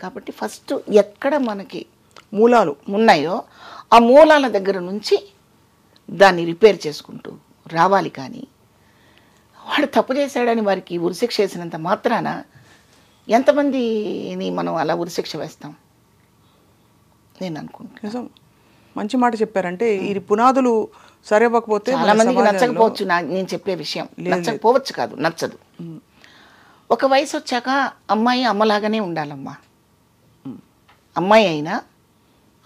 కాబట్టి ఫస్ట్ ఎక్కడ మనకి మూలాలు ఉన్నాయో ఆ మూలాల దగ్గర నుంచి దాన్ని రిపేర్ చేసుకుంటూ రావాలి. కానీ వాడు తప్పు చేశాడని వారికి ఉరిశిక్ష వేసినంత మాత్రాన ఎంతమందిని మనం అలా ఉరిశిక్ష వేస్తాం? నేను అనుకుంటున్నాను. మంచి మాట చెప్పారంటే, ఇది పునాదులు సరివ్వకపోతే చాలా మందికి నచ్చకపోవచ్చు నేను చెప్పే విషయం. నచ్చకపోవచ్చు కాదు, నచ్చదు. ఒక వయసు వచ్చాక అమ్మాయి అమ్మలాగానే ఉండాలమ్మా. అమ్మాయి అయినా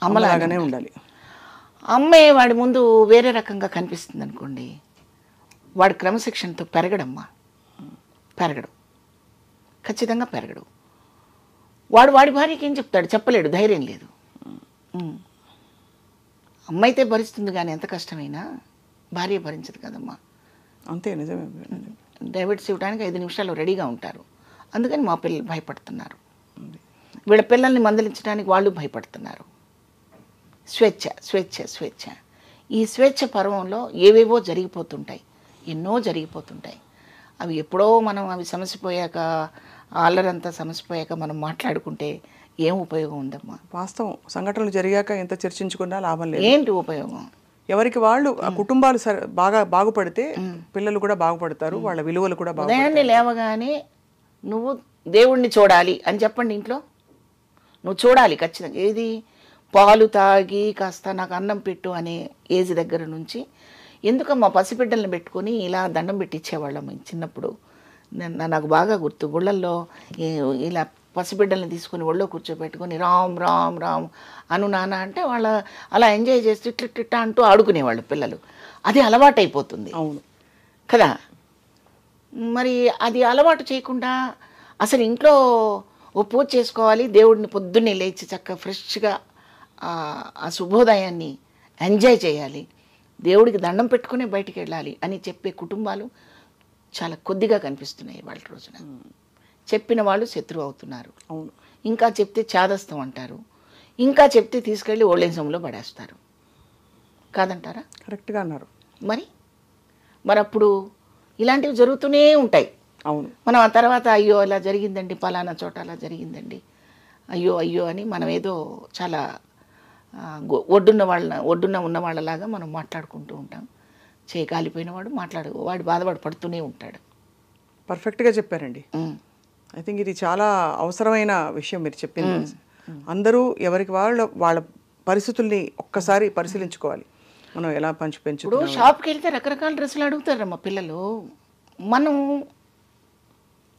అమ్మలాగానే ఉండాలి. అమ్మాయి వాడి ముందు వేరే రకంగా కనిపిస్తుంది అనుకోండి, వాడు క్రమశిక్షణతో పెరగడమ్మా, పెరగడు, ఖచ్చితంగా పెరగడు. వాడి భార్యకి ఏం చెప్తాడు? చెప్పలేడు, ధైర్యం లేదు. అమ్మ అయితే భరిస్తుంది, కానీ ఎంత కష్టమైనా భార్య భరించదు కదమ్మా. అంతే, నిజమే. డైవర్స్ ఇవ్వడానికి 5 నిమిషాలు రెడీగా ఉంటారు. అందుకని మా పిల్లలు భయపడుతున్నారు, వీళ్ళ పిల్లల్ని మందలించడానికి వాళ్ళు భయపడుతున్నారు. స్వేచ్ఛ స్వేచ్ఛ స్వేచ్ఛ. ఈ స్వేచ్ఛ పర్వంలో ఏవేవో జరిగిపోతుంటాయి, ఎన్నో జరిగిపోతుంటాయి. అవి ఎప్పుడో మనం అవి సమసిపోయాక, అల్లరంతా సమసిపోయాక మనం మాట్లాడుకుంటే ఏం ఉపయోగం ఉందమ్మా? వాస్తవం, సంఘటనలు జరిగాక ఎంత చర్చించుకున్నా లాభం లేదు. ఏంటి ఉపయోగం? ఎవరికి వాళ్ళు ఆ కుటుంబాలు బాగా బాగుపడితే పిల్లలు కూడా బాగుపడతారు, వాళ్ళ విలువలు కూడా ఉదయాన్నే లేవగానే నువ్వు దేవుణ్ణి చూడాలి అని చెప్పండి ఇంట్లో. నువ్వు చూడాలి ఖచ్చితంగా. ఏది? పాలు తాగి కాస్త నాకు అన్నం పెట్టు అనే ఏజ్ దగ్గర నుంచి ఎందుకమ్మా పసిబిడ్డల్ని పెట్టుకొని ఇలా దండం పెట్టించేవాళ్ళం చిన్నప్పుడు. నాకు బాగా గుర్తు, గుళ్ళల్లో ఇలా పసిబిడ్డల్ని తీసుకొని ఒళ్ళో కూర్చోబెట్టుకొని రామ్ రామ్ రామ్ అను నాన్న అంటే వాళ్ళ అలా ఎంజాయ్ చేస్తూ ఇట్లిట్ట అంటూ ఆడుకునేవాళ్ళు పిల్లలు. అది అలవాటు అయిపోతుంది. అవును కదా. మరి అది అలవాటు చేయకుండా అసలు ఇంట్లో ఓ పూజ చేసుకోవాలి, దేవుడిని పొద్దున్నే లేచి చక్కగా ఫ్రెష్గా ఆ శుభోదయాన్ని ఎంజాయ్ చేయాలి, దేవుడికి దండం పెట్టుకునే బయటికి వెళ్ళాలి అని చెప్పే కుటుంబాలు చాలా కొద్దిగా కనిపిస్తున్నాయి వాళ్ళ రోజున. చెప్పిన వాళ్ళు శత్రువు అవుతున్నారు. అవును. ఇంకా చెప్తే చాదస్తం అంటారు, ఇంకా చెప్తే తీసుకెళ్ళి ఓల్డేజంలో పడేస్తారు. కాదంటారా? కరెక్ట్గా అన్నారు. మరి అప్పుడు ఇలాంటివి జరుగుతూనే ఉంటాయి. అవును. మనం ఆ తర్వాత అయ్యో అలా జరిగిందండి, పలానా చోట అలా జరిగిందండి, అయ్యో అయ్యో అని మనం ఏదో చాలా ఒడ్డున్న ఉన్న వాళ్ళలాగా మనం మాట్లాడుకుంటూ ఉంటాం. చేయి కాలిపోయిన వాడు బాధపడి పడుతూనే ఉంటాడు. పర్ఫెక్ట్గా చెప్పారండి. ఐ థింక్ ఇది చాలా అవసరమైన విషయం మీరు చెప్పింది. అందరూ ఎవరికి వాళ్ళ పరిస్థితుల్ని ఒక్కసారి పరిశీలించుకోవాలి. మనం ఎలా పెంచుతున్నాం. ఇప్పుడు షాప్కి వెళ్తే రకరకాల డ్రెస్సులు అడుగుతారమ్మా పిల్లలు.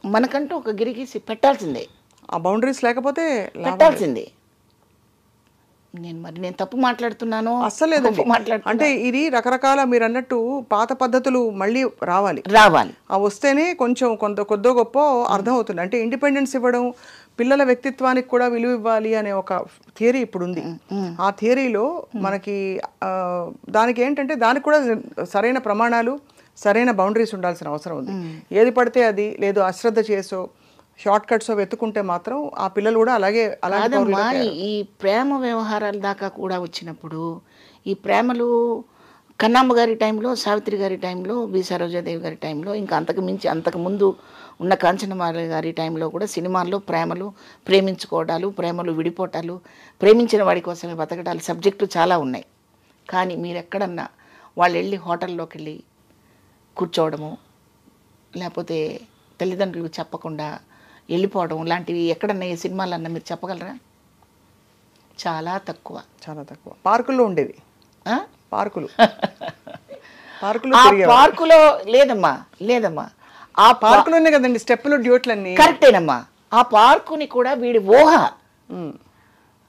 మనకంటూ ఒక గిరిగీసి పెట్టాల్సిందే. ఆ బౌండరీస్ లేకపోతే పెట్టాల్సిందే. నేను తప్పు మాట్లాడుతున్నాను అస్సలేదండి. అంటే ఇది రకరకాల మీరు అన్నట్టు పాత పద్ధతులు మళ్ళీ రావాలి. ఆ వస్తేనే కొంచెం కొద్దో గొప్ప అర్థం అవుతుంది. అంటే ఇండిపెండెన్స్ ఇవ్వడం, పిల్లల వ్యక్తిత్వానికి కూడా విలువ ఇవ్వాలి అనే ఒక థియరీ ఇప్పుడు ఉంది. ఆ థియరీలో మనకి దానికి ఏంటంటే దానికి కూడా సరైన ప్రమాణాలు, సరైన బౌండరీస్ ఉండాల్సిన అవసరం ఉంది. ఏది పడితే అది, లేదు అశ్రద్ధ చేసో షార్ట్ కట్స్ వెతుకుంటే మాత్రం ఆ పిల్లలు కూడా అలాగే. ఈ ప్రేమ వ్యవహారాల దాకా కూడా వచ్చినప్పుడు ఈ ప్రేమలు కన్నమ్మ గారి టైంలో, సావిత్రి గారి టైంలో, బి సరోజాదేవి గారి టైంలో, ఇంకా అంతకుముందు ఉన్న కాంచనమాల గారి టైంలో కూడా సినిమాల్లో ప్రేమలు, ప్రేమించుకోవడాలు, ప్రేమలు విడిపోవటాలు, ప్రేమించిన వాడి కోసమే బతకడాలు సబ్జెక్టు చాలా ఉన్నాయి. కానీ మీరు ఎక్కడన్నా వాళ్ళు వెళ్ళి హోటల్లోకి వెళ్ళి కూర్చోవడము, లేకపోతే తల్లిదండ్రులకు చెప్పకుండా వెళ్ళిపోవడం లాంటివి ఎక్కడన్నా ఏ సినిమాలన్నా మీరు చెప్పగలరా? చాలా తక్కువ. పార్కుల్లో ఉండేవి. పార్కులో లేదమ్మా ఆ పార్కులోనే కదండి స్టెప్పులు, డ్యూట్లన్నీ. కరెక్టేనమ్మా. ఆ పార్కుని కూడా వీడి ఊహ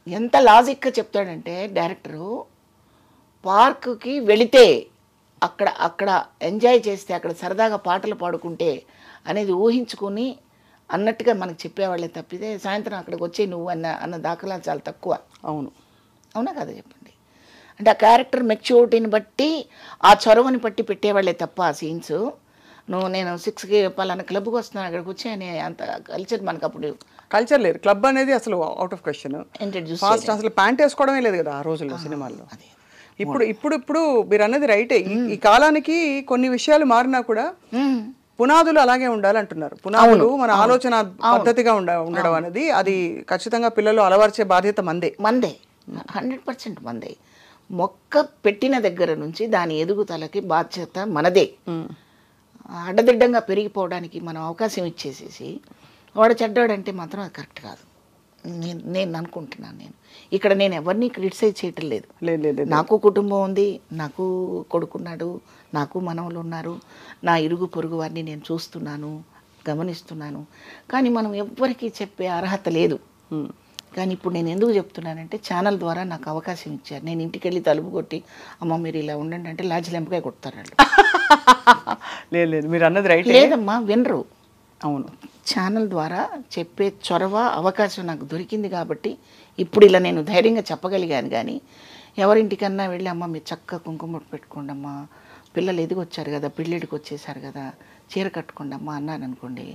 ఎంత లాజిక్గా చెప్తాడంటే డైరెక్టరు, పార్కుకి వెళితే అక్కడ ఎంజాయ్ చేస్తే, అక్కడ సరదాగా పాటలు పాడుకుంటే అనేది ఊహించుకొని అన్నట్టుగా మనకు చెప్పేవాళ్ళే తప్పితే సాయంత్రం అక్కడికి వచ్చే నువ్వు అన్న దాఖలాలు చాలా తక్కువ. అవునా కదా చెప్పండి. అంటే ఆ క్యారెక్టర్ మెచ్యూరిటీని బట్టి, ఆ చొరవని బట్టి పెట్టేవాళ్ళే తప్ప ఆ సీన్స్ నేను 6కి పలానా క్లబ్కి వస్తున్నాను అక్కడికి వచ్చి అనే అంత కల్చర్ మనకు అప్పుడు కల్చర్ లేదు. క్లబ్ అనేది అసలు అవుట్ ఆఫ్ క్వశ్చన్. అసలు ప్యాంట్ వేసుకోవడమే లేదు కదా ఆ రోజుల్లో సినిమాల్లో. ఇప్పుడు మీరు అన్నది రైటే. ఈ కాలానికి కొన్ని విషయాలు మారినా కూడా పునాదులు అలాగే ఉండాలంటున్నారు. పునాదులు మన ఆలోచన పద్ధతిగా ఉండడం అనేది అది ఖచ్చితంగా పిల్లలు అలవర్చే బాధ్యత మందే 100% మందే. మొక్క పెట్టిన దగ్గర నుంచి దాని ఎదుగుదలకి బాధ్యత మనదే. అడ్డదిడ్డంగా పెరిగిపోవడానికి మనం అవకాశం ఇచ్చేసేసి వాడు చెడ్డాడంటే మాత్రం అది కరెక్ట్ కాదు. నేను అనుకుంటున్నాను. ఇక్కడ నేను ఎవరిని క్రిటిసైజ్ చేయటం లేదు. నాకు కుటుంబం ఉంది, నాకు కొడుకున్నాడు, నాకు మనవలు ఉన్నారు, నా ఇరుగు పొరుగు వారిని నేను చూస్తున్నాను, గమనిస్తున్నాను. కానీ మనం ఎవ్వరికీ చెప్పే అర్హత లేదు. కానీ ఇప్పుడు నేను ఎందుకు చెప్తున్నానంటే ఛానల్ ద్వారా నాకు అవకాశం ఇచ్చారు. నేను ఇంటికి వెళ్ళి తలుపు కొట్టి అమ్మ మీరు ఇలా ఉండండి అంటే లాజిలెంపకాయ కొడతారు వాళ్ళు. లేదు మీరు అన్నది రైట్. లేదమ్మా వినరు. అవును. ఛానల్ ద్వారా చెప్పే చొరవ, అవకాశం నాకు దొరికింది కాబట్టి ఇప్పుడు ఇలా నేను ధైర్యంగా చెప్పగలిగాను. కానీ ఎవరింటికన్నా వెళ్ళి అమ్మ మీరు చక్కగా కుంకుమ పెట్టుకోండి అమ్మా, పిల్లలు ఎదిగొచ్చారు కదా, పెళ్ళిడికి వచ్చేసారు కదా, చీర కట్టుకోండి అమ్మా అన్నాను అనుకోండి,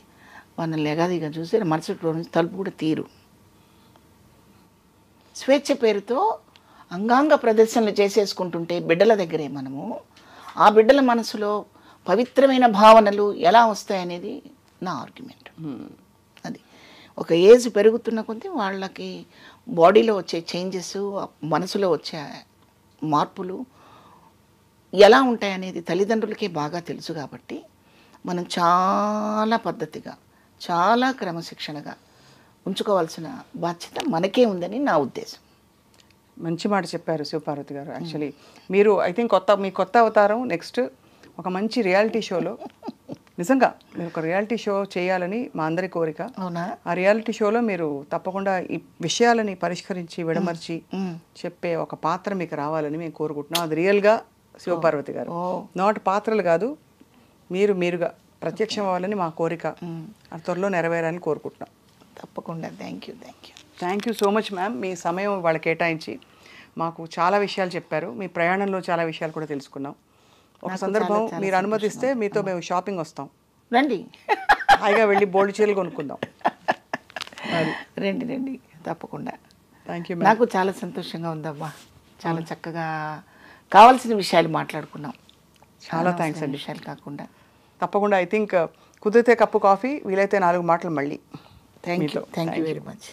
వాళ్ళని లెగాదిగా చూసి మరుసటి రోజు నుంచి తలుపు కూడా తీరు. స్వేచ్ఛ పేరుతో అంగాంగ ప్రదర్శనలు చేసేసుకుంటుంటే బిడ్డల దగ్గరే మనము ఆ బిడ్డల మనసులో పవిత్రమైన భావనలు ఎలా వస్తాయనేది నా ఆర్గ్యుమెంట్. అది ఒక ఏజ్ పెరుగుతున్న కొద్దీ వాళ్ళకి బాడీలో వచ్చే చేంజెస్, మనసులో వచ్చే మార్పులు ఎలా ఉంటాయనేది తల్లిదండ్రులకే బాగా తెలుసు. కాబట్టి మనం చాలా పద్ధతిగా, చాలా క్రమశిక్షణగా ఉంచుకోవాల్సిన బాధ్యత మనకే ఉందని నా ఉద్దేశం. మంచి మాట చెప్పారు శివపార్వతి గారు. యాక్చువల్లీ మీరు ఐ థింక్ మీ కొత్త అవతారం నెక్స్ట్ ఒక మంచి రియాలిటీ షోలో, నిజంగా మీరు ఒక రియాలిటీ షో చేయాలని మా అందరి కోరిక. అవునా? ఆ రియాలిటీ షోలో మీరు తప్పకుండా ఈ విషయాలని పరిష్కరించి విడమర్చి చెప్పే ఒక పాత్ర మీకు రావాలని మేము కోరుకుంటున్నాం. అది రియల్గా శివపార్వతి గారు, నాట్ పాత్రలు కాదు, మీరుగా ప్రత్యక్షం అవ్వాలని మా కోరిక. అది త్వరలో నెరవేరాలని కోరుకుంటున్నాం. తప్పకుండా. Thank you. Thank you so much ma'am. మీ సమయం వాళ్ళ కేటాయించి మాకు చాలా విషయాలు చెప్పారు. మీ ప్రయాణంలో చాలా విషయాలు కూడా తెలుసుకున్నాం. ఒక సందర్భం మీరు అనుమతిస్తే మీతో మేము షాపింగ్ వస్తాం. రండి, హాయిగా వెళ్ళి బోల్డ్ చీరలు కొనుక్కుందాం. రండి, తప్పకుండా. Thank you. నాకు చాలా సంతోషంగా ఉందమ్మా. చాలా చక్కగా కావాల్సిన విషయాలు మాట్లాడుకున్నాం. చాలా థ్యాంక్స్ అండి. విషయాలు కాకుండా తప్పకుండా ఐ థింక్ కుదిరితే కప్పు కాఫీ, వీలైతే 4 మాటలు మళ్ళీ. Thank you very much.